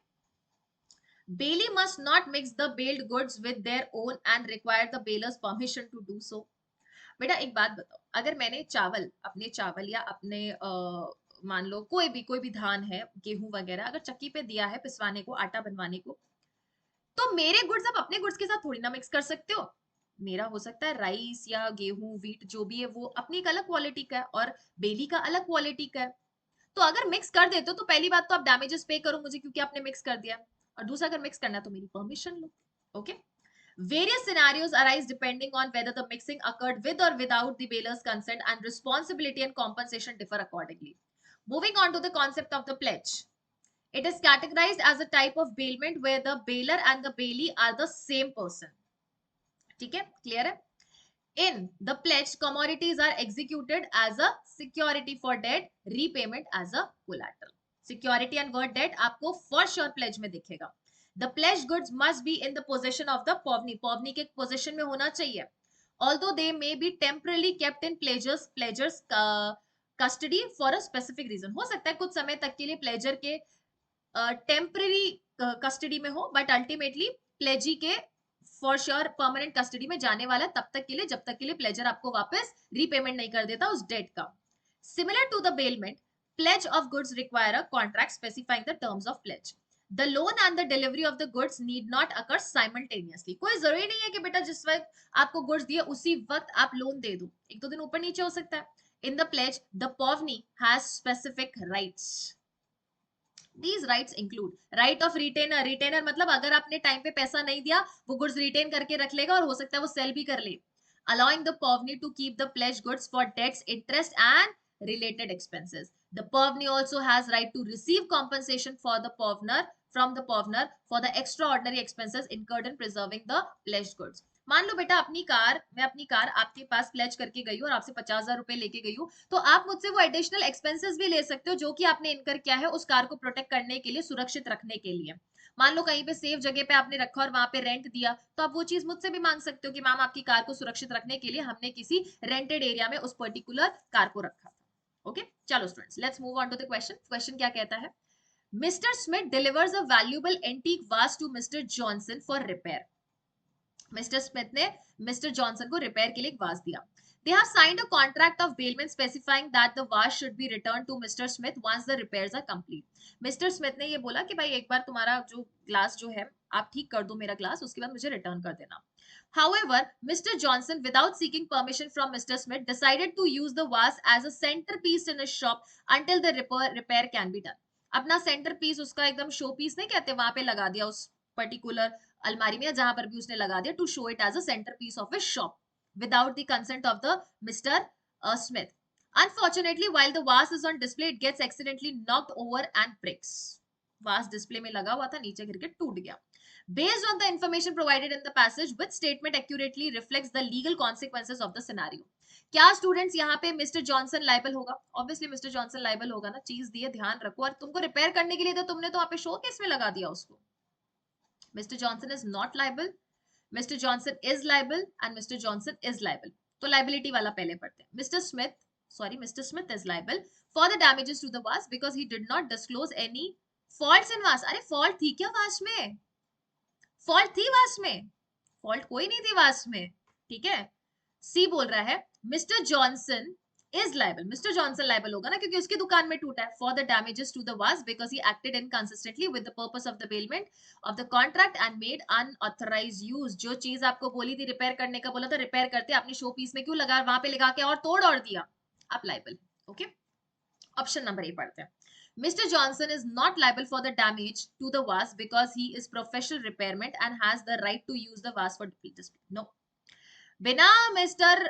[SPEAKER 1] Bailey must not mix the bailed goods with their own and require the bailers permission to do so. बेटा एक बात बताओ, अगर मैंने अपने चावल या अपने मान लो कोई भी धान है, गेहूं वगैरह, अगर चक्की पे दिया है पिसवाने को, आटा बनवाने को, तो मेरे गुड्स आप अपने गुड्स के साथ थोड़ी ना मिक्स कर सकते हो. मेरा हो सकता है राइस या गेहूं वीट जो भी है वो अपनी एक अलग क्वालिटी का है और बेली का अलग क्वालिटी का है. तो अगर मिक्स कर देते हो तो पहली बात तो आप डैमेजेस पे करो मुझे क्योंकि आपने मिक्स कर दिया, और दूसरा अगर मिक्स करना है तो मेरी परमिशन लो. Okay, various scenarios arise depending on whether the mixing occurred with or without the baler's consent, and responsibility and compensation differ accordingly. Moving on to the concept of the pledge, it is categorized as a type of bailment where the baler and the bailee are the same person. ठीक है, clear है? In the pledge, commodities are executed as a security for debt, repayment as a collateral. Security and word debt आपको for sure pledge में दिखेगा. The pledged goods must be in the possession of the povni. povni के possession में होना चाहिए. Although they may be temporarily kept in pledgers custody for a specific reason. हो सकता है कुछ समय तक के लिए प्लेजर के टेम्पररी कस्टडी में हो, बट अल्टीमेटली प्लेजी के फॉर श्योर परमानेंट कस्टडी में जाने वाला तब तक के लिए जब तक के लिए प्लेजर आपको वापस रीपेमेंट नहीं कर देता उस डेट का. Similar to the bailment, pledge of goods require a contract specifying the terms of pledge. The loan and the delivery of the goods need not occur simultaneously. कोई जरूरी नहीं है कि बेटा जिस वक्त आपको गुड्स दिए उसी वक्त आप लोन दे दो, एक दो दिन ऊपर नीचे हो सकता है. In the pledge, the povni has specific rights. These rights include right of retainer. Retainer मतलब अगर आपने टाइम पे पैसा नहीं दिया वो गुड्स रिटेन करके रख लेगा और हो सकता है वो सेल भी कर ले. Allowing the povni to keep the pledged goods for debts, interest and related expenses. The povni also has right to receive compensation for the povner from the povner for the extraordinary expenses incurred in preserving the pledged goods. मान लो बेटा मैं अपनी car आपके पास pledge करके गई हूँ और आपसे 50,000 रुपए लेके गई हूँ, तो आप मुझसे वो एडिशनल एक्सपेंसेस भी ले सकते हो जो कि आपने इनकर किया है उस कार को प्रोटेक्ट करने के लिए, सुरक्षित रखने के लिए. मान लो कहीं पे सेफ जगह पे आपने रखा और वहां पे रेंट दिया, तो आप वो चीज मुझसे भी मांग सकते हो कि मैम आपकी कार को सुरक्षित रखने के लिए हमने किसी रेंटेड एरिया में उस पर्टिकुलर कार को रखा था. ओके, चलो students, let's move on to the question. Question क्या कहता है? Mister Smith delivers a valuable antique watch to Mister Johnson for repair. Mister Smith ने मिस्टर जॉनसन को रिपेयर के लिए एक वाज दिया. They have signed a contract of bailment specifying that the vase should be returned to Mr. Smith once the repairs are complete. Mr. Smith ने ये बोला कि भाई एक बार तुम्हारा जो ग्लास जो है आप ठीक कर दो मेरा ग्लास, उसके बाद मुझे रिटर्न कर देना. However, Mr. Johnson, without seeking permission from Mr. Smith, decided to use the vase as a centerpiece in his shop until the repair can be done. अपना centerpiece उसका एकदम शो पीस नहीं कहते, वहां पे लगा दिया उस पर्टिकुलर अलमारी में जहां पर भी उसने लगा दिया, to show it as a centre piece of his shop without the consent of the Mr. Smith. Unfortunately, while the vase is on display, it gets accidentally knocked over and breaks. Vase display में लगा हुआ था, नीचे गिर के टूट गया. Based on the information provided in the passage, which statement accurately reflects the legal consequences of the scenario? क्या स्टूडेंट्स यहाँ पे मिस्टर जॉनसन लाइबल होगा? ऑब्वियसली मिस्टर जॉनसन लाइबल होगा ना, चीज दिए ध्यान रखो, और तुमको रिपेयर करने के लिए तो तुमने तो वहां पे शो केस में लगा दिया उसको. Mister Johnson is not liable, Mr. Johnson is liable and Mr. Johnson is liable. तो liability वाला पहले पढ़ते हैं. Mr. Smith is liable for the damages to the vase because he did not disclose any faults in vase. अरे fault थी क्या vase में? Fault थी vase में? Fault कोई नहीं थी vase में, ठीक है? C बोल रहा है Mr. Johnson is liable, mister Johnson liable होगा ना, क्योंकि उसकी दुकान में टूटा है, for the damages to the was because he acted inconsistently with the purpose of the bailment of the contract and made unauthorised use. जो चीज आपको बोली थी रिपेयर करने का, बोला था रिपेयर करते, आपने शो पीस में क्यों लगा, वहां पे लगा के और तोड़ और दिया, आप liable. Okay, option number A पढ़ते हैं। Mr. Johnson is not liable for the damage to the vase because he is professional repairman and has the right to use the vase for display. No. बिना mister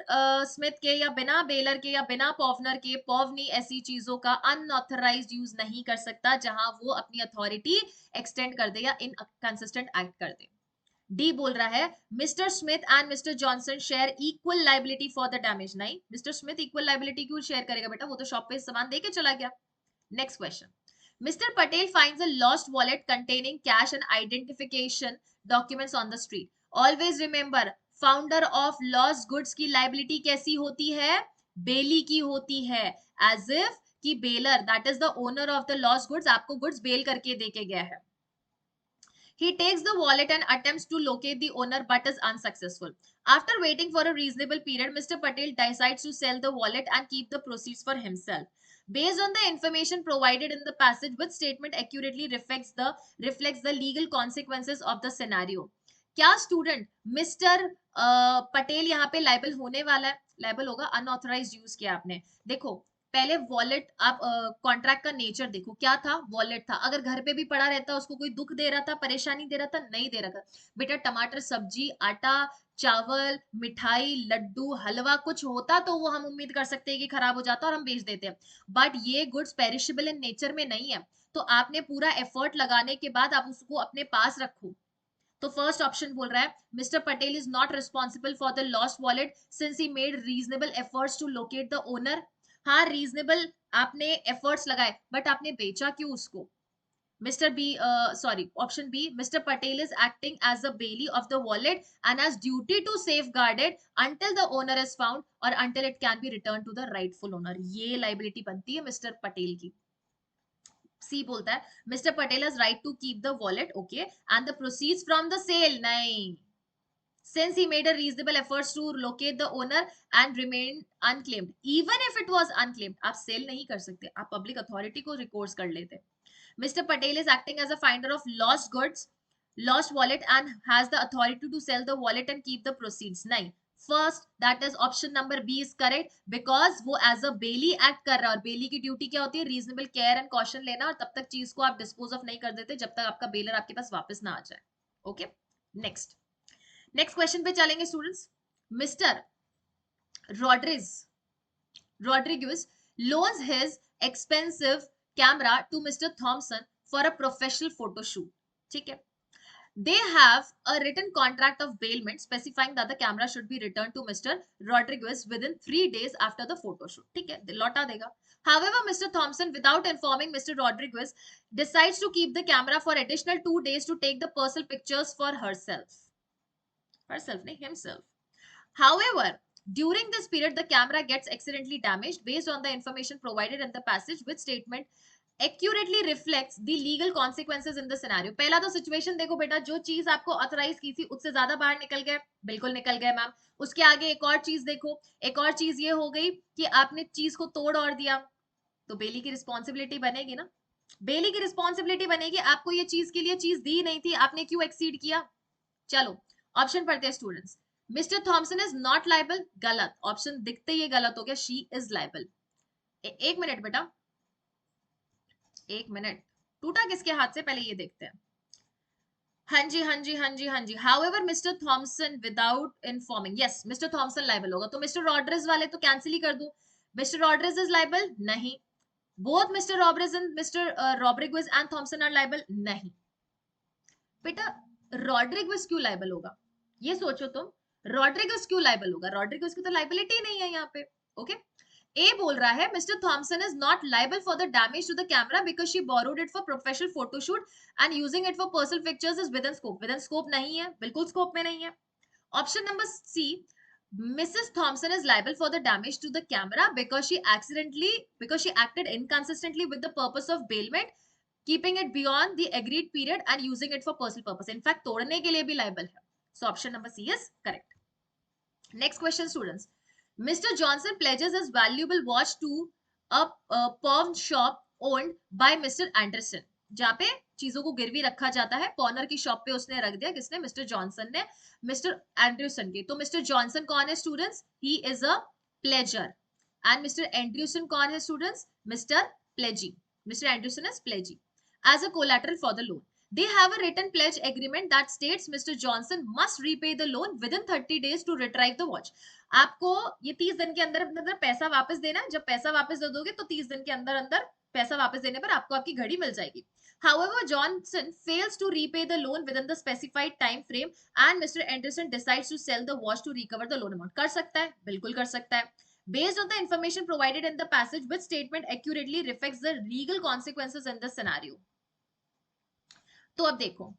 [SPEAKER 1] Smith के या बिना baler के या बिना पॉवनर के पॉवनी ऐसी चीजों का अनऑथराइज्ड यूज नहीं कर सकता जहां वो अपनी अथॉरिटी एक्सटेंड कर दे या इनकंसिस्टेंट एक्ट कर दे। डी बोल रहा है Mister Smith and mister Johnson share equal liability for the damage. नहीं, मिस्टर स्मिथ इक्वल लाइबिलिटी क्यों शेयर करेगा बेटा, वो तो शॉप पे सामान दे के चला गया। Next question, mister Patel finds a lost wallet containing cash and identification documents on the street. Always remember, founder of lost goods की लाइबिलिटी कैसी होती है, बेली की होती है, एज इफ कि baler that is the owner of the lost goods आपको goods bell करके देके गया है। He takes the wallet and attempts to locate the owner but is unsuccessful. After waiting for a reasonable period, Mr. Patel decides to sell the wallet and keep the proceeds for himself. Based on the information provided in the passage, which statement accurately reflects the legal consequences of the scenario? क्या student mister Patel यहाँ पे liable होने वाला है? Liable होगा, unauthorised use किया आपने। देखो पहले वॉलेट, आप कॉन्ट्रैक्ट का नेचर देखो, क्या था, वॉलेट था। अगर घर पे भी पड़ा रहता, उसको कोई दुख दे रहा था, परेशानी दे रहा था, नहीं दे रहा था बेटा, टमाटर, सब्जी, आटा, चावल, मिठाई, लड्डू, हलवा कुछ होता तो वो हम उम्मीद कर सकते हैं कि खराब हो जाता और हम बेच देते हैं, बट ये गुड्स पेरिशेबल इन नेचर में नहीं है, तो आपने पूरा एफर्ट लगाने के बाद आप उसको अपने पास रखो। तो फर्स्ट ऑप्शन बोल रहा है mister Patel is not responsible for the lost wallet since he made reasonable efforts to locate the owner. हाँ, रीजनेबल आपने एफर्ट्स लगाए, बट आपने बेचा क्यों उसको? Mister B, sorry, option B, mister Patel is acting as a bailee of the wallet and has duty to safeguard it until the owner is found or until it can be return to the rightful owner. ये liability बनती है mister Patel की। C बोलता है mister Patel has right to keep the wallet, okay, and the proceeds from the sale. नहीं, since he made a reasonable efforts to locate the owner and remained unclaimed, even if it was unclaimed, आप cell नहीं कर सकते, आप public authority को recourse कर लेते। Mister Patel is acting as a finder of lost goods, lost wallet and has the authority to sell the wallet and keep the proceeds. नहीं, first that is option number B is correct, because वो as a bailee act कर रहा है और बेली की duty क्या होती है, रीजनेबल केयर एंड कॉशन लेना, और तब तक चीज को आप डिस्पोज ऑफ नहीं कर देते जब तक आपका बेलर आपके पास वापस ना आ जाए। ओके, नेक्स्ट क्वेश्चन पे चलेंगे students. Mister Rodriguez loans his expensive camera to Mr. Thompson for a professional photo shoot. ठीक है, they have a written contract of bailment specifying that the camera should be returned to Mr. Rodriguez within 3 days after the photo shoot. ठीक है, लौटा देगा। However, Mr. Thompson, without informing Mr. Rodriguez, decides to keep the camera for additional 2 days to take the personal pictures for himself, However, during this period, the camera gets accidentally damaged. Based on the information provided in the passage, which statement accurately reflects the legal consequences in the scenario? पहला तो situation देखो बेटा, जो चीज आपको authorise की थी उससे ज्यादा बाहर निकल गए, बिल्कुल निकल गए मैम। उसके आगे एक और चीज देखो, एक और चीज ये हो गई कि आपने चीज को तोड़ और दिया, तो बेली की रिस्पॉन्सिबिलिटी बनेगी ना, बेली की रिस्पॉन्सिबिलिटी बनेगी, आपको ये चीज के लिए चीज दी नहीं थी, आपने क्यों एक्सीड किया। चलो ऑप्शन पढ़ते हैं students. Mister Thompson is not liable, गलत, ऑप्शन दिखते ही गलत हो गया, शी इज लाइबल। एक मिनट बेटा, एक मिनट, टूटा किसके हाथ से, पहले ये देखते हैं। हाँ जी हाँ जी हाँ जी हाँ जी, however mister Thomson without informing, yes mister Thomson liable होगा, तो मिस्टर रॉड्रिग्स वाले तो कैंसिल ही कर दो। मिस्टर रॉड्रिग्स इज लाइबल, नहीं। Both Mister Rodrigues and Thompson are liable, नहीं। बेटा रॉड्रिग्स क्यों लाइबल होगा, ये सोचो तुम, रॉड्रिगस क्यों लाइबल होगा, रॉड्रिगस की तो लाइबिलिटी नहीं है यहाँ पे। ओके, ए बोल रहा है Mister Thompson is not liable for the damage to the camera because she borrowed it for professional photoshoot and using it for personal pictures is within scope. Within scope नहीं है, बिल्कुल scope में नहीं है। Option number C, Mrs. Thompson is liable for the damage to the camera because she acted inconsistently with the purpose of bailment, keeping it beyond the agreed period and using it for personal purpose. In fact, तोड़ने के लिए भी liable है। So option number C is correct. Next question, students. Mr. Johnson pledges his valuable watch to a pawn shop owned by Mr. Anderson. जहाँ पे चीजों को गिरवी रखा जाता है, पॉनर की शॉप पे उसने रख दिया, किसने? मिस्टर जॉनसन ने मिस्टर एंडरसन के। तो मिस्टर जॉनसन कौन है students? He is a pleasure. And mister Anderson कौन है students? Mister प्लेजी। Mister Anderson is प्लेजी as a collateral for the loan. They have a written pledge agreement that states Mr. Johnson must repay the loan within 30 days to retrieve the watch. आपको ये 30 दिन के अंदर अंदर पैसा वापस देना है। जब पैसा वापस दे दोगे तो 30 दिन के अंदर अंदर पैसा वापस देने पर आपको आपकी घड़ी मिल जाएगी। However, Johnson fails to repay the loan within the specified time frame and Mr. Anderson decides to sell the watch to recover the loan amount. कर सकता है, बिल्कुल कर सकता है। Based on the information provided in the passage, which statement accurately reflects the legal consequences in the scenario? तो अब देखो,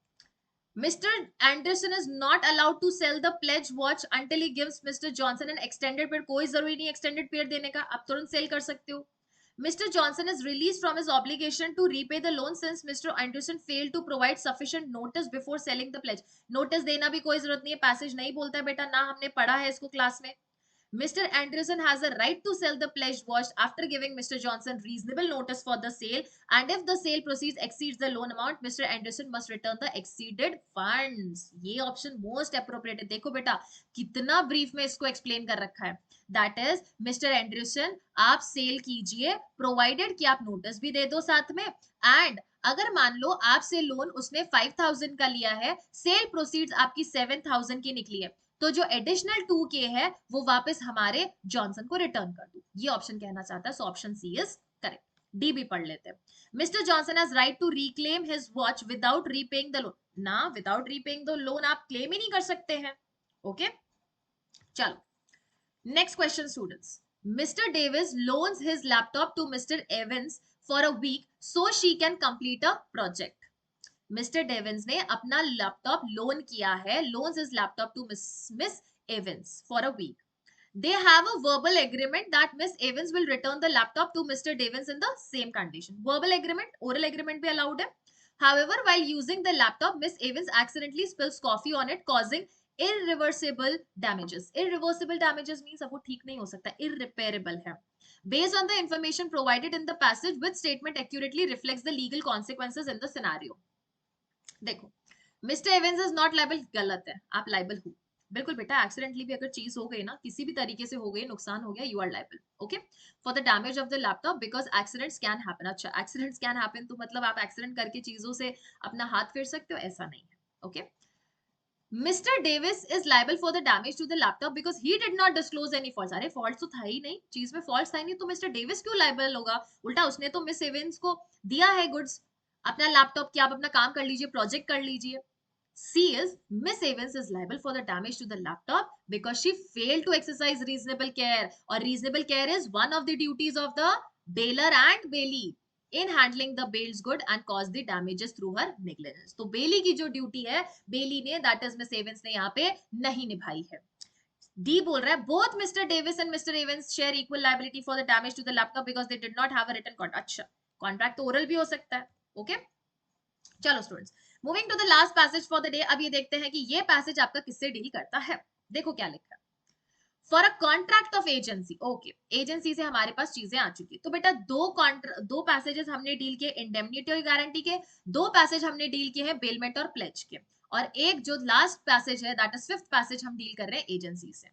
[SPEAKER 1] Mr. Anderson is not allowed to sell the pledge watch until he gives Mr. Johnson an extended period. कोई जरूरी नहीं extended period देने का, आप तुरंत सेल कर सकते हो। Mr. Johnson is released from his obligation to repay the loan since Mr. Anderson failed to provide sufficient notice before selling the pledge. Notice देना भी कोई जरूरत नहीं है, पैसेज नहीं बोलता है बेटा, ना हमने पढ़ा है इसको क्लास में। Mr. Anderson has a right to sell the pledged watch after giving Mr. Johnson reasonable notice for the sale, and if the sale proceeds exceeds the loan amount, Mr. Anderson must return the exceeded funds. ये option most appropriate है। देखो बेटा कितना brief में इसको explain कर रखा है। That is, Mr. Anderson आप sale कीजिए provided कि आप notice भी दे दो साथ में, and अगर मान लो आपसे लोन उसने 5000 का लिया है, सेल प्रोसीड्स आपकी 7000 की निकली है, तो जो एडिशनल 2K है वो वापस हमारे जॉनसन को रिटर्न कर दो। ये ऑप्शन कहना चाहता है, so option C is correct. D भी पढ़ लेते हैं। Mister Johnson has right to reclaim his watch without repaying the loan. ना, विदाउट रीपेइंग द लोन आप क्लेम ही नहीं कर सकते हैं। ओके, चलो next question students. Mister Davis loans his laptop to mister Evans for a week so she can complete a project. Mister Davis ने अपना लैपटॉप लोन किया है, loans his laptop to Miss Evans for a week. They have a verbal agreement that Miss Evans will return the laptop to Mr. Devins in the same condition. Verbal agreement, oral agreement भी allowed है. However, while using the laptop, Miss Evans accidentally spills coffee on it, causing irreversible damages. Irreversible damages means अब वो ठीक नहीं हो सकता, irreparable है. Based on the information provided in the passage, which statement accurately reflects the legal consequences in the scenario? देखो, mister एवेंस is not liable, गलत है, आप लाइबल हो। बिल्कुल बेटा, एक्सीडेंटली भी अगर चीज हो गई ना, किसी भी तरीके से हो गई, नुकसान हो गया, you are liable. Okay, for the damage of the laptop because accidents can happen. अच्छा, एक्सीडेंट्स कैन हैपन तो मतलब आप एक्सीडेंट करके चीजों से अपना हाथ फेर सकते हो, ऐसा नहीं है। Okay, Mister Davis is liable for the damage to the laptop because he did not disclose any fault. अरे फॉल्ट तो था ही नहीं, चीज में फॉल्ट था ही नहीं, तो मिस्टर डेविस क्यों लाइबल होगा? उल्टा उसने तो मिस एवेंस को दिया है गुड्स, अपना लैपटॉप की आप अपना काम कर लीजिए, प्रोजेक्ट कर लीजिए। C is Miss Evans is liable for the damage to the laptop because she failed to exercise reasonable care, or reasonable care is one of the duties of the bailor and bailee in handling the bailed good and cause the damages through her negligence. तो बेली की जो duty है, बेली ने, that is Miss Evans ने यहाँ पे नहीं निभाई है। डी बोल रहा है both Mr. Davis and Mr. Evans share equal liability for the damage to the laptop because they did not have a written contract. अच्छा, कॉन्ट्रैक्ट तो ओरल भी हो सकता है। ओके, चलो students, moving to the last passage for the day. अब ये देखते हैं कि ये पैसेज आपका किससे डील करता है। देखो क्या लिखा है, for a contract of agency. Okay, agency से हमारे पास चीजें आ चुकी है। तो बेटा दो पैसेजेस हमने डील किए इंडेमनिटी और गारंटी के, दो पैसेज हमने डील किए हैं बेलमेंट और प्लेज के, और एक जो लास्ट पैसेज है दैट इज फिफ्थ पैसेज, हम डील कर रहे हैं एजेंसी से।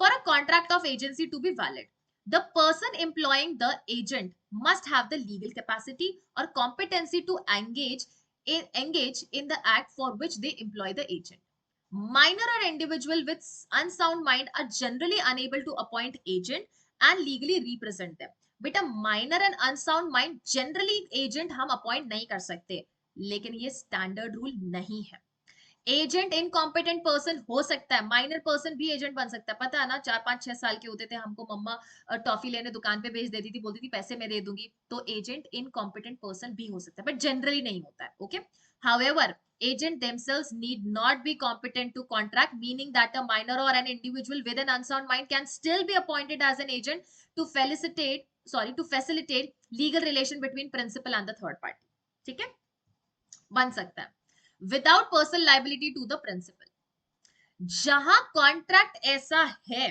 [SPEAKER 1] For a contract of agency to be valid, the person employing the agent must have the legal capacity or competency to engage in the act for which they employ the agent. Minor or individual with unsound mind are generally unable to appoint agent and legally represent them. बेटा minor and unsound mind generally agent हम appoint नहीं कर सकते, लेकिन ये standard rule नहीं है। Agent incompetent person हो सकता है, माइनर पर्सन भी एजेंट बन सकता है, पता है ना, 4-5-6 साल के होते थे, हमको मम्मा टॉफी लेने दुकान पे भेज देती थी, बोलती थी पैसे मैं दे दूंगी, तो एजेंट इनकॉम्पिटेंट पर्सन भी हो सकता है, बट जनरली नहीं होता है। Okay, however agent themselves need not be competent to contract, meaning that a minor or an individual with an unsound mind can still be appointed as an agent to facilitate legal relation between principal and the third party. ठीक है, बन सकता है without personal liability to the principal. जहां contract ऐसा है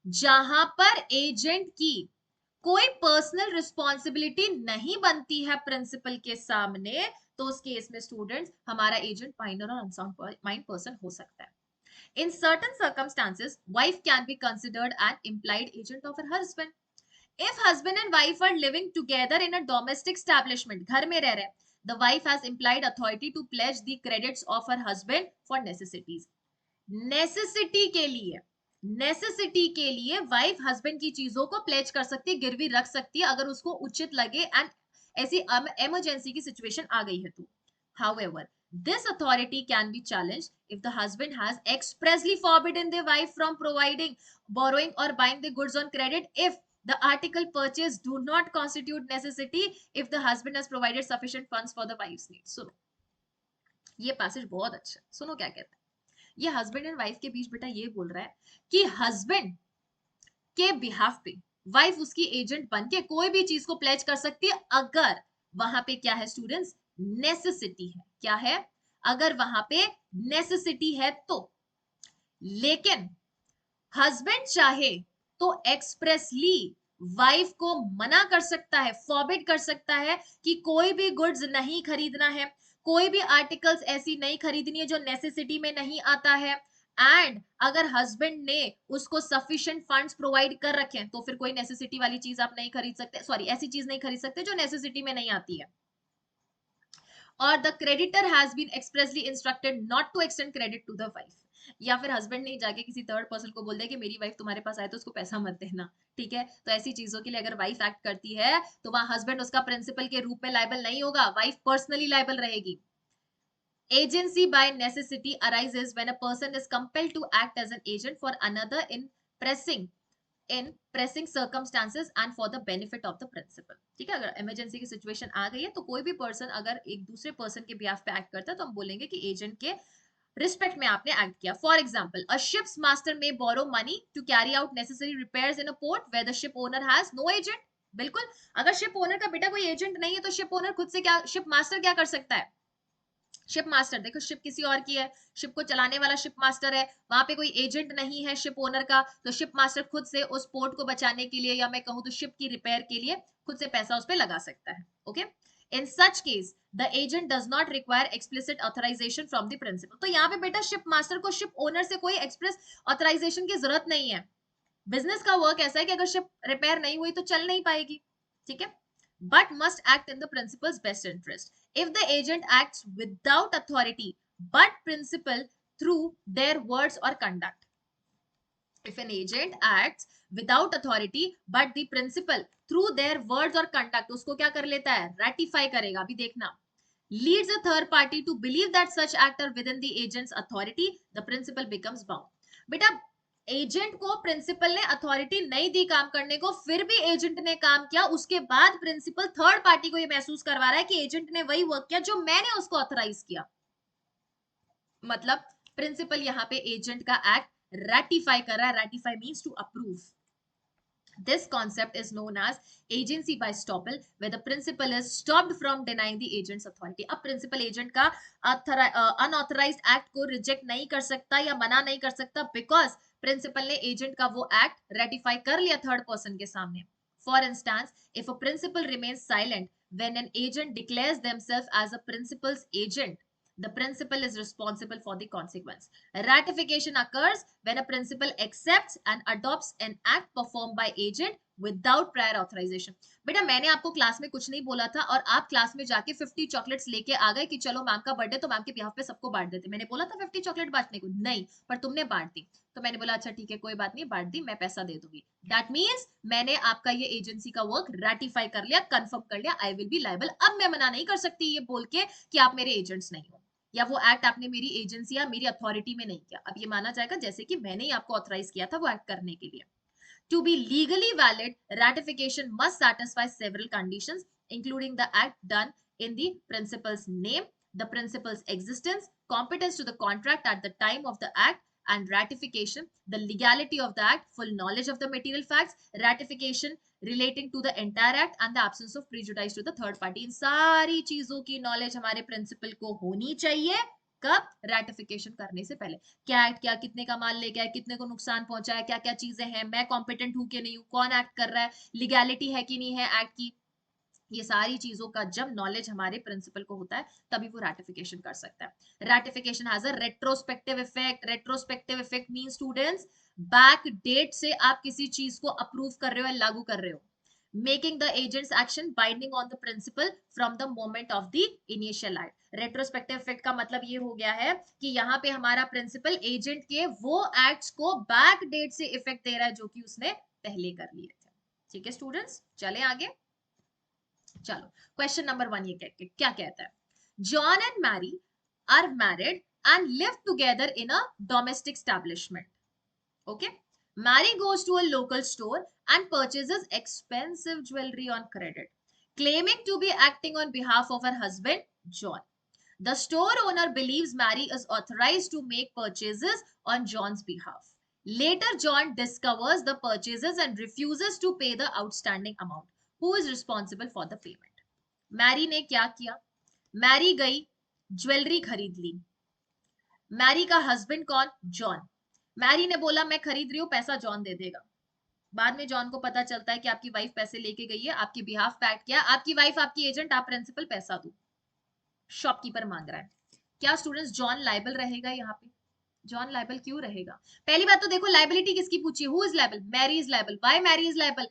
[SPEAKER 1] जहां पर एजेंट की कोई पर्सनल रिस्पॉन्सिबिलिटी नहीं बनती है प्रिंसिपल के सामने, तो उस केस में स्टूडेंट्स हमारा एजेंट माइनर और अनसाउंड माइंड पर्सन हो सकता है. In certain circumstances, wife can be considered an implied agent of her husband. If husband and wife are living together in a domestic establishment, घर में रह रहे हैं, the wife has implied authority to pledge the credits of her husband for necessities. Necessity के लिए, necessity के लिए wife husband की चीजों को प्लेज कर सकती है, गिरवी रख सकती है अगर उसको उचित लगे एंड ऐसी इमरजेंसी की सिचुएशन आ गई है तो. However, this authority can be challenged if the husband has expressly forbidden the wife from providing, borrowing or buying the goods on credit if the article purchased do not constitute necessity, if the husband has provided sufficient funds for the wife's needs. सुनो, ये passage बहुत अच्छा है, सुनो क्या कहता है. ये हस्बैंड एंड वाइफ के बीच बेटा ये बोल रहा है कि हस्बैंड के बिहाफ पे वाइफ उसकी एजेंट बन के कोई भी चीज को प्लेज कर सकती है अगर वहां पे क्या है स्टूडेंट्स, नेसेसिटी है. क्या है? अगर वहां पे नेसेसिटी है तो. लेकिन हस्बैंड चाहे तो एक्सप्रेसली वाइफ को मना कर सकता है, फॉरबिड कर सकता है कि कोई भी गुड्स नहीं खरीदना है, कोई भी आर्टिकल्स ऐसी नहीं खरीदनी है जो नेसेसिटी में नहीं आता है. एंड अगर हस्बैंड ने उसको सफिशिएंट फंड्स प्रोवाइड कर रखे हैं तो फिर कोई नेसेसिटी वाली चीज आप नहीं खरीद सकते, सॉरी ऐसी चीज नहीं खरीद सकते जो नेसेसिटी में नहीं आती है. और the creditor has been expressly instructed not to extend credit to the wife. या फिर हस्बैंड ने जाके किसी थर्ड पर्सन को बोल दिया कि मेरी वाइफ तुम्हारे पास आए तो उसको पैसा मत देना, ठीक है. तो ऐसी चीजों के लिए अगर वाइफ एक्ट करती है तो वहां हस्बैंड उसका प्रिंसिपल के रूप में लायबल नहीं होगा, वाइफ पर्सनली लायबल रहेगी. Agency by necessity arises when a person is compelled to act as an agent for another in pressing circumstances and for the benefit of the principal. ठीक है, अगर emergency की situation आ गई है तो कोई भी पर्सन अगर एक दूसरे पर्सन के बिहाफ पे एक्ट करता है तो हम बोलेंगे कि एजेंट के रिस्पेक्ट में आपने एक्ट किया. For example, a ship's master may borrow money to carry out necessary repairs in a port where the ship owner has no agent. बिल्कुल, अगर शिप ओनर का बेटा कोई एजेंट नहीं है तो शिप ओनर खुद से क्या, शिप मास्टर क्या कर सकता है? शिप मास्टर, देखो शिप किसी और की है, शिप को चलाने वाला शिप मास्टर है, वहां पे कोई एजेंट नहीं है शिप ओनर का, तो शिप मास्टर खुद से उस पोर्ट को बचाने के लिए या मैं कहूं तो शिप की रिपेयर के लिए खुद से पैसा उस पर लगा सकता है. Okay, in such case the agent does not require explicit authorisation from the principal. तो यहाँ पे बेटा शिप मास्टर को शिप ओनर से कोई एक्सप्रेस ऑथराइजेशन की जरूरत नहीं है. बिजनेस का वर्क ऐसा है कि अगर शिप रिपेयर नहीं हुई तो चल नहीं पाएगी, ठीक है. But must act in the principal's best interest. If the agent acts without authority but principal through their words or conduct. If an agent acts without authority but the principal through their words or conduct, उसको क्या कर लेता है? Ratify करेगा. अभी देखना. Leads a third party to believe that such act are within the agent's authority, the principal becomes bound. बेटा agent को प्रिंसिपल ने अथॉरिटी नहीं दी काम करने को, फिर भी एजेंट ने काम किया, उसके बाद प्रिंसिपल थर्ड पार्टी को ये महसूस करवा रहा है कि एजेंट ने वही वर्क किया जो मैंने उसको ऑथराइज किया. मतलब प्रिंसिपल यहाँ पे एजेंट का एक्ट रैटिफाई कर रहा है. Ratify means to approve. This concept is known as agency by estoppel, where the principal is stopped from denying the agent's authority. अब principal agent का unauthorized act को reject नहीं कर सकता या मना नहीं कर सकता because principal ने agent का वो act ratify कर लिया third person के सामने. For instance, if a principal remains silent when an agent declares themselves as a principal's agent, the principal is responsible for the consequence. Ratification occurs when a principal accepts and adopts an act performed by agent without prior authorization. बेटा मैंने आपको class में कुछ नहीं बोला था और आप क्लास में जाके 50 चॉकलेट्स लेके आ गए कि चलो मैम का बर्थडे तो मैम के बिहाफ पे सबको बांट देते. मैंने बोला था 50 चॉकलेट बांटने को? नहीं, पर तुमने बांट दी. तो मैंने बोला अच्छा ठीक है कोई बात नहीं, बांट दी, मैं पैसा दे दूंगी. दैट मीन्स मैंने आपका ये एजेंसी का वर्क रैटिफाई कर लिया, कंफर्म कर लिया, आई विल बी लायबल. अब मैं मना नहीं कर सकती ये बोल के कि आप मेरे एजेंट्स नहीं हो या वो एक्ट आपने मेरी एजेंसी या मेरी अथॉरिटी में नहीं किया. अब ये माना जाएगा जैसे कि मैंने ही आपको ऑथराइज किया था वो एक्ट करने के लिए. To be legally valid, ratification must satisfy several conditions, including the act done in the principal's name, the principal's existence, competence to the contract at the time of the act, and ratification, the legality of the act, full knowledge of the material facts, ratification relating to the entire act, and the absence of prejudice to the third party. इन सारी चीजों की knowledge हमारे principal को होनी चाहिए, कब? Ratification करने से पहले। क्या एक्ट किया, कितने का माल ले गया, कितने को नुकसान पहुंचा है, क्या क्या चीजें हैं, मैं कॉम्पिटेंट हूं कि नहीं हूं, कौन एक्ट कर रहा है, लीगैलिटी है कि नहीं है एक्ट की, ये सारी चीजों का जब नॉलेज हमारे प्रिंसिपल को होता है तभी वो रैटिफिकेशन कर सकता है। Ratification has a retrospective effect. Retrospective effect mean students back date से आप किसी चीज को अप्रूव कर रहे हो या लागू कर रहे हो, making the agent's action binding on the principal from the moment of the initial act. Retrospective effect का मतलब ये हो गया है कि यहाँ पे हमारा प्रिंसिपल एजेंट के वो एक्ट्स को बैक डेट से इफेक्ट दे रहा है जो कि उसने पहले कर लिए थे। ठीक है स्टूडेंट्स, चले आगे। चलो क्वेश्चन नंबर 1 ये क्या कहता है? John and Mary are married and live together in a domestic establishment. Okay. Mary goes to a local store and purchases expensive jewelry on credit, claiming to be acting on behalf of her husband, John. The store owner believes Mary is authorized to make purchases on John's behalf. Later, John discovers the purchases and refuses to pay the outstanding amount. Who is responsible for the payment? Mary ने क्या किया? Mary गई, jewellery खरीद ली। Mary का husband कौन? John. Mary ने बोला मैं खरीद रही हूँ, पैसा जॉन दे देगा। बाद में जॉन को पता चलता है कि आपकी वाइफ पैसे लेके गई है, आपकी बिहाफ पे एक्ट किया, आपकी वाइफ आपकी एजेंट, आप प्रिंसिपल, पैसा दो। शॉपकीपर मांग रहा है। क्या स्टूडेंट्स जॉन लायबल रहेगा यहाँ पे? जॉन लायबल क्यों रहेगा? पहली बात तो देखो लायबिलिटी किसकी पूछी, who is liable? Mary is liable. Why Mary is liable?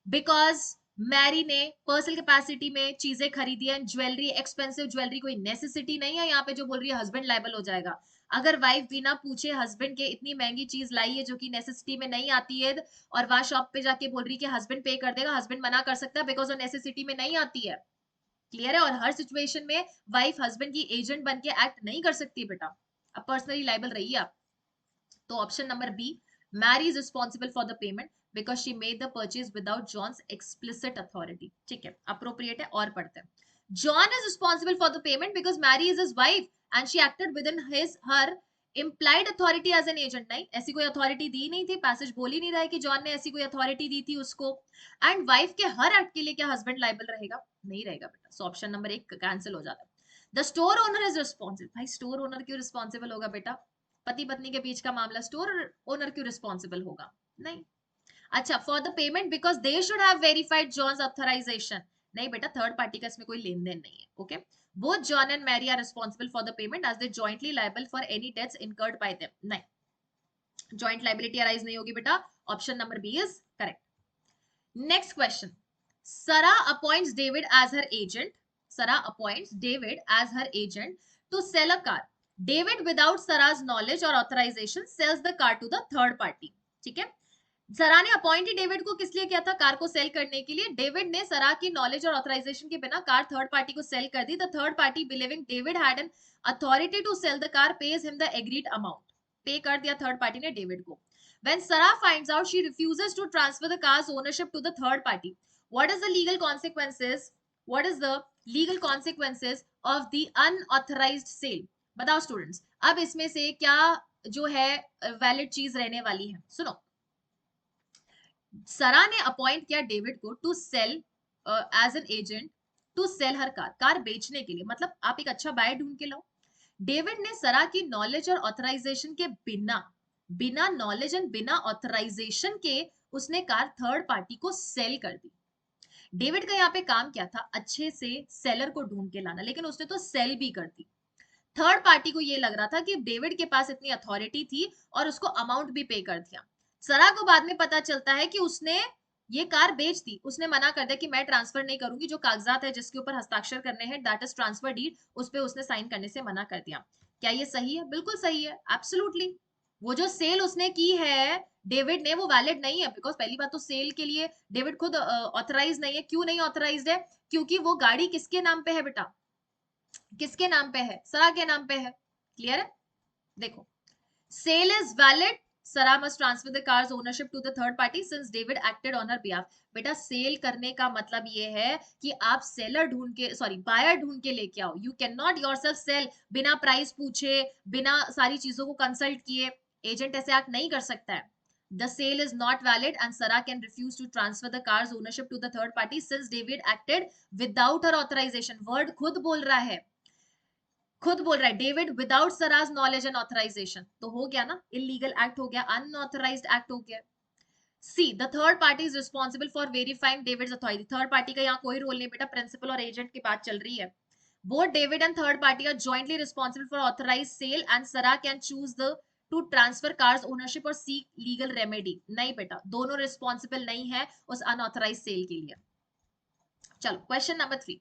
[SPEAKER 1] Because Mary ने पर्सनल कैपेसिटी में चीजें खरीदी है, ज्वेलरी, एक्सपेंसिव ज्वेलरी, कोई नेसेसिटी नहीं है यहाँ पे जो बोल रही है हस्बैंड लायबल हो जाएगा। अगर वाइफ बिना पूछे हस्बैंड के इतनी महंगी चीज लाई है जो कि नेसेसिटी में नहीं आती है और वहां शॉप पे जाके बोल रही है कि हस्बैंड पे कर देगा, हस्बैंड मना कर सकता है बिकॉज वो नेसेसिटी में नहीं आती है। क्लियर है? और हर सिचुएशन में वाइफ हस्बैंड की एजेंट बन के एक्ट नहीं कर सकती बेटा, अब पर्सनली लायबल रही है आप। तो option number B, Mary is responsible for the payment because she made the purchase without John's explicit authority. ठीक है, अप्रोप्रिएट है। और पढ़ते हैं, John is responsible for the payment because Mary is his wife and she acted within his her implied authority as an agent. नहीं, ऐसी कोई authority दी नहीं थी, पैसेज बोल ही नहीं रहा है कि जॉन ने ऐसी कोई अथॉरिटी दी थी उसको। एंड वाइफ के हर एक्ट के लिए क्या हस्बैंड लायबल रहेगा? नहीं रहेगा बेटा। सो ऑप्शन नंबर 1 कैंसिल हो जाता है। The store owner is responsible. भाई स्टोर ओनर क्यों रिस्पॉन्सिबल होगा बेटा? पति पत्नी के बीच का मामला, स्टोर ओनर क्यों रिस्पॉन्सिबल होगा? नहीं। अच्छा, for the payment because they should have verified John's authorisation. नहीं बेटा, थर्ड पार्टी का इसमें कोई लेन देन नहीं है। Okay, both John and Mary are responsible for the payment as they jointly liable for any debts incurred by them. नहीं, joint liability arise नहीं होगी बेटा। Option number B is correct. Next question, Sarah appoints David as her agent. Sarah appoints David as her agent to sell a car. David, without Sarah's knowledge or authorization, sells the car to the third party. ठीक है, सरा ने appoint David को किस लिए किया था? Car को सेल करने के लिए। डेविड ने सरा की नॉलेज और ऑथराइजेशन के बिना कार थर्ड पार्टी को सेल कर दी। The third party believing David had an authority to sell the car pays him the agreed amount. Pay कर दिया थर्ड पार्टी ने डेविड को। When Sarah finds out, she refuses to transfer the car's ownership to the third party. What is the legal consequences? What is the legal consequences of the unauthorized sale? बताओ students, अब इसमें से क्या जो है valid चीज रहने वाली है? सुनो, सरा ने अपॉइंट किया डेविड को to sell as an agent to sell her car, car बेचने के लिए। मतलब आप एक अच्छा बायर ढूंढ के लाओ। डेविड ने सरा की नॉलेज और ऑथराइजेशन के बिना नॉलेज एंड बिना ऑथराइजेशन के उसने कार थर्ड पार्टी को सेल कर दी। डेविड का यहाँ पे काम क्या था? अच्छे से सेलर को ढूंढ के लाना, लेकिन उसने तो सेल भी कर दी। थर्ड पार्टी को ये लग रहा था कि डेविड के पास इतनी अथॉरिटी थी और उसको अमाउंट भी पे कर दिया। सरा को बाद में पता चलता है कि उसने ये कार बेच दी। उसने मना कर दिया कि मैं ट्रांसफर नहीं करूंगी, जो कागजात है जिसके ऊपर हस्ताक्षर करने हैं, दैट इज ट्रांसफर डीड, उस पे उसने साइन करने से मना कर दिया। क्या ये सही है? बिल्कुल सही है, एब्सोल्युटली। वो जो सेल उसने की है डेविड ने, वो वैलिड नहीं है, बिकॉज पहली बात तो सेल के लिए डेविड खुद ऑथराइज नहीं है। क्यों नहीं ऑथराइज है? क्योंकि वो गाड़ी किसके नाम पे है बेटा? किसके नाम पे है? सरा के नाम पे है। क्लियर है? देखो, sale is valid, Sarah must transfer the car's ownership to the third party since David acted on her behalf. बेटा सेल करने का मतलब ये है कि आप सेलर ढूंढ के, सॉरी बायर ढूंढ के लेके आओ। You can not yourself sell बिना प्राइस पूछे, बिना सारी चीजों को कंसल्ट किए। एजेंट ऐसे एक्ट नहीं कर सकता है। The sale is not valid and Sarah can refuse to transfer the car's ownership to the third party since David acted without her authorization. Word खुद बोल रहा है, खुद बोल रहा है David without Sarah's knowledge and authorisation, तो हो गया ना, इलीगल एक्ट हो गया, अनऑथराइज्ड एक्ट हो गया। See the third party is responsible for verifying David's authority, third party का यहाँ कोई रोल नहीं बेटा, प्रिंसिपल और एजेंट की बात चल रही है। Both David and third party are jointly responsible for authorise sale and Sarah can choose the to transfer car's ownership or seek legal remedy. नहीं बेटा, दोनों रिस्पॉन्सिबल नहीं है उस अनऑथराइज सेल के लिए। चलो question number 3,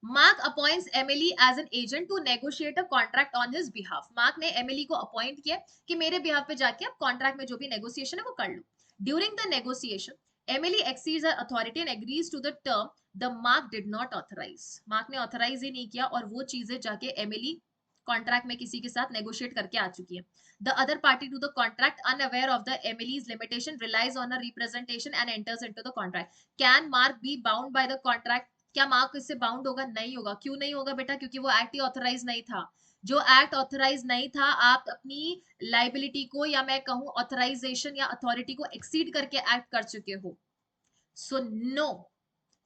[SPEAKER 1] Mark appoints Emily as an agent to negotiate a contract on his behalf. Mark ने एमिली को अपॉइंट किया कि मेरे बिहाफ पे जाके आप कॉन्ट्रैक्ट में जो भी नेगोशिएशन है वो कर लो। During the negotiation Emily exceeds her authority and agrees to the term the Mark did not authorise. Mark ने ऑथराइज ही नहीं किया और वो चीजें जाके एमिली कॉन्ट्रैक्ट में किसी के साथ नेगोशिएट करके आ चुकी है। The other party to the contract unaware of the Emily's limitation relies on a representation and enters into the contract. Can Mark be bound by the contract? क्या मार्क इससे बाउंड होगा? नहीं होगा। क्यों नहीं होगा बेटा? क्योंकि वो एक्ट ही ऑथराइज नहीं था। जो एक्ट ऑथराइज नहीं था, आप अपनी लाइबिलिटी को या मैं कहूं ऑथराइजेशन या अथॉरिटी को एक्सीड करके एक्ट कर चुके हो। So no,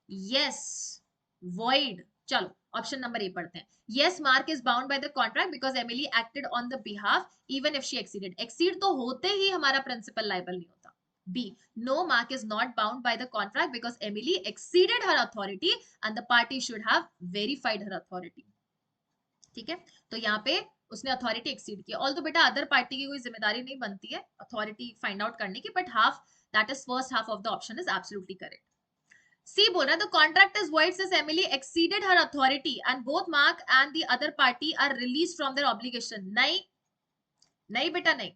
[SPEAKER 1] yes, void. चलो ऑप्शन नंबर ए पढ़ते हैं। Yes, Mark is bound by the contract because Emily acted on the behalf even if she exceeded. Exceed तो होते ही हमारा प्रिंसिपल लाइबल नहीं होता। B, no, Mark is not bound by the contract because Emily exceeded her authority and the party should have verified her authority. ठीक है, तो यहाँ पे उसने अथॉरिटी एक्सीड किया। ऑल तो बेटा अदर पार्टी की कोई जिम्मेदारी नहीं बनती है अथॉरिटी फाइंड आउट करने की, but half, that is first half of the option is absolutely correct. C बोल रहा है the contract is void since Emily exceeded her authority and both Mark and the other party are released from their obligation. नहीं, नहीं बेटा नहीं,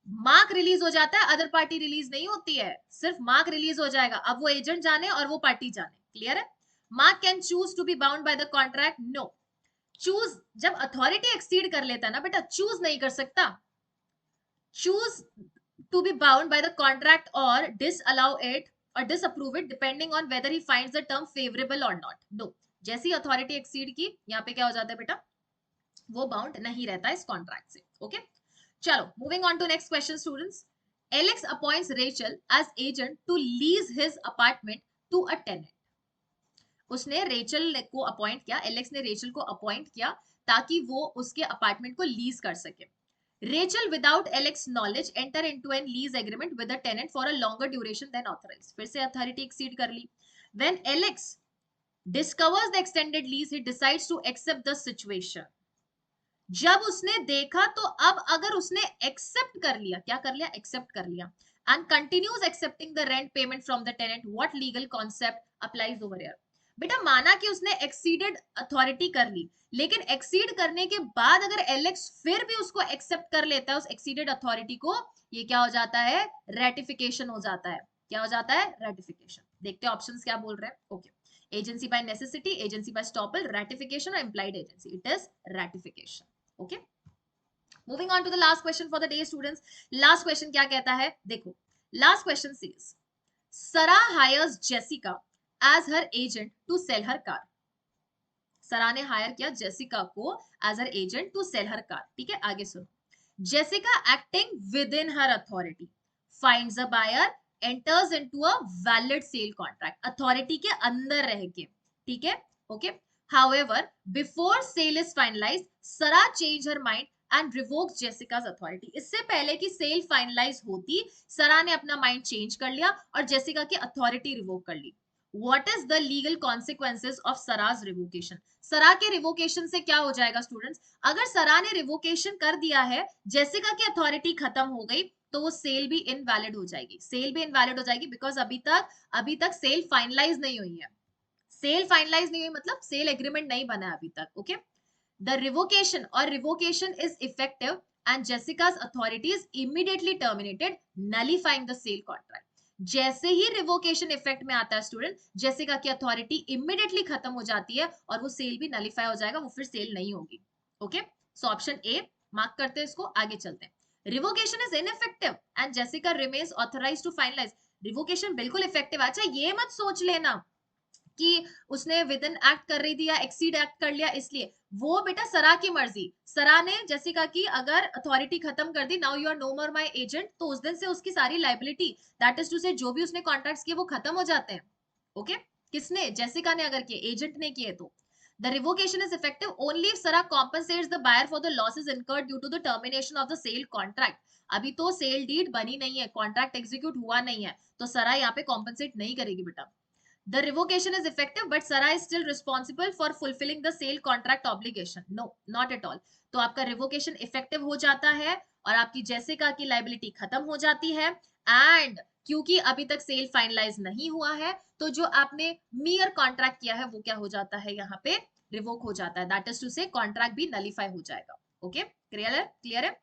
[SPEAKER 1] mark release हो जाता है, अदर पार्टी रिलीज नहीं होती है, सिर्फ मार्क रिलीज हो जाएगा। अब वो एजेंट जाने और वो पार्टी जाने। क्लियर है? Mark can choose to be bound by the contract? No. Choose, जब अथॉरिटी एक्सीड कर लेता है ना बेटा, चूज नहीं कर सकता। Choose to be bound by the contract और डिसअलाउ इट और disapprove it depending on whether he finds the term favourable और नॉट। नो, जैसी अथॉरिटी एक्सीड की, यहाँ पे क्या हो जाता है बेटा, वो बाउंड नहीं रहता इस कॉन्ट्रैक्ट से। ओके, चलो moving on to next question students. Alex appoints Rachel as agent to lease his apartment to a tenant. उसने रेचल को अपॉइंट किया, एलेक्स ने रेचल को अपॉइंट किया ताकि वो उसके अपार्टमेंट को लीज कर सके। Rachel without Alex knowledge enter into an lease agreement with the tenant for a longer duration than authorised. फिर से अथॉरिटी एक्सीड कर ली। When Alex discovers the extended lease he decides to accept the situation. जब उसने देखा तो अब अगर उसने एक्सेप्ट कर लिया, क्या कर लिया, एक्सेप्ट कर लिया, and continues accepting the rent payment from the tenant, what legal concept applies over here? बेटा माना कि उसने एक्सीडेड अथॉरिटी कर ली, लेकिन एक्सीड करने के बाद अगर एलेक्स फिर भी उसको एक्सेप्ट कर लेता है उस एक्सीडेड अथॉरिटी को, ये क्या हो जाता है, रेटिफिकेशन हो जाता है। क्या हो जाता है, रेटिफिकेशन। देखते हैं ऑप्शंस क्या बोल रहे हैं। Okay, agency by necessity, agency by estoppel, ratification और implied agency. It is ratification. Okay, moving on to the last question for the day students. Last question क्या कहता है, देखो last question says Sarah hires Jessica as her agent to sell her car. Sarah ने hire किया Jessica को as her agent to sell her car. ठीक है, आगे सुनो। Jessica acting within her authority finds a buyer enters into a valid sale contract. Authority के अंदर रह के, ठीक है, okay. However, before sale is finalized, Sarah changed her mind and revoked Jessica's authority. इससे पहले कि सेल फाइनलाइज होती, सरा ने अपना माइंड चेंज कर लिया और जेसिका की अथॉरिटी रिवोक कर ली। What is the legal consequences of Sarah's revocation? सरा के रिवोकेशन से क्या हो जाएगा स्टूडेंट्स? अगर सरा ने रिवोकेशन कर दिया है, जेसिका की अथॉरिटी खत्म हो गई, तो वो सेल भी इनवैलिड हो जाएगी। सेल भी इनवैलिड हो जाएगी बिकॉज अभी तक सेल फाइनलाइज नहीं हुई है। सेल फाइनलाइज नहीं हुई मतलब सेल एग्रीमेंट नहीं बना अभी तक। ओके, द रिवोकेशन और revocation is effective and Jessica's authority is immediately terminated, nullifying the sale contract. जैसे ही रिवोकेशन इफेक्ट में आता है स्टूडेंट, जेसिका की अथॉरिटी इमीडिएटली खत्म हो जाती है और वो सेल भी नलीफाई हो जाएगा, वो फिर सेल नहीं होगी। Okay, so option A mark करते हैं इसको, आगे चलते हैं। Revocation is ineffective and Jessica remains authorised to finalise. Revocation बिल्कुल इफेक्टिव। अच्छा ये मत सोच लेना कि उसने विद इन एक्ट कर रही थी या एक्सीड एक्ट कर लिया इसलिए, वो बेटा सरा की मर्जी। सरा ने जेसिका की अगर अथॉरिटी खत्म कर दी, now you are no more my agent, तो उस दिन से उसकी सारी लाइबिलिटी, दैट इज टू से जो भी उसने कॉन्ट्रैक्ट्स किए वो खत्म हो जाते हैं। ओके, किसने, जेसिका ने अगर किए, एजेंट ने किए तो। The revocation is effective only if SARA compensates the buyer for the losses incurred due to the termination of the sale contract. अभी तो सेल डीड बनी नहीं है, कॉन्ट्रैक्ट एग्जीक्यूट हुआ नहीं है, तो सरा यहाँ पे कॉम्पनसेट नहीं करेगी बेटा. The revocation is effective, but SARA is still responsible for fulfilling the sale contract obligation. No, not at all. तो आपका revocation effective हो जाता है और आपकी जैसिका की लाइबिलिटी खत्म हो जाती है. एंड क्योंकि अभी तक सेल फाइनलाइज नहीं हुआ है, तो जो आपने मियर कॉन्ट्रैक्ट किया है वो क्या हो जाता है, यहाँ पे रिवोक हो जाता है. That is to say contract भी नलीफाई हो जाएगा. ओके, क्लियर है.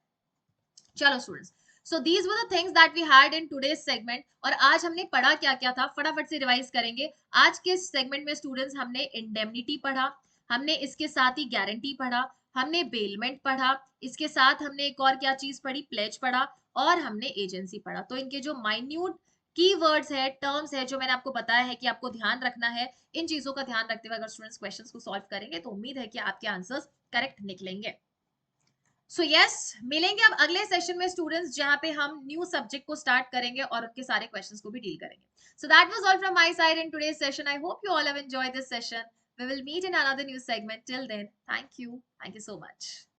[SPEAKER 1] चलो students, so these were the things that we had in today's segment. और आज हमने पढ़ा क्या क्या था, फटाफट से रिवाइज करेंगे. आज के सेगमेंट में स्टूडेंट्स हमने इंडेमनिटी पढ़ा, हमने इसके साथ ही गारंटी पढ़ा, हमने बेलमेंट पढ़ा, इसके साथ हमने एक और क्या चीज पढ़ी, प्लेज पढ़ा, और हमने एजेंसी पढ़ा. तो इनके जो माइन्यूट कीवर्ड्स है, टर्म्स है, जो मैंने आपको बताया है कि आपको ध्यान रखना है, इन चीजों का ध्यान रखते हुए अगर स्टूडेंट्स क्वेश्चंस को सॉल्व करेंगे तो उम्मीद है कि आपके आंसर्स करेक्ट निकलेंगे. सो यस, मिलेंगे अब अगले सेशन में स्टूडेंट्स, जहां पे हम न्यू सब्जेक्ट को स्टार्ट करेंगे और उनके सारे क्वेश्चंस को भी डील करेंगे. So that was all from my side in today's session. I hope you all have enjoyed this session. We will meet in another new segment. Till then, thank you so much.